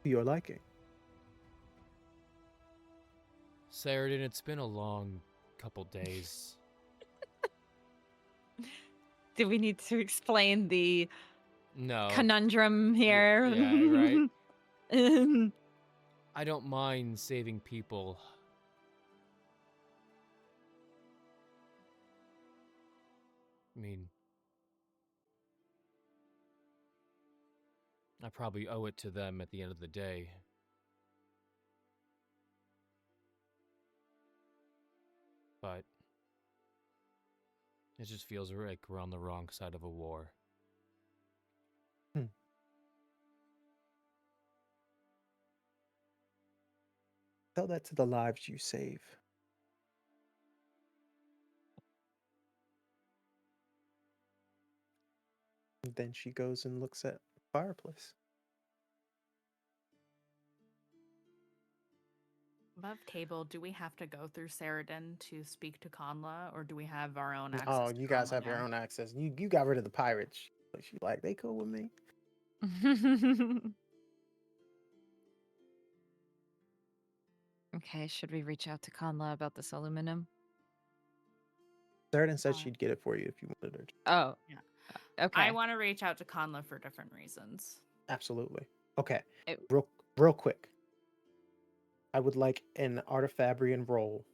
to your liking? Saradin, it's been a long couple days. Do we need to explain the No. conundrum here? Yeah, right. I don't mind saving people. I mean, I probably owe it to them at the end of the day. But it just feels like we're on the wrong side of a war. Tell that to the lives you save. And then she goes and looks at the fireplace. Above table, do we have to go through Saradin to speak to Conla, or do we have our own access? Oh, to you guys Conla have your now? own access. You got rid of the pirates. But she like, they cool with me. Okay, should we reach out to Conla about this aluminum? Saradin said she'd get it for you if you wanted her to. Oh. Yeah. Okay. I want to reach out to Conla for different reasons. Absolutely. Okay. It- Real quick. I would like an Artifabrian roll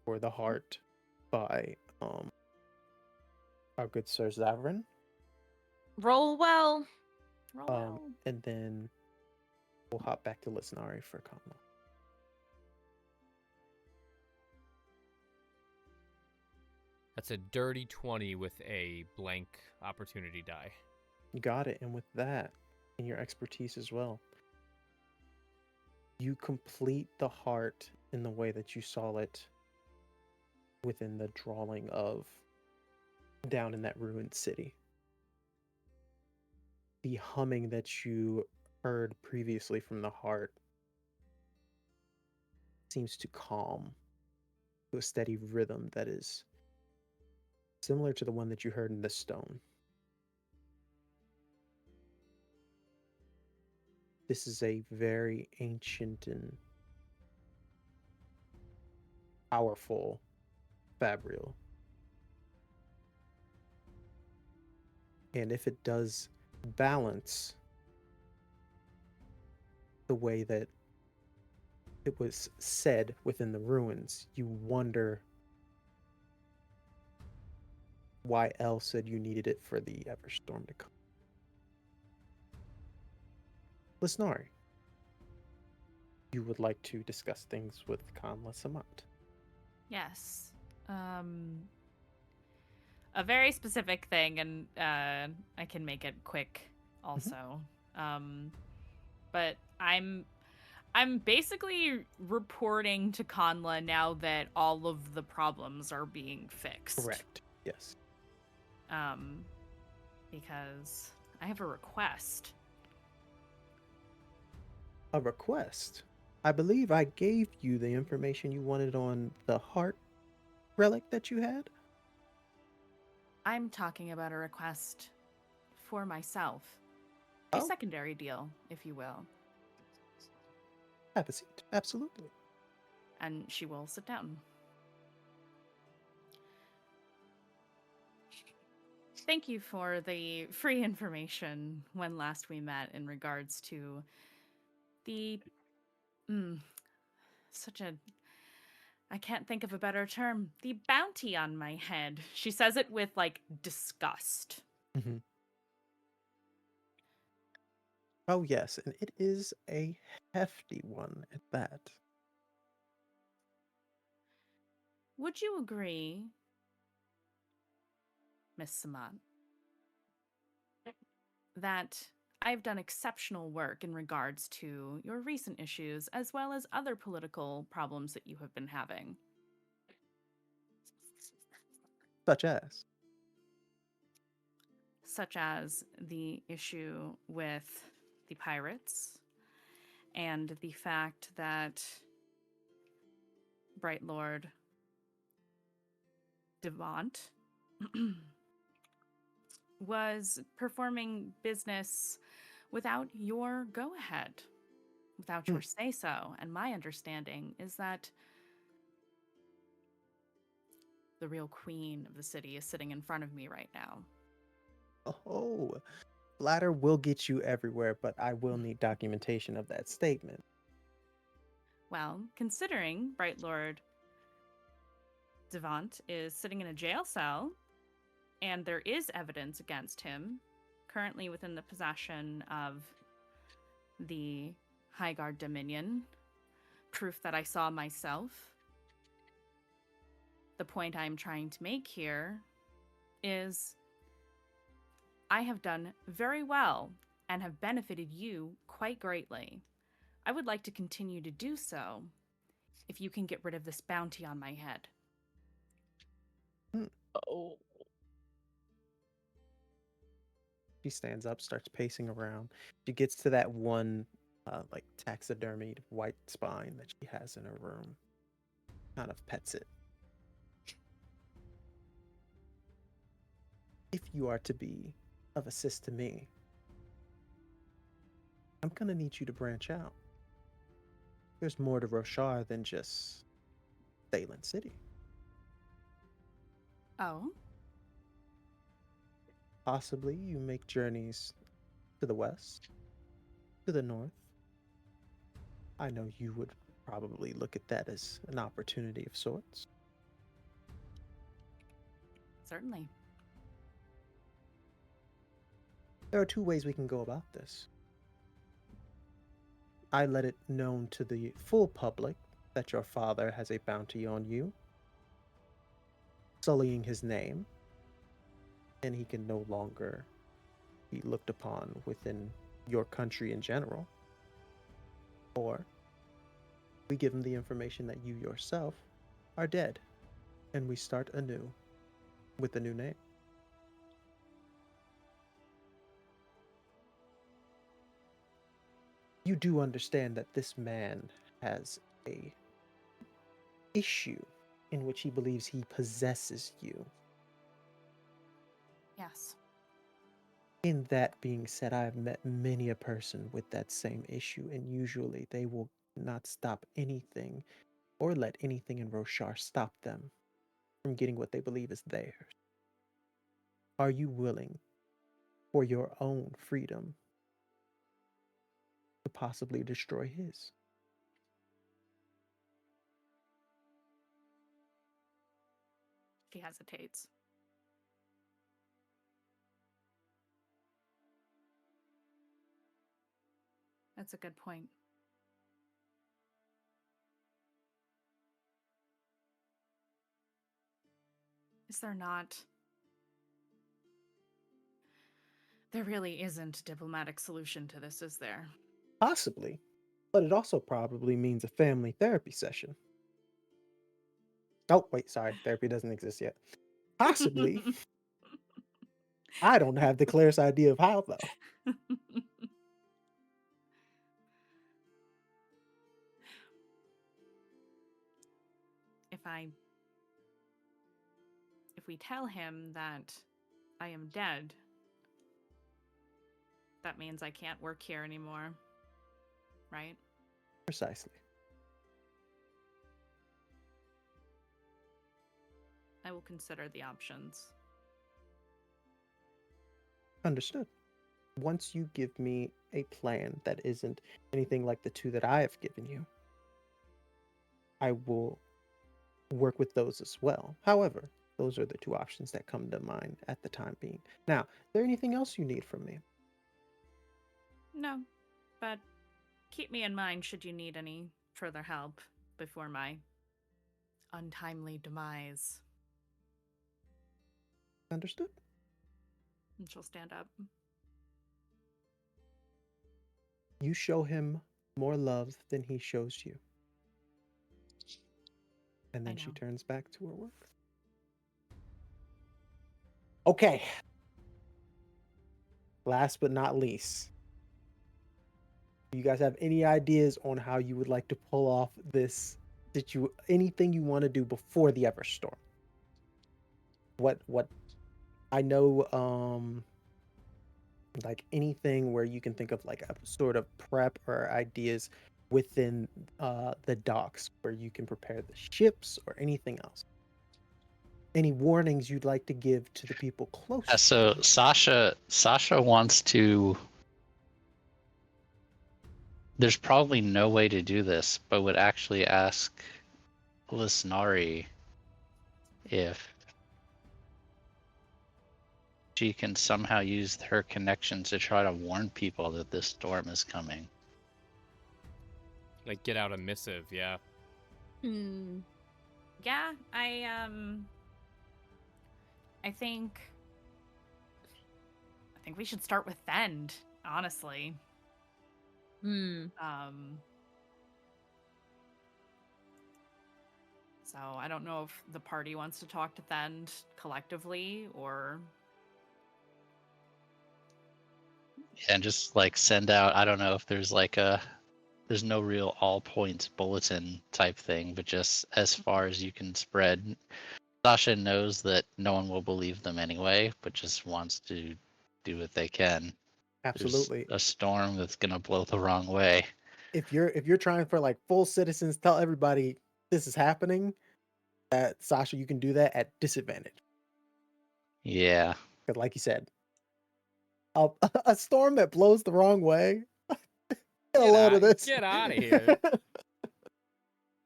for the heart by our good Sir Zavran. Roll well. Roll well. And then we'll hop back to Lysnari for Conla. That's a dirty 20 with a blank opportunity die. You got it. And with that, and your expertise as well, you complete the heart in the way that you saw it within the drawing of down in that ruined city. The humming that you heard previously from the heart seems to calm to a steady rhythm that is similar to the one that you heard in the stone. This is a very ancient and powerful fabrial. And if it does balance the way that it was said within the ruins, you wonder why El said you needed it for the Everstorm to come. Lysnari, you would like to discuss things with Conla Samat. Yes. A very specific thing, and I can make it quick also. But I'm basically reporting to Conla now that all of the problems are being fixed. Correct. Yes. Because I have a request. A request. I believe I gave you the information you wanted on the heart relic that you had. I'm talking about a request for myself. A secondary deal, if you will. Have a seat. Absolutely. And she will sit down. Thank you for the free information when last we met in regards to the I can't think of a better term. The bounty on my head. She says it with like disgust. Mm-hmm. Oh yes, and it is a hefty one at that. Would you agree, Miss Samat, that I've done exceptional work in regards to your recent issues as well as other political problems that you have been having? Such as. such as the issue with the pirates and the fact that Bright Lord Devant was performing business without your go ahead, without your say so. And my understanding is that the real queen of the city is sitting in front of me right now. Oh, flatter will get you everywhere, but I will need documentation of that statement. Well, considering Bright Lord Devant is sitting in a jail cell and there is evidence against him currently within the possession of the Highguard Dominion, proof that I saw myself. The point I'm trying to make here is I have done very well and have benefited you quite greatly. I would like to continue to do so if you can get rid of this bounty on my head. Oh. She stands up, starts pacing around. She gets to that one, like, taxidermied white spine that she has in her room. Kind of pets it. If you are to be of assist to me, I'm gonna need you to branch out. There's more to Roshar than just Thalen City. Oh? Possibly you make journeys to the west, to the north. I know you would probably look at that as an opportunity of sorts. Certainly. There are two ways we can go about this. I let it known to the full public that your father has a bounty on you, sullying his name, and he can no longer be looked upon within your country in general. Or we give him the information that you yourself are dead, and we start anew with a new name. You do understand that this man has a issue in which he believes he possesses you. Yes. In that being said, I have met many a person with that same issue, and usually they will not stop anything or let anything in Roshar stop them from getting what they believe is theirs. Are you willing, for your own freedom, to possibly destroy his? She hesitates. That's a good point. Is there not? There really isn't a diplomatic solution to this, is there? Possibly, but it also probably means a family therapy session. Oh, wait, sorry, therapy doesn't exist yet. Possibly. I don't have the clearest idea of how, though. If we tell him that I am dead, that means I can't work here anymore, right? Precisely. I will consider the options. Understood. Once you give me a plan that isn't anything like the two that I have given you, I will work with those as well. However, those are the two options that come to mind at the time being. Now, is there anything else you need from me? No, but keep me in mind should you need any further help before my untimely demise. Understood. And she'll stand up. You show him more love than he shows you. And then she turns back to her work. Okay. Last but not least, do you guys have any ideas on how you would like to pull off this? Anything you want to do before the Everstorm? What I know, like anything where you can think of like a sort of prep or ideas within the docks where you can prepare the ships or anything else. Any warnings you'd like to give to the people close? So Sasha wants to. There's probably no way to do this, but would actually ask Lysnari if she can somehow use her connections to try to warn people that this storm is coming. Like, get out a missive, yeah. Yeah, I think we should start with Thend, honestly. So I don't know if the party wants to talk to Thend collectively or And just like send out, I don't know if there's like there's no real all points bulletin type thing, but just as far as you can spread. Sasha knows that no one will believe them anyway, but just wants to do what they can. Absolutely. There's a storm that's gonna blow the wrong way. If you're trying for like full citizens, tell everybody this is happening. That Sasha, you can do that at disadvantage. Yeah. Because like you said, a storm that blows the wrong way. Get a load of this. Get out of here.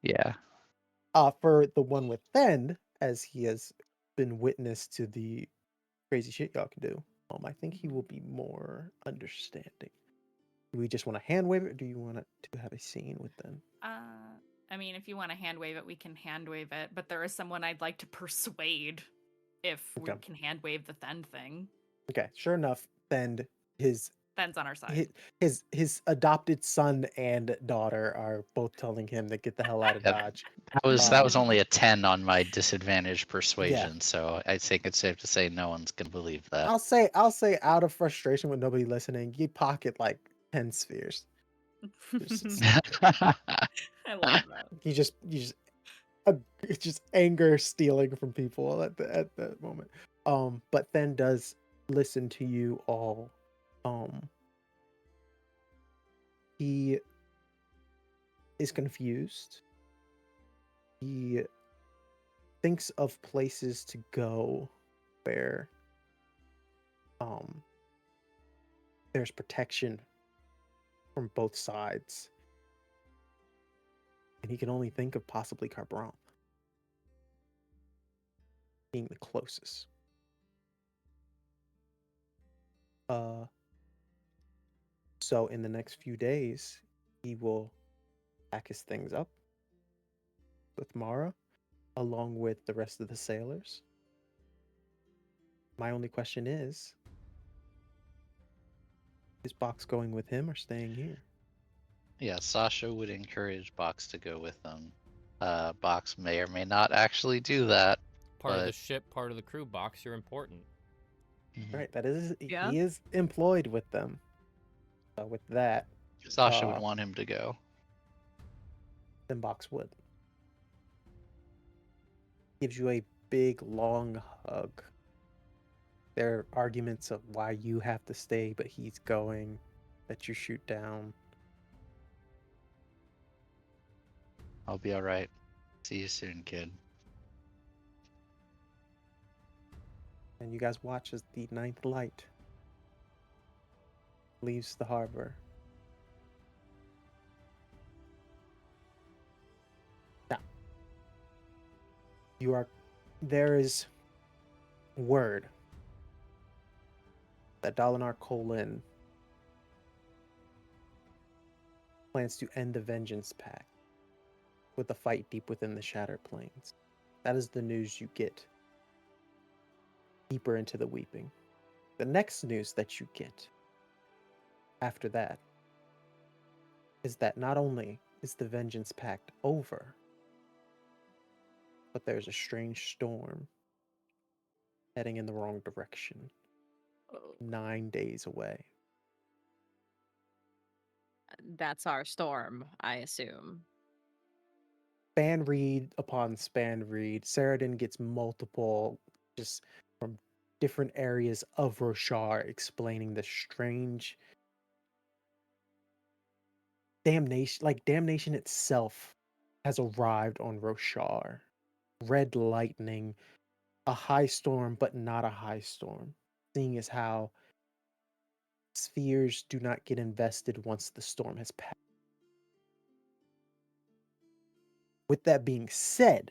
Yeah. For the one with Thend, as he has been witness to the crazy shit y'all can do, I think he will be more understanding. Do we just want to hand wave it, or do you want to have a scene with them? I mean, if you want to hand wave it, we can hand wave it. But there is someone I'd like to persuade if we can hand wave the Thend thing. Okay, sure enough, Thend, Thend's on our side. His adopted son and daughter are both telling him to get the hell out of Dodge. That was only a 10 on my disadvantage persuasion, Yeah. so I think it's safe to say no one's gonna believe that. I'll say out of frustration with nobody listening, you pocket like 10 spheres. I love that. It's just anger stealing from people at that moment. But then does listen to you all. He is confused. He thinks of places to go where there's protection from both sides. And he can only think of possibly Carbron being the closest. So in the next few days, he will pack his things up with Mara, along with the rest of the sailors. My only question is Box going with him or staying here? Yeah, Sasha would encourage Box to go with them. Box may or may not actually do that. Part of the ship, part of the crew. Box, you're important. Right, that is, Yeah. he is employed with them. With that, Sasha would want him to go. then Box would. Gives you a big, long hug. There are arguments of why you have to stay, but he's going, that you shoot down. I'll be alright. See you soon, kid. And you guys watch as the ninth light leaves the harbor. Now, there is word that Dalinar Kholin plans to end the Vengeance Pact with a fight deep within the Shattered Plains. That is the news you get deeper into the Weeping. The next news that you get after that is that not only is the Vengeance Pact over, but there's a strange storm heading in the wrong direction. 9 days away. That's our storm, I assume. Span read upon span read. Saradin gets multiple, just from different areas of Roshar, explaining the strange damnation. Like, damnation itself has arrived on Roshar. Red lightning, a high storm, but not a high storm. Seeing as how spheres do not get invested once the storm has passed. With that being said,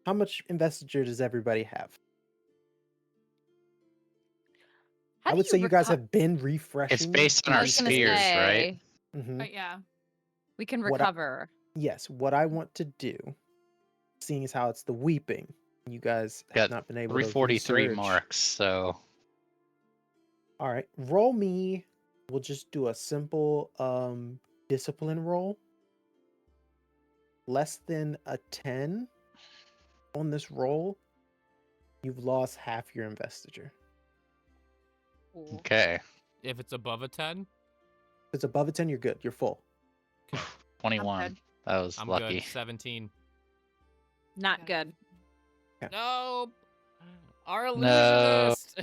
how much investiture does everybody have? How I do would say you guys reco- have been It's refreshing. based on I our was gonna spheres, right? say Mhm. Yeah. we can What I- recover. Yes, what I want to do, seeing as how it's the weeping, you guys have Got not been able to 343 research. marks, so All right, roll me. We'll just do a simple discipline roll. Less than a 10 on this roll, you've lost half your investiture. okay. If it's above a 10, If it's above a 10, you're good. You're full. 21. good. That was I'm lucky. good. 17. Not Okay. good. No, our No. illusionist.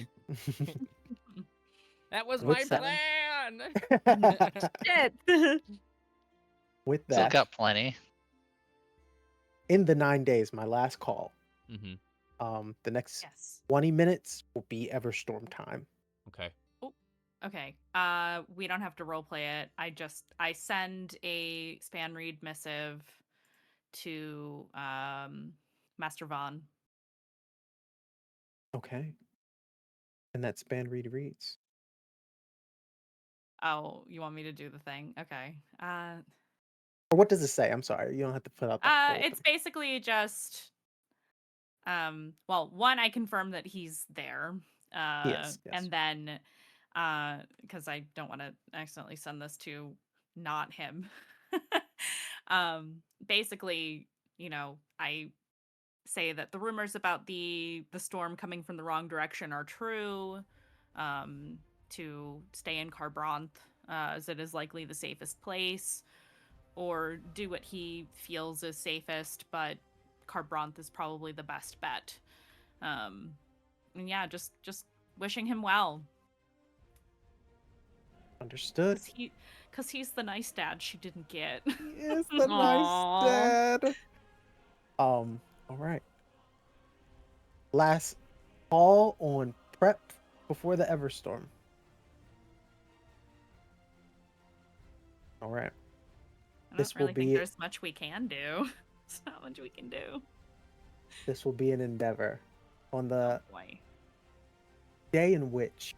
That was With my that- plan. Shit. With Still that, got plenty. in the 9 days, my last call, hmm the next Yes. 20 minutes will be Everstorm time. Okay. Okay. We don't have to roleplay it. I send a span read missive to Master Vaughn. Okay. And that span read reads. Oh, you want me to do the thing? Okay. Or what does it say? I'm sorry. You don't have to put out the whole It's thing. basically just well, one, I confirm that he's there. Yes, yes. And then because I don't want to accidentally send this to not him. Basically, I say that the rumors about the storm coming from the wrong direction are true. To stay in Carbranth, as it is likely the safest place, or do what he feels is safest, but Carbranth is probably the best bet. And yeah, just wishing him well. Understood. Because he's the nice dad she didn't get. He is the nice Aw. dad. All right. Last call on prep before the Everstorm. All right. I This don't will really think be- there's much we can do. There's not much we can do. This will be an endeavor. On the Boy. day in which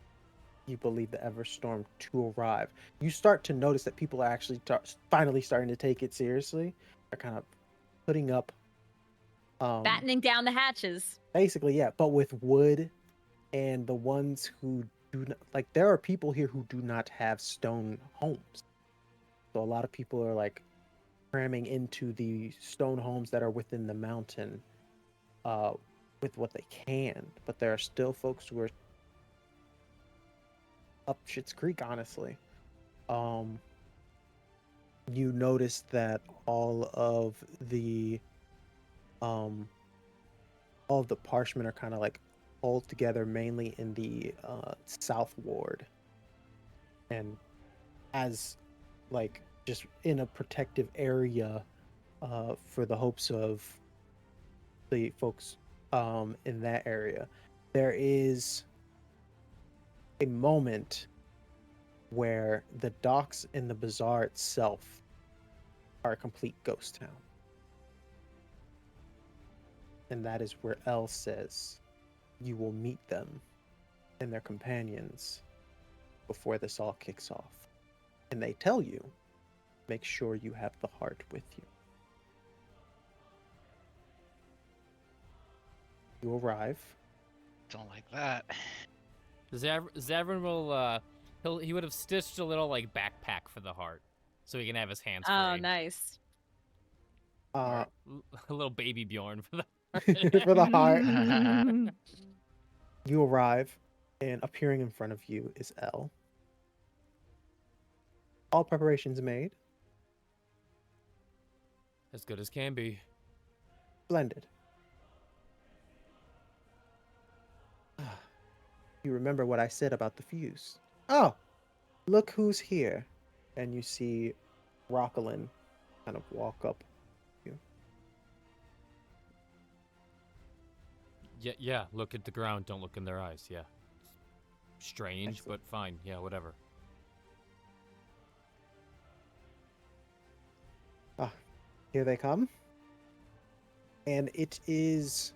you believe the Everstorm to arrive, you start to notice that people are actually finally starting to take it seriously. They're kind of putting up Battening down the hatches. basically, yeah, but with wood, and the ones who do not, like, there are people here who do not have stone homes. So a lot of people are like cramming into the stone homes that are within the mountain with what they can. But there are still folks who are up Schitt's Creek, honestly. You notice that all of the parshmen are kind of like all together, mainly in the south ward, and as like just in a protective area for the hopes of the folks in that area. There is a moment where the docks and the bazaar itself are a complete ghost town. And that is where Elle says you will meet them and their companions before this all kicks off. And they tell you, make sure you have the heart with you. You arrive. Don't like that. Zavran will he would have stitched a little like backpack for the heart, so he can have his hands free. Oh, nice. A little baby Bjorn for the For the heart. You arrive, and appearing in front of you is Elle. All preparations made. As good as can be. Splendid. You remember what I said about the fuse. Oh, look who's here. And you see Rockalin kind of walk up to you. Yeah, look at the ground, don't look in their eyes, yeah. Strange, Excellent. but fine, yeah, whatever. Ah, here they come. And it is...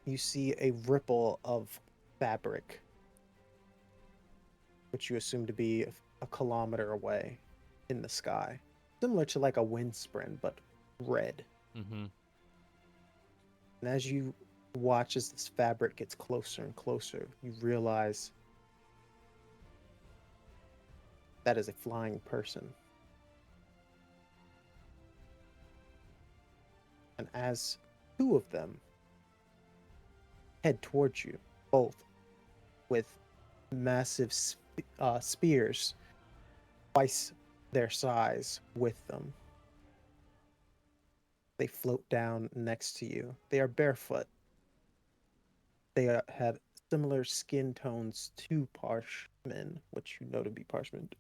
You see a ripple of fabric, which you assume to be a kilometer away in the sky. Similar to like a windsprin, but red. Mm-hmm. And as you watch as this fabric gets closer and closer, you realize that is a flying person. And as two of them head towards you, both with massive spears, twice their size, with them, they float down next to you. They are barefoot. They have similar skin tones to Parshmen, which you know to be Parchment.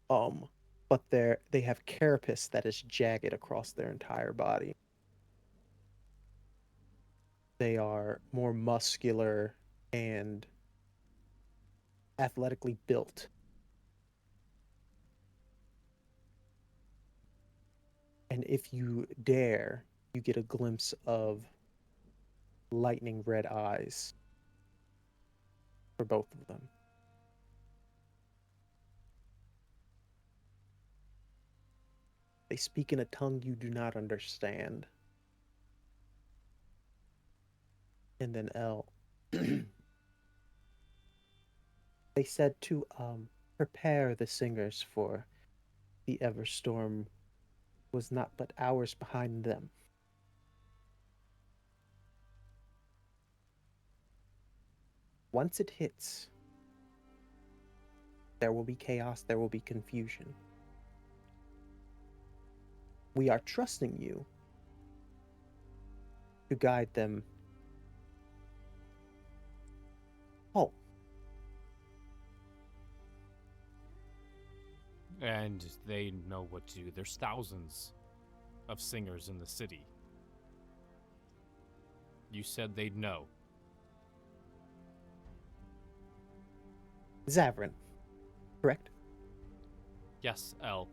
But they have carapace that is jagged across their entire body. They are more muscular and athletically built. And if you dare, you get a glimpse of lightning red eyes for both of them. They speak in a tongue you do not understand. And then Elle. They said to prepare the singers for the Everstorm was not but hours behind them. Once it hits, there will be chaos, there will be confusion. We are trusting you to guide them home. And they know what to do. There's thousands of singers in the city. You said they'd know. Zavran, correct? Yes, L.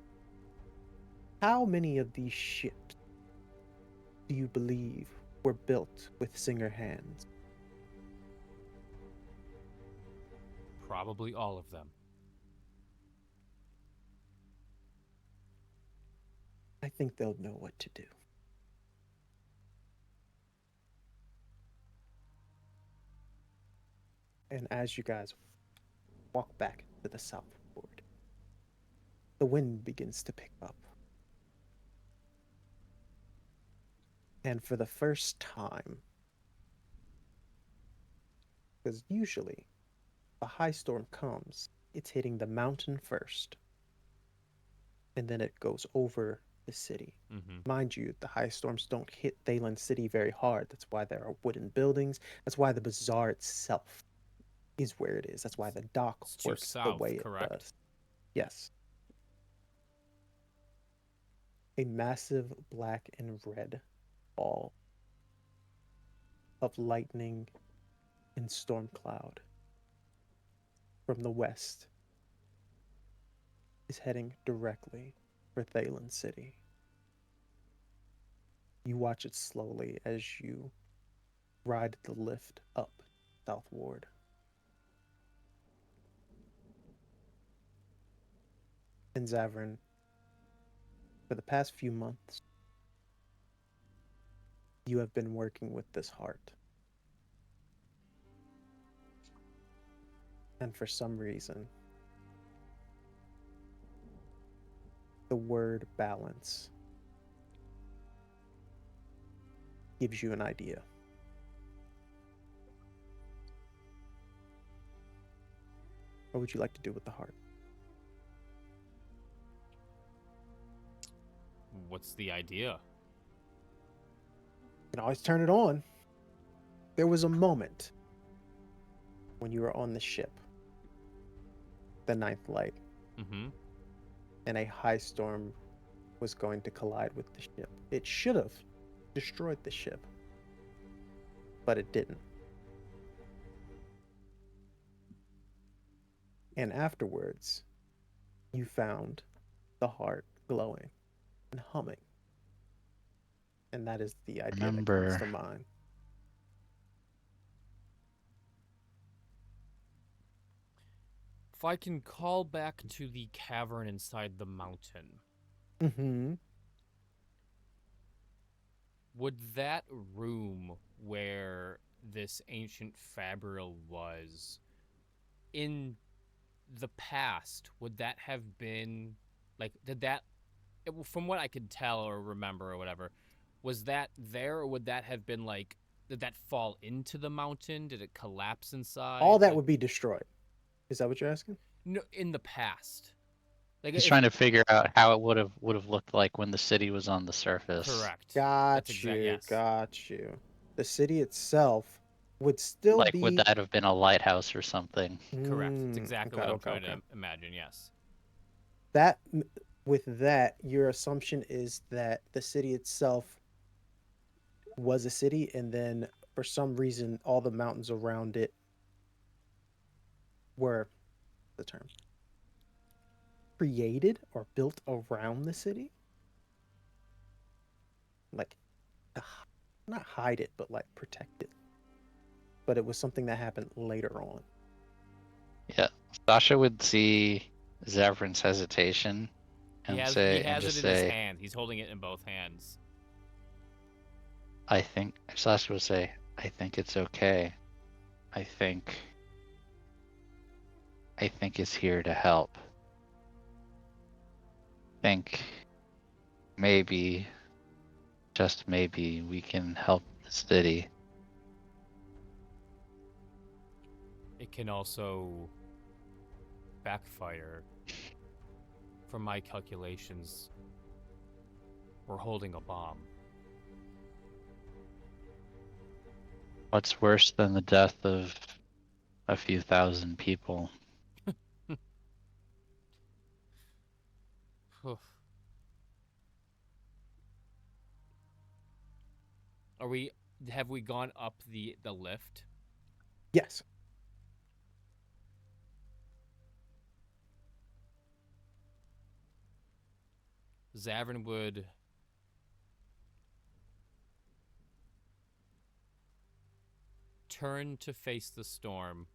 How many of these ships do you believe were built with singer hands? Probably all of them. I think they'll know what to do. And as you guys walk back to the southward, the wind begins to pick up. And for the first time, because usually a high storm comes, it's hitting the mountain first, and then it goes over the city. Mm-hmm. Mind you, the high storms don't hit Thaylen City very hard. That's why there are wooden buildings. That's why the bazaar itself is where it is. That's why the dock It's too works the south, way it correct? does. Yes. A massive black and red ball of lightning and storm cloud from the west is heading directly for Thaylen City. You watch it slowly as you ride the lift up southward. And Zavran, for the past few months, you have been working with this heart. And for some reason, the word balance gives you an idea. What would you like to do with the heart? What's the idea? You can always turn it on. There was a moment when you were on the ship, the Ninth Light, Mm-hmm. and a high storm was going to collide with the ship. It should have destroyed the ship, but it didn't. And afterwards, you found the heart glowing and humming. And that is the idea that comes to Remember, mind. If I can call back to the cavern inside the mountain, Mm-hmm. would that room where this ancient fabrial was in the past, would that have been like, did that, from what I could tell or remember or whatever, was that there, or would that have been like, did that fall into the mountain? Did it collapse inside? All that Like, would be destroyed. Is that what you're asking? no, in the past. Like, he's if trying to figure out how it would have looked like when the city was on the surface. correct. That's Got you. yes. Got you. The city itself would still Like, would be. that have been a lighthouse or something? Correct. That's exactly Okay, what I'm okay, trying okay. to imagine, yes. That with that, your assumption is that the city itself was a city, and then for some reason, all the mountains around it were the term created or built around the city, like to not hide it, but like protect it. But it was something that happened later on. Yeah. Sasha would see Zavran's hesitation He and has just it in his say, hand. He's holding it in both hands. I think Sasha would say, I think it's okay. I think it's here to help. Think maybe, just maybe, we can help the city. It can also backfire. From my calculations, we're holding a bomb. What's worse than the death of a few thousand people? Oof. Have we gone up the lift? Yes. Zavran would turn to face the storm,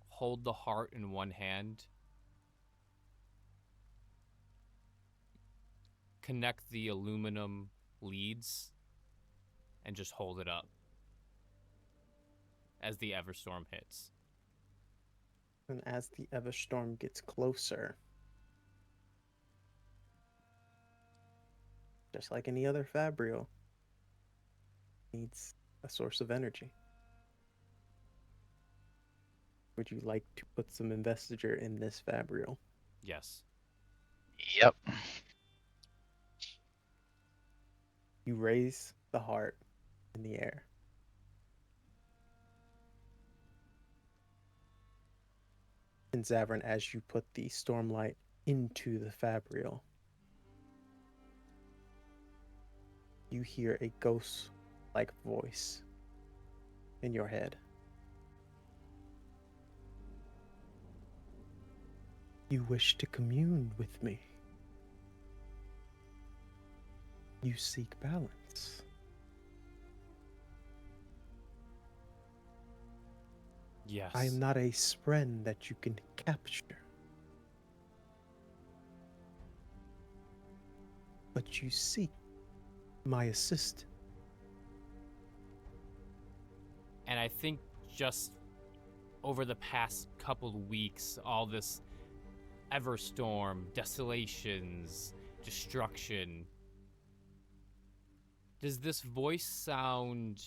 hold the heart in one hand, connect the aluminum leads, and just hold it up as the Everstorm hits. And as the Everstorm gets closer, just like any other fabrial, needs a source of energy. Would you like to put some investiture in this fabrial? Yes. Yep. You raise the heart in the air. And Zavran, as you put the stormlight into the fabrial, you hear a ghost-like voice in your head. You wish to commune with me. You seek balance. Yes. I am not a spren that you can capture. But you seek my assist. And I think just over the past couple of weeks, all this Everstorm, desolations, destruction. Does this voice sound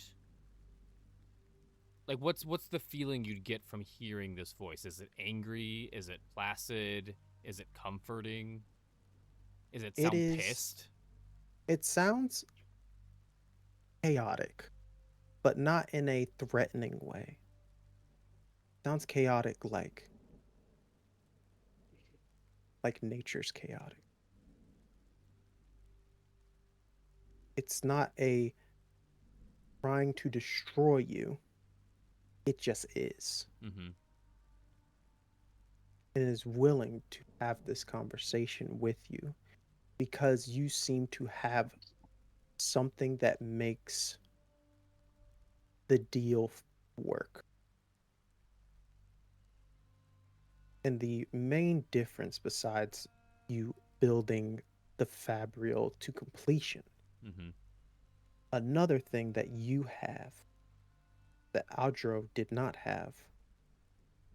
like what's the feeling you'd get from hearing this voice? Is it angry? Is it placid? Is it comforting? Is it It sound is. pissed? It sounds chaotic, but not in a threatening way. Sounds chaotic like nature's chaotic. It's not a trying to destroy you. It just is. Mm-hmm. And is willing to have this conversation with you because you seem to have something that makes the deal work. And the main difference, besides you building the Fabrial to completion, Mm-hmm. another thing that you have that Aldro did not have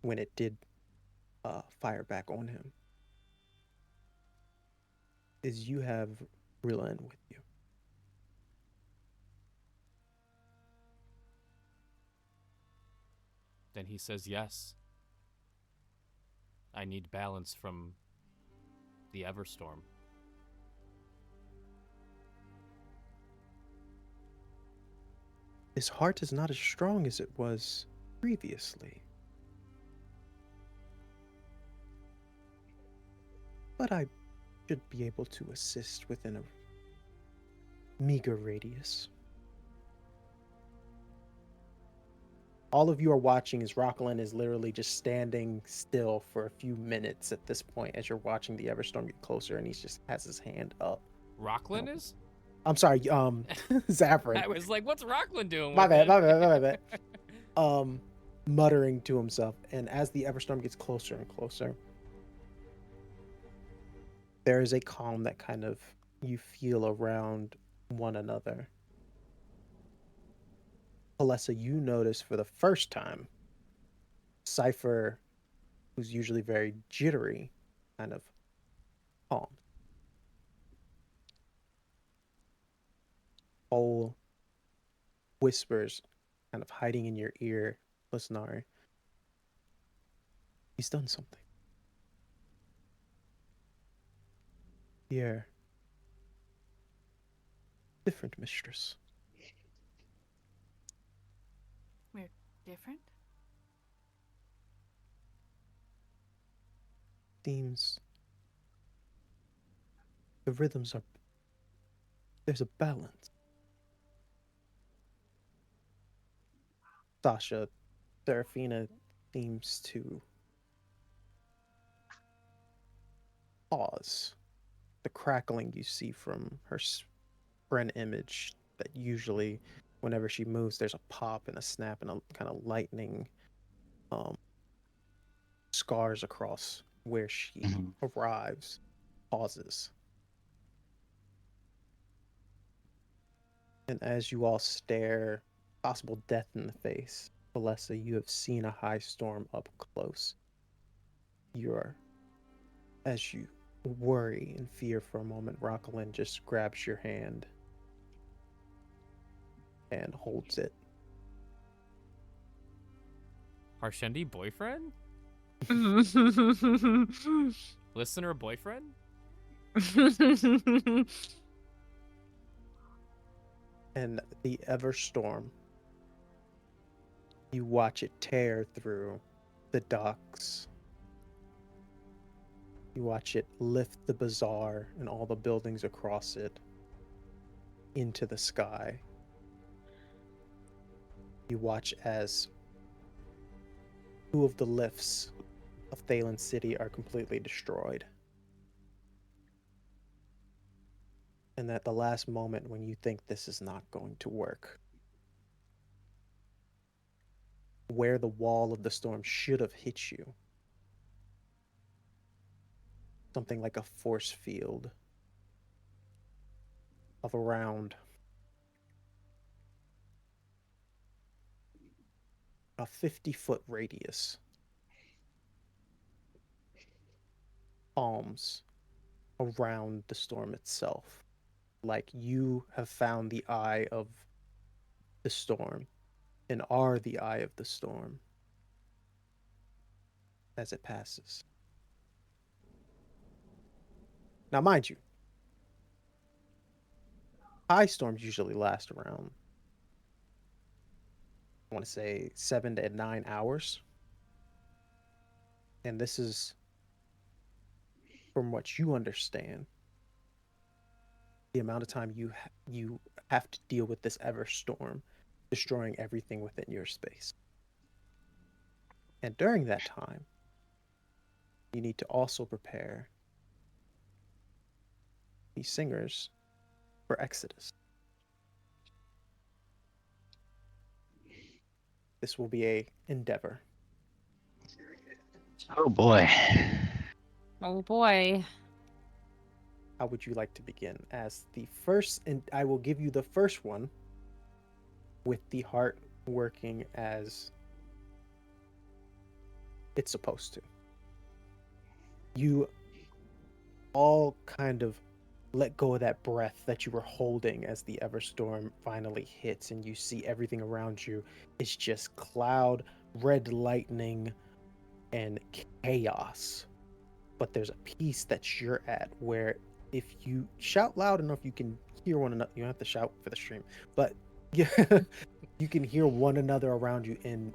when it did fire back on him is you have Rillen with you. Then he says yes. I need balance from the Everstorm. His heart is not as strong as it was previously. But I should be able to assist within a meager radius. All of you are watching as Rocklin is literally just standing still for a few minutes at this point as you're watching the Everstorm get closer, and he just has his hand up. Rocklin is? I'm sorry, Zavran. I was like, what's Rocklin doing? My with bad, it? my bad. Muttering to himself, and as the Everstorm gets closer and closer, there is a calm that kind of you feel around one another. Palessa, you notice for the first time, Cypher, who's usually very jittery, kind of calm. Whole whispers kind of hiding in your ear, Lysnari. He's done something. Yeah. Different mistress. We're different? Seems the rhythms are. There's a balance. Sasha, Serafina seems to pause. The crackling you see from her friend image that usually, whenever she moves, there's a pop and a snap and a kind of lightning scars across where she arrives, pauses. And as you all stare possible death in the face, Palessa, you have seen a high storm up close. You're, as you worry and fear for a moment, Rocklin just grabs your hand and holds it. Harshendi boyfriend? Listener boyfriend? And the Everstorm, you watch it tear through the docks. You watch it lift the bazaar and all the buildings across it into the sky. You watch as two of the lifts of Thalen City are completely destroyed. And at the last moment when you think this is not going to work, where the wall of the storm should have hit you, something like a force field of around a 50-foot radius, palms around the storm itself. Like you have found the eye of the storm and are the eye of the storm as it passes. Now, mind you, high storms usually last around, I want to say, 7 to 9 hours. And this is, from what you understand, the amount of time you have to deal with this Everstorm, destroying everything within your space. And during that time, you need to also prepare these singers for Exodus. This will be a endeavor. Oh boy. Oh boy. How would you like to begin? As the first, and I will give you the first one with the heart working as it's supposed to. You all kind of let go of that breath that you were holding as the Everstorm finally hits, and you see everything around you is just cloud, red lightning, and chaos. But there's a piece that you're at where if you shout loud enough, you can hear one another. You don't have to shout for the stream, but you can hear one another around you, and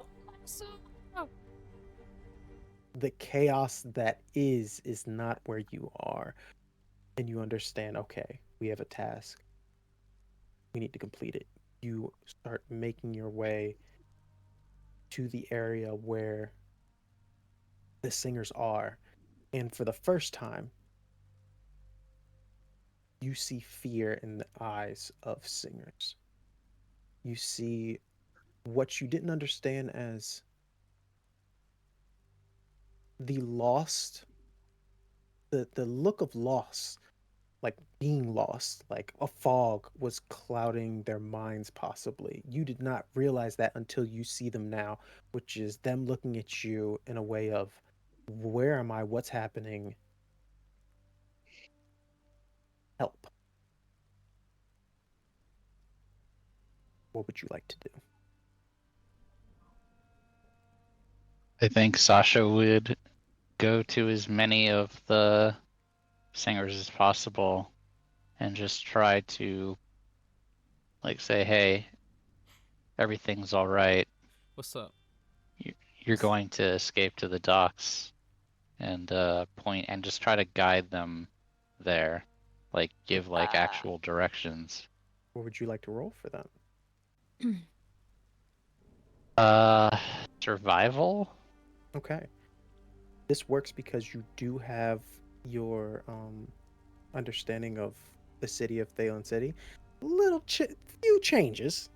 the chaos that is not where you are. And you understand, okay, we have a task. We need to complete it. You start making your way to the area where the singers are. And for the first time, you see fear in the eyes of singers. You see what you didn't understand as the lost, the look of loss, like being lost, like a fog was clouding their minds possibly. You did not realize that until you see them now, which is them looking at you in a way of, where am I? What's happening? Help. What would you like to do? I think Sasha would go to as many of the singers as possible and just try to like say, hey, everything's all right. What's up? You're going to escape to the docks, and point and just try to guide them there, like give like actual directions. What would you like to roll for that? Survival? Okay. This works because you do have your understanding of the city of Thalen City. Few changes.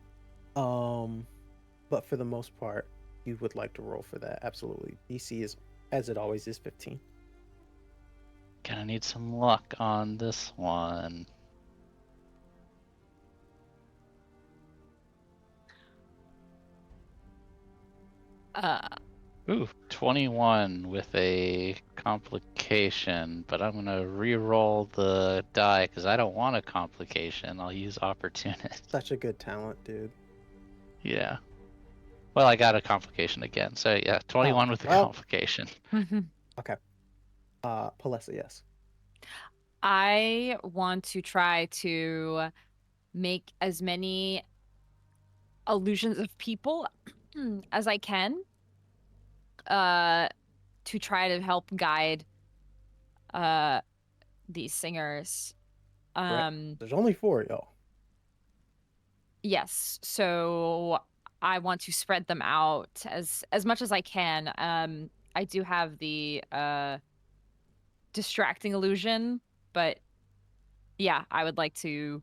But for the most part, you would like to roll for that. Absolutely. DC is, as it always is, 15. Gonna need some luck on this one. Ooh, 21 with a complication, but I'm gonna re-roll the die because I don't want a complication. I'll use opportunist. Such a good talent, dude. Yeah. Well, I got a complication again, so yeah, 21 with a complication. Okay. Palessa, yes. I want to try to make as many illusions of people as I can, to try to help guide these singers. There's only 4, y'all. Yes, so I want to spread them out as much as I can. I do have the distracting illusion, but yeah, I would like to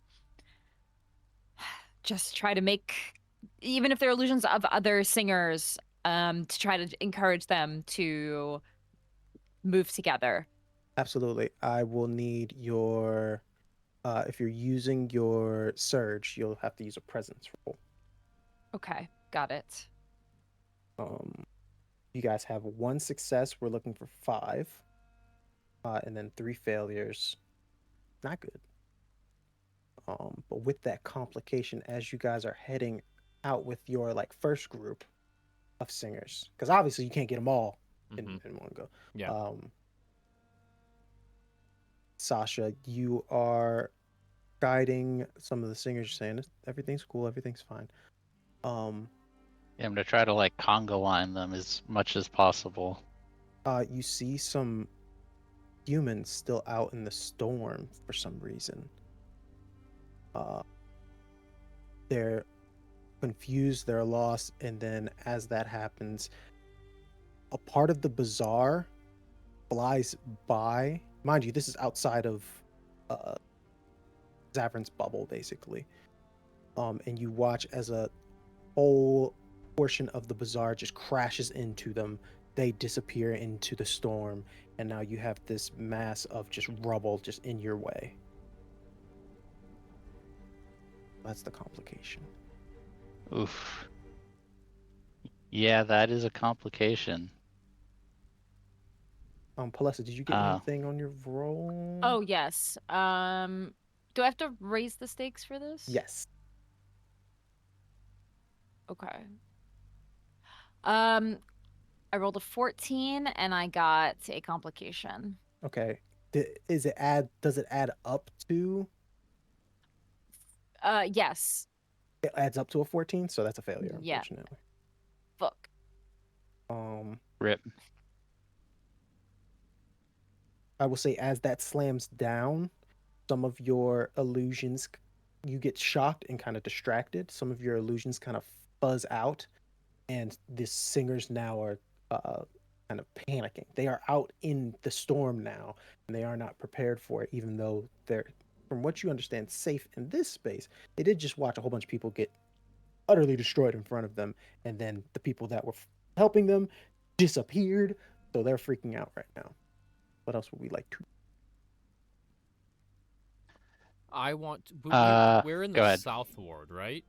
just try to make, even if they're illusions of other singers, to try to encourage them to move together. Absolutely. I will need your, if you're using your surge, you'll have to use a presence roll. Okay, got it. You guys have 1 success. We're looking for 5. And then 3 failures. not good. But with that complication, as you guys are heading out with your like first group of singers, because obviously you can't get them all in one go. Yeah. Sasha, you are guiding some of the singers, saying everything's cool, everything's fine. Yeah, I'm gonna try to like conga line them as much as possible. You see some humans still out in the storm for some reason. They're confused, they're lost, and then as that happens, a part of the bazaar flies by. Mind you, this is outside of Zavran's bubble, basically. And you watch as a whole portion of the bazaar just crashes into them. They disappear into the storm, and now you have this mass of just rubble just in your way. That's the complication. Oof. Yeah, that is a complication. Palessa, did you get anything on your roll? Oh yes. Do I have to raise the stakes for this? Yes. Okay. I rolled a 14 and I got a complication. Okay. Does it add up to? Yes. It adds up to a 14, so that's a failure, Yeah. unfortunately. Fuck. Rip. I will say as that slams down, some of your illusions, you get shocked and kind of distracted. Some of your illusions kind of fuzz out, and the singers now are kind of panicking. They are out in the storm now, and they are not prepared for it, even though they're, from what you understand, safe in this space. They did just watch a whole bunch of people get utterly destroyed in front of them, and then the people that were helping them disappeared, so they're freaking out right now. What else would we like to? I want to. We're in go the ahead. south ward, right?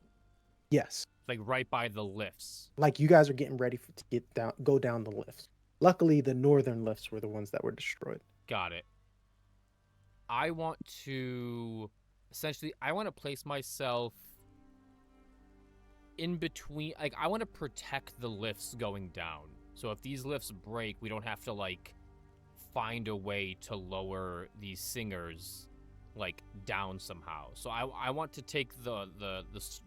Yes. Like right by the lifts. Like you guys are getting ready to go down the lifts. Luckily, the northern lifts were the ones that were destroyed. Got it. I want to essentially. I want to place myself in between. Like I want to protect the lifts going down. So if these lifts break, we don't have to like find a way to lower these singers like down somehow. So I want to take the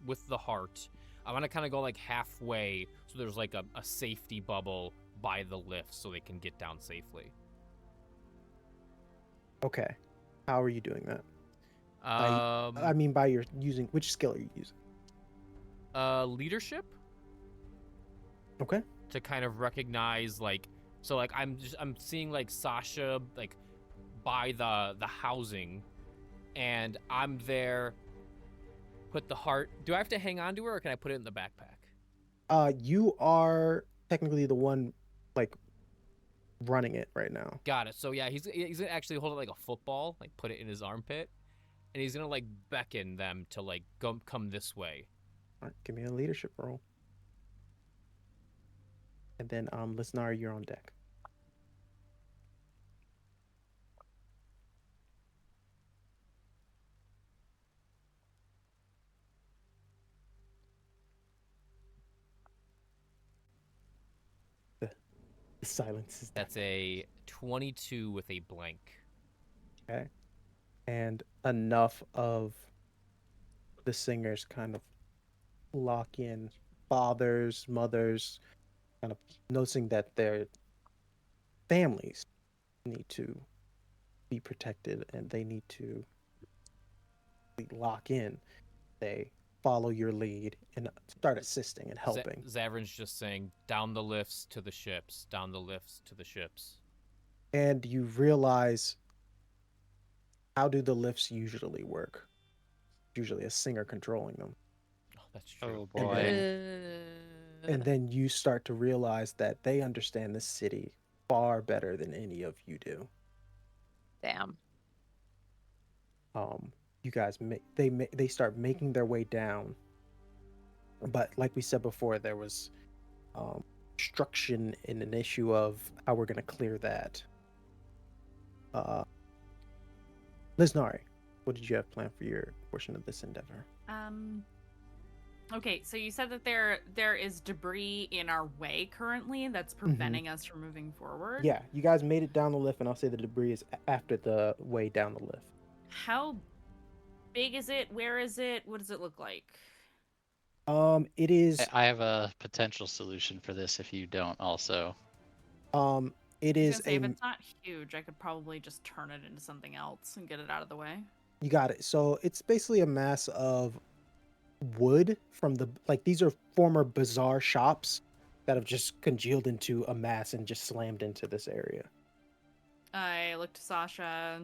with the heart. I want to kind of go like halfway, so there's like a safety bubble by the lift, so they can get down safely. Okay, how are you doing that? I mean, by your using, which skill are you using? Leadership. Okay. To kind of recognize like, so like I'm seeing like Sasha like by the housing, and I'm there. Put the heart. Do I have to hang on to her, or can I put it in the backpack? You are technically the one like running it right now. Got it. So yeah, he's gonna actually hold it like a football, like put it in his armpit, and he's gonna like beckon them to like come this way. All right, give me a leadership roll. And then Lysnari, you're on deck. The silence is That's a 22 with a blank. okay. And enough of the singers kind of lock in, fathers, mothers, kind of noticing that their families need to be protected and they need to lock in. They follow your lead and start assisting and helping. Zavran's just saying, down the lifts to the ships, down the lifts to the ships. And you realize, how do the lifts usually work? Usually a singer controlling them. Oh, that's true. Oh boy. And then you start to realize that they understand the city far better than any of you do. Damn. You guys they start making their way down, but like we said before, there was construction in an issue of how we're going to clear that. Lysnari, what did you have planned for your portion of this endeavor? Okay, so you said that there is debris in our way currently that's preventing us from moving forward. Yeah, you guys made it down the lift, and I'll say the debris is after the way down the lift. How big is it? Where is it? What does it look like? It is I have a potential solution for this if you don't also. it I was is gonna say if it's not huge, I could probably just turn it into something else and get it out of the way. you got it. So it's basically a mass of wood from the these are former bazaar shops that have just congealed into a mass and just slammed into this area. I looked to Sasha.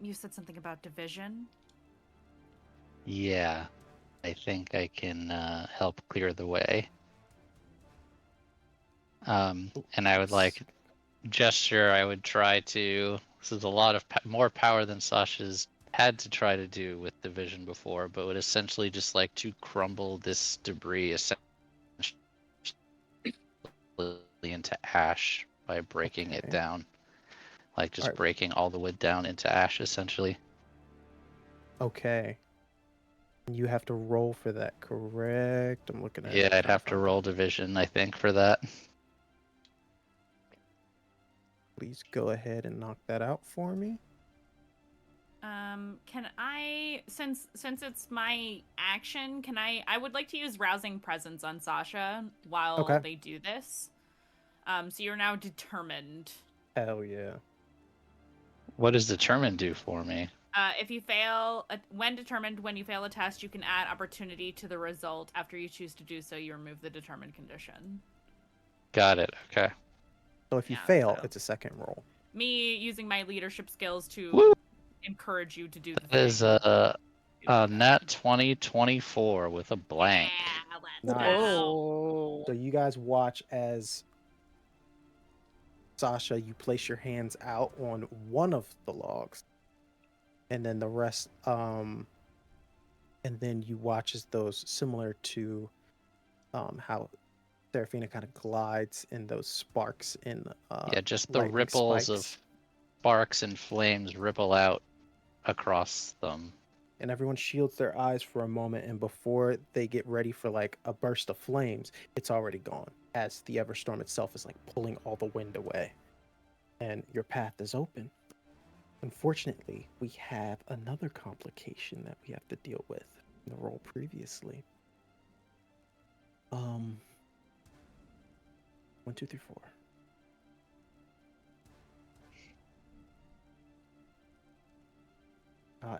You said something about division. Yeah, I think I can help clear the way. And I would like gesture. I would try to. This is a lot of more power than Sasha's had to try to do with division before, but would essentially just like to crumble this debris essentially into ash by breaking it Okay. down. Like just Alright. breaking all the wood down into ash essentially. Okay. You have to roll for that, correct? I'm looking at Yeah, it. I'd trying have to find roll it. division, I think, for that. Please go ahead and knock that out for me. Can I, since it's my action, I would like to use rousing presence on Sasha while Okay. they do this. So you're now determined. Hell yeah. What does determine do for me? If you fail, when determined, when you fail a test, you can add opportunity to the result. After you choose to do so, you remove the determined condition. Got it. Okay. So if you Yeah, fail, so- it's a second roll. Me using my leadership skills to Woo! encourage you to do the That thing. is a nat 2024 with a blank. Yeah, let's Nice. go. So you guys watch as Sasha, you place your hands out on one of the logs, and then the rest, and then you watch as those similar to, how Serafina kind of glides in those sparks in, Yeah, just the lightning ripples spikes, of sparks and flames ripple out across them. and everyone shields their eyes for a moment, and before they get ready for like a burst of flames, it's already gone as the Everstorm itself is like pulling all the wind away, and your path is open. Unfortunately, we have another complication that we have to deal with in the roll previously. 1, 2, 3, 4.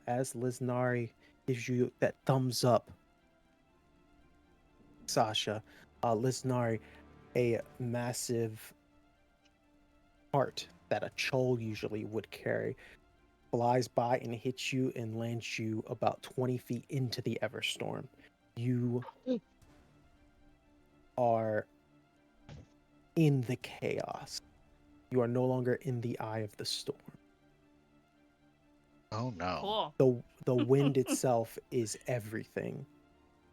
As Lysnari gives you that thumbs up, Sasha, Lysnari, a massive heart that a Chol usually would carry, flies by and hits you and lands you about 20 feet into the Everstorm. You are in the chaos. You are no longer in the eye of the storm. Oh no. Cool. The wind itself is everything.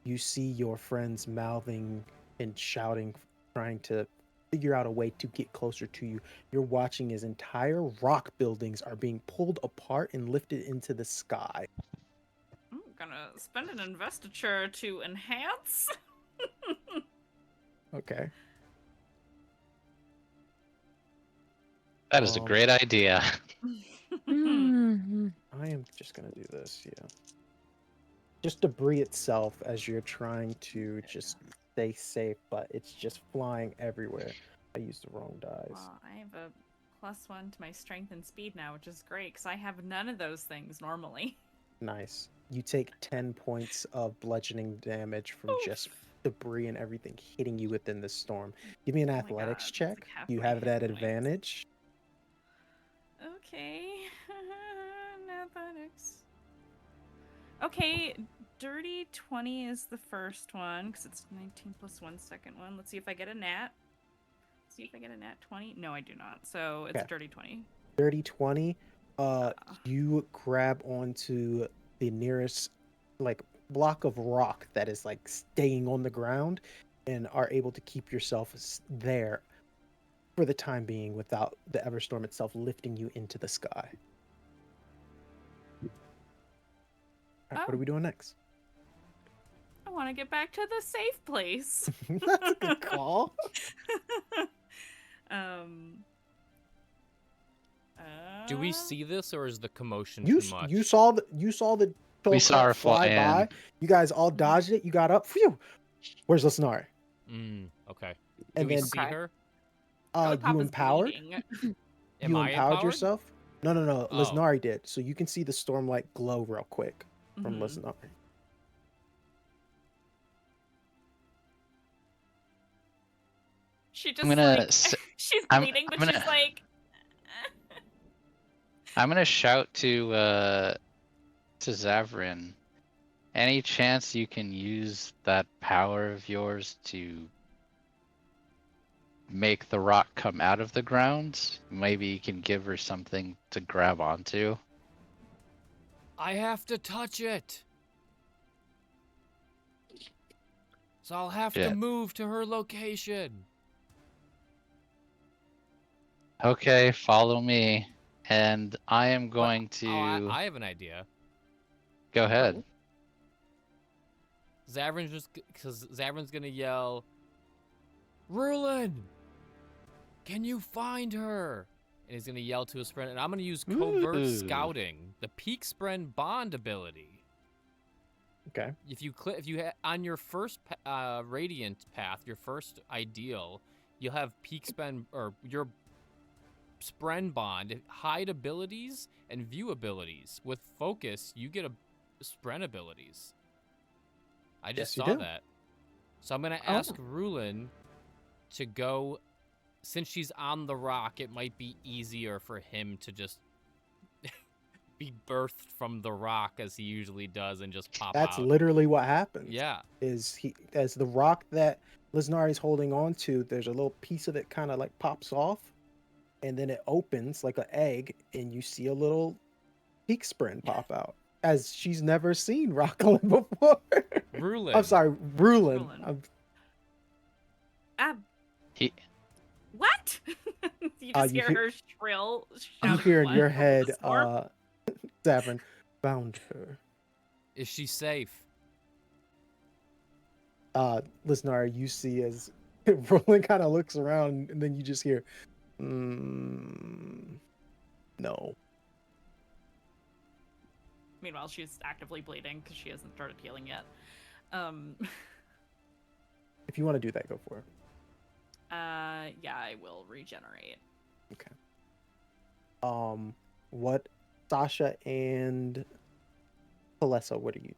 You see your friends mouthing and shouting, trying to figure out a way to get closer to you. You're watching as entire rock buildings are being pulled apart and lifted into the sky. I'm gonna spend an investiture to enhance. Okay. That is a great idea. Mhm. I am just gonna do this, yeah. Just debris itself as you're trying to just stay safe, but it's just flying everywhere. I used the wrong dice. Well, I have a +1 to my strength and speed now, which is great because I have none of those things normally. Nice. You take 10 points of bludgeoning damage from just debris and everything hitting you within the storm. Give me an Oh my athletics God, that's check. like half You my have it at hit points. advantage. Okay. Athletics. Okay, dirty 20 is the first one because it's 19 plus 1 second one. Let's see if I get a nat. See if I get a nat 20. No, I do not. So it's Okay. a dirty 20. Dirty 20. You grab onto the nearest like block of rock that is like staying on the ground and are able to keep yourself there for the time being without the Everstorm itself lifting you into the sky. All right, what are we doing next? I want to get back to the safe place. That's a good call. Do we uh, see this, or is the commotion You too s- much? you saw the We tow saw cart her fly fly by. in. You guys all dodged it. You got up. Phew. Where's Lysnari? Okay. Do And we then see Okay. her? Girly you Pop is empowered. bleeding. Am You I empowered empowered? yourself. No. Oh. Lysnari did. So you can see the stormlight glow real quick from Mhm. Lysnari. She I'm just gonna. like she's I'm bleeding, but gonna. she's like, I'm gonna shout to Zavran. Any chance you can use that power of yours to make the rock come out of the ground? Maybe you can give her something to grab onto. I have to touch it. So I'll have to Shit. move to her location. Okay, follow me. And I am But- going to I have an idea. go ahead. Zavran's gonna yell, Rulin, can you find her? And he's gonna yell to his friend, and I'm gonna use covert Ooh. scouting, the peak spren bond ability. Okay. If you on your first radiant path, your first ideal, you'll have peak spren or your spren bond, hide abilities and view abilities. With focus, you get a spren abilities. I just Yes, you saw do. that. So I'm gonna ask Rulin to go. Since she's on the rock, it might be easier for him to just be birthed from the rock as he usually does and just pop That's out. literally what happens. Yeah. As the rock that Lysnari's holding on to, there's a little piece of it kind of like pops off, and then it opens like an egg, and you see a little peak spren pop out. As she's never seen Rocklin before. Rulin. I'm sorry, Rulin. Rulin. He, what? You just you hear her shrill. You shout hear in what your over the head, storm. Zavran, found her. Is she safe? Lysnari, you see as Rulin kind of looks around, and then you just hear, no. Meanwhile, she's actively bleeding because she hasn't started healing yet. If you want to do that, go for it. Yeah, I will regenerate. Okay. What, Sasha and Palessa, what are you?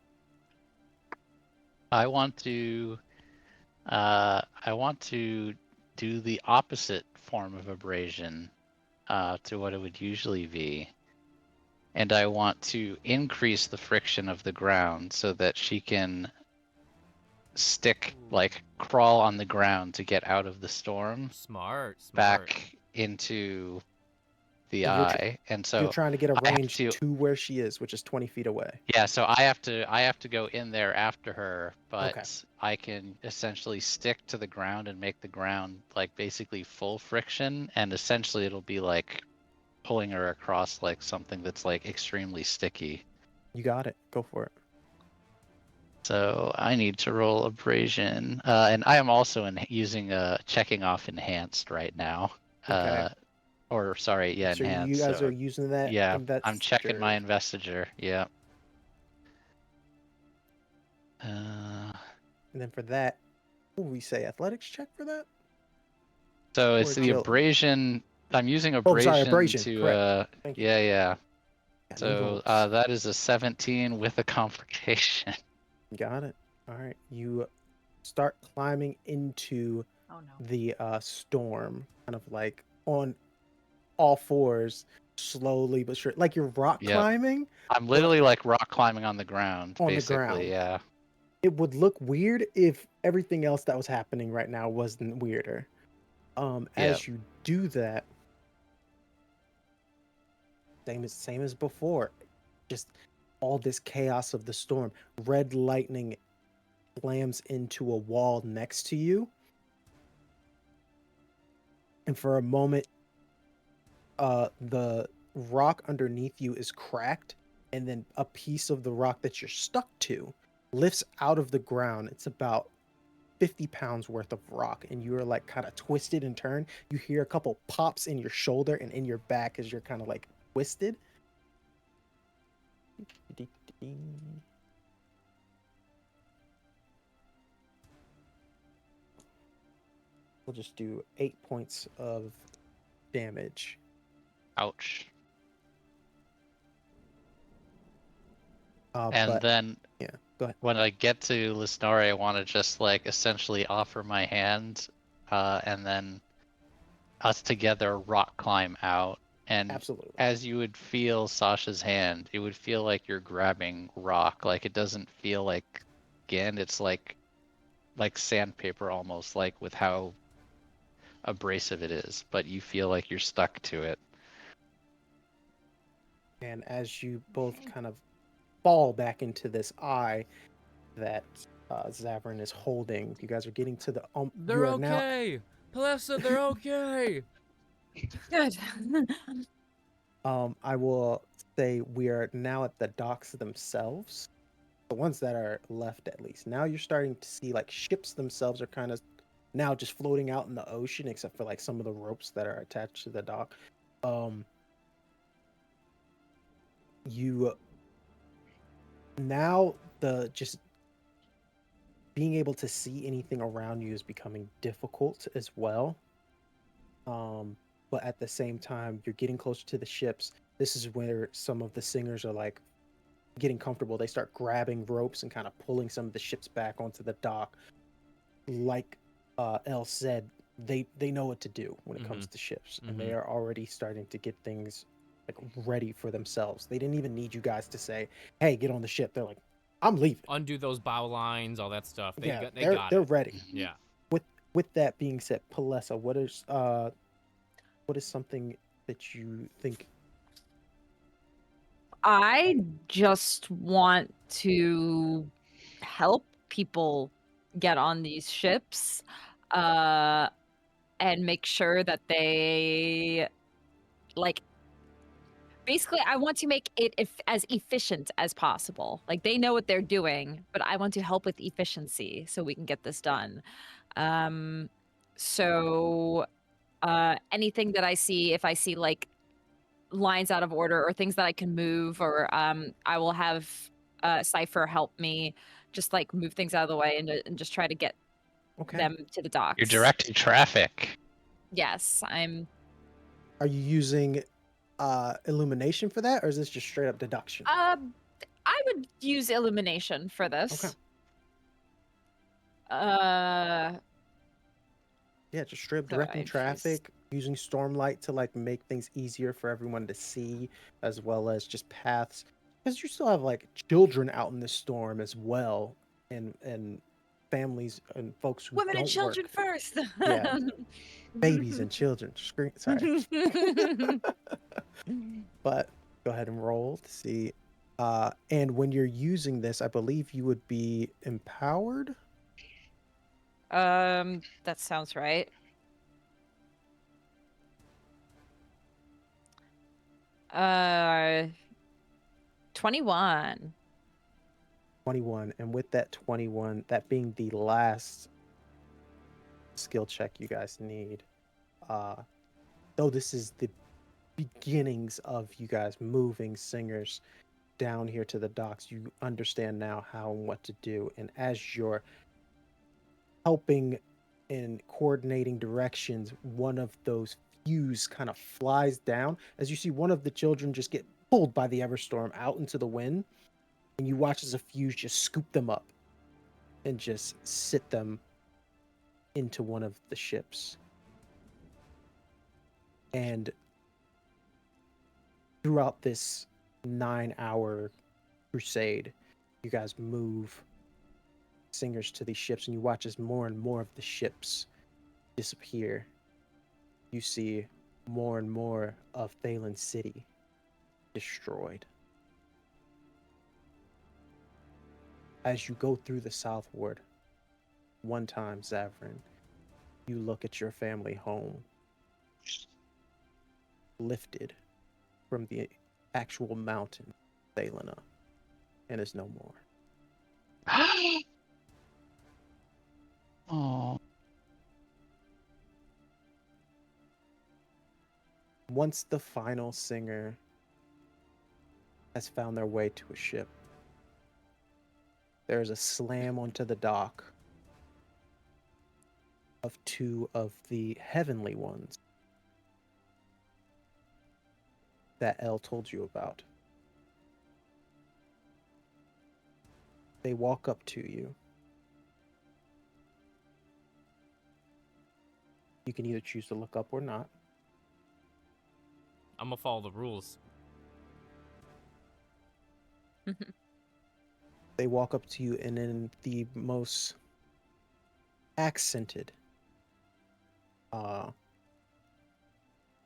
I want to do the opposite form of abrasion to what it would usually be. And I want to increase the friction of the ground so that she can crawl on the ground to get out of the storm Smart. back into the So eye. And You're so trying to get a I have range to- to where she is, which is 20 feet away. yeah, so I have to go in there after her, but Okay. I can essentially stick to the ground and make the ground like basically full friction, and essentially it'll be like pulling her across like something that's like extremely sticky. You got it. Go for it. So I need to roll abrasion, and I am also using checking off enhanced right now. Okay. Or sorry, yeah, So enhanced. you guys are using that. yeah, I'm checking my investiture. investiture. Yeah. And then for that, what do we say? Athletics check for that? So Or it's the agility? abrasion. I'm using Oh, sorry, abrasion abrasion. to Correct. Thank you. yeah. Got new So rolls. that is a 17 with a complication. Got it. All right. You start climbing into Oh no. the storm, kind of like on all fours, slowly but sure, like you're rock Yep. climbing. I'm literally like rock climbing on the ground, On the basically. ground. Yeah. It would look weird if everything else that was happening right now wasn't weirder. As you do that, same as before, just all this chaos of the storm. Red lightning slams into a wall next to you, and for a moment, the rock underneath you is cracked, and then a piece of the rock that you're stuck to lifts out of the ground. It's about 50 pounds worth of rock, and you are like kind of twisted and turned. You hear a couple pops in your shoulder and in your back as you're kind of like twisted. We'll just do 8 points of damage. Ouch. But And then yeah, go ahead. when I get to Lysnari, I want to just like essentially offer my hand, and then us together rock climb out. And Absolutely. as you would feel Sasha's hand, it would feel like you're grabbing rock. Like it doesn't feel like skin. It's like sandpaper almost, like with how abrasive it is. But you feel like you're stuck to it. And as you both kind of fall back into this eye that Zavran is holding, you guys are getting to the They're you are okay. Palessa, they're okay. Good. I will say we are now at the docks themselves, the ones that are left at least. Now you're starting to see like ships themselves are kind of now just floating out in the ocean, except for like some of the ropes that are attached to the dock. You now the just being able to see anything around you is becoming difficult as well. But at the same time, you're getting closer to the ships. This is where some of the singers are like getting comfortable. They start grabbing ropes and kind of pulling some of the ships back onto the dock. Like Elle said, they know what to do when it comes to ships, and they are already starting to get things like ready for themselves. They didn't even need you guys to say, "Hey, get on the ship." They're like, "I'm leaving." Undo those bow lines, all that stuff. They Yeah, got they're it. ready. Yeah. With that being said, Palessa, what is something that you think? I just want to help people get on these ships, and make sure that they like. Basically, I want to make it as efficient as possible. Like they know what they're doing, but I want to help with efficiency so we can get this done. Um, so anything that I see, if I see like lines out of order or things that I can move, or I will have Cypher help me just like move things out of the way and just try to get Okay. them to the docks. You're directing traffic. Yes, I'm. Are you using illumination for that, or is this just straight up deduction? I would use illumination for this. Okay. Uh, Yeah, just straight up So directing I choose- traffic, using stormlight to like make things easier for everyone to see, as well as just paths. Because you still have like children out in the storm as well, and families and folks who women don't and children work. first. Yeah, babies and children. Sorry, but go ahead and roll to see. And when you're using this, I believe you would be empowered. That sounds right. Uh, 21. 21, and with that 21, that being the last skill check you guys need, though this is the beginnings of you guys moving singers down here to the docks, you understand now how and what to do. And as you're helping in coordinating directions, one of those fuse kind of flies down as you see one of the children just get pulled by the Everstorm out into the wind, and you watch as a fuse just scoop them up and just sit them into one of the ships. And throughout this 9-hour crusade, you guys move singers to these ships, and you watch as more and more of the ships disappear. You see more and more of Thalen City destroyed. As you go through the southward, one time, Zavran, you look at your family home, lifted from the actual mountain, Thelena and is no more. Oh. Once the final singer has found their way to a ship, there is a slam onto the dock of two of the heavenly ones that Elle told you about. They walk up to you. You can either choose to look up or not. I'm gonna follow the rules. They walk up to you and in the most accented,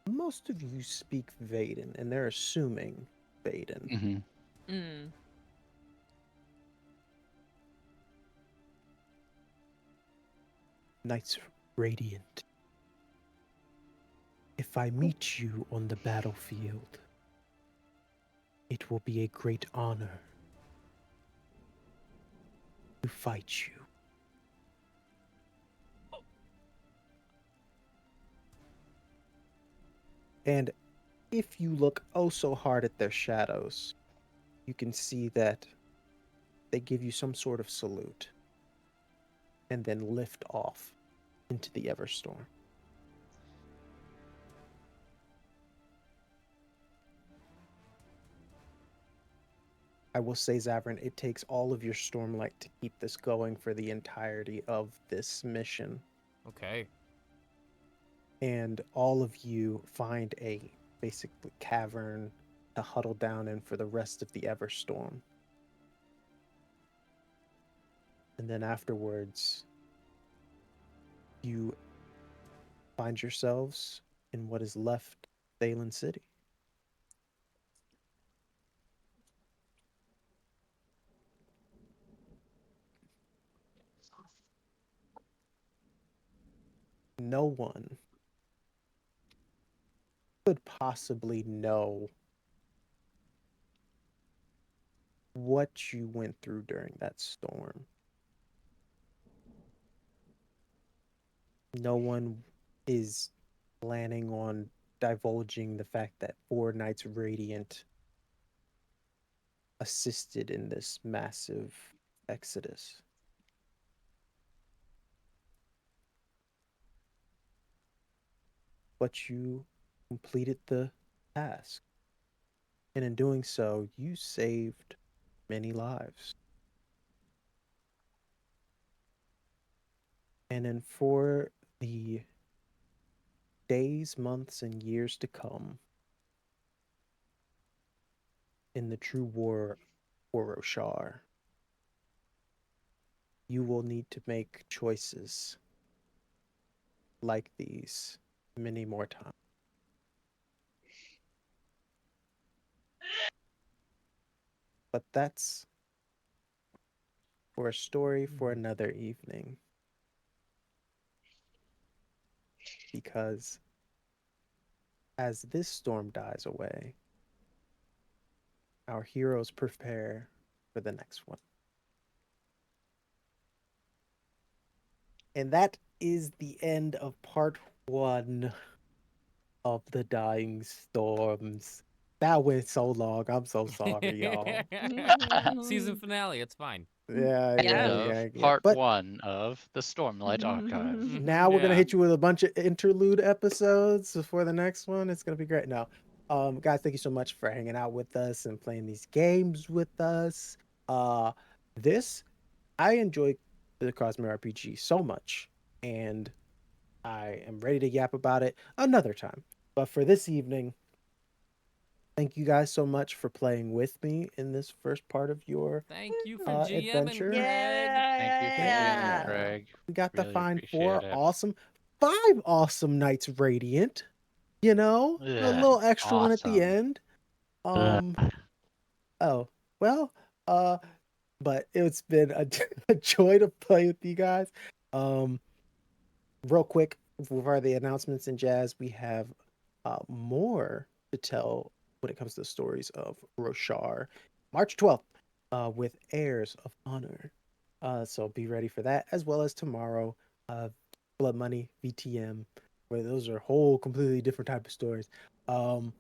most of you speak Vaden, and they're assuming Vaden. Mm-hmm. Mm. Knights Radiant, if I meet you on the battlefield, it will be a great honor to fight you. And if you look oh so hard at their shadows, you can see that they give you some sort of salute and then lift off into the Everstorm. I will say, Zavran, it takes all of your Stormlight to keep this going for the entirety of this mission. Okay. And all of you find a basically cavern to huddle down in for the rest of the Everstorm. And then afterwards, you find yourselves in what is left Thalen City. No one could possibly know what you went through during that storm. No one is planning on divulging the fact that 4 Knights Radiant assisted in this massive exodus. But you completed the task. And in doing so, you saved many lives. And then for the days, months, and years to come, in the true war for Roshar, you will need to make choices like these many more times. But that's for a story for another evening. Because as this storm dies away, our heroes prepare for the next one. And that is the end of part 1 of the Dying Storms. That went so long. I'm so sorry, y'all. Season finale. It's fine. Yeah. End of part But 1 of the Stormlight Archive. now we're gonna Yeah. hit you with a bunch of interlude episodes before the next one. It's gonna be great. Now, guys, thank you so much for hanging out with us and playing these games with us. This I enjoy the Cosmere RPG so much, and I am ready to yap about it another time. But for this evening, thank you guys so much for playing with me in this first part of your Thank you for adventure. GMing, Craig. Thank you for Yeah. GMing, Craig. We got to Really find appreciate it. five awesome Knights Radiant. You know, a Ugh, little extra one at the awesome. end. Ugh. Oh, well, but it's been a joy to play with you guys. Real quick, for the announcements and jazz, we have more to tell when it comes to the stories of Roshar March 12th with Heirs of Honor. So be ready for that, as well as tomorrow, Blood Money, VTM, where those are whole completely different type of stories. Guys,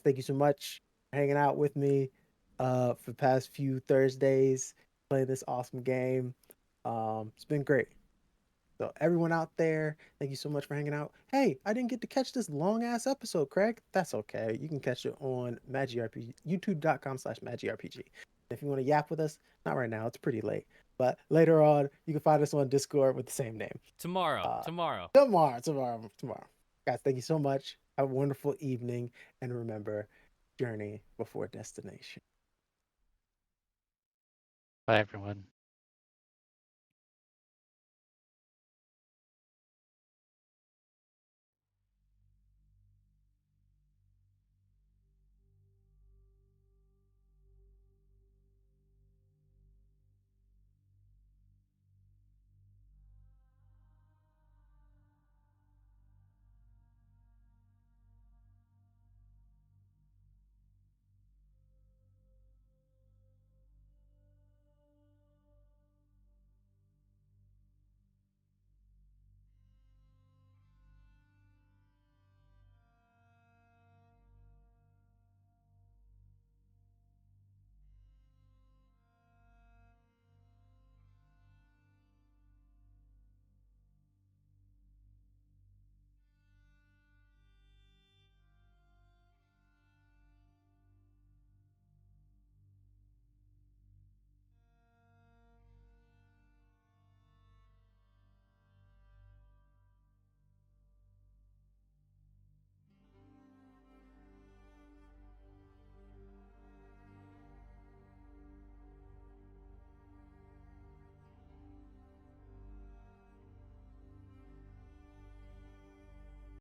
thank you so much for hanging out with me for the past few Thursdays, playing this awesome game. It's been great. So everyone out there, thank you so much for hanging out. Hey, I didn't get to catch this long ass episode, Craig. That's okay. You can catch it on MagiRPG, youtube.com/MagiRPG. If you want to yap with us, not right now, it's pretty late. But later on, you can find us on Discord with the same name. Tomorrow. Tomorrow. Guys, thank you so much. Have a wonderful evening. And remember, journey before destination. Bye, everyone.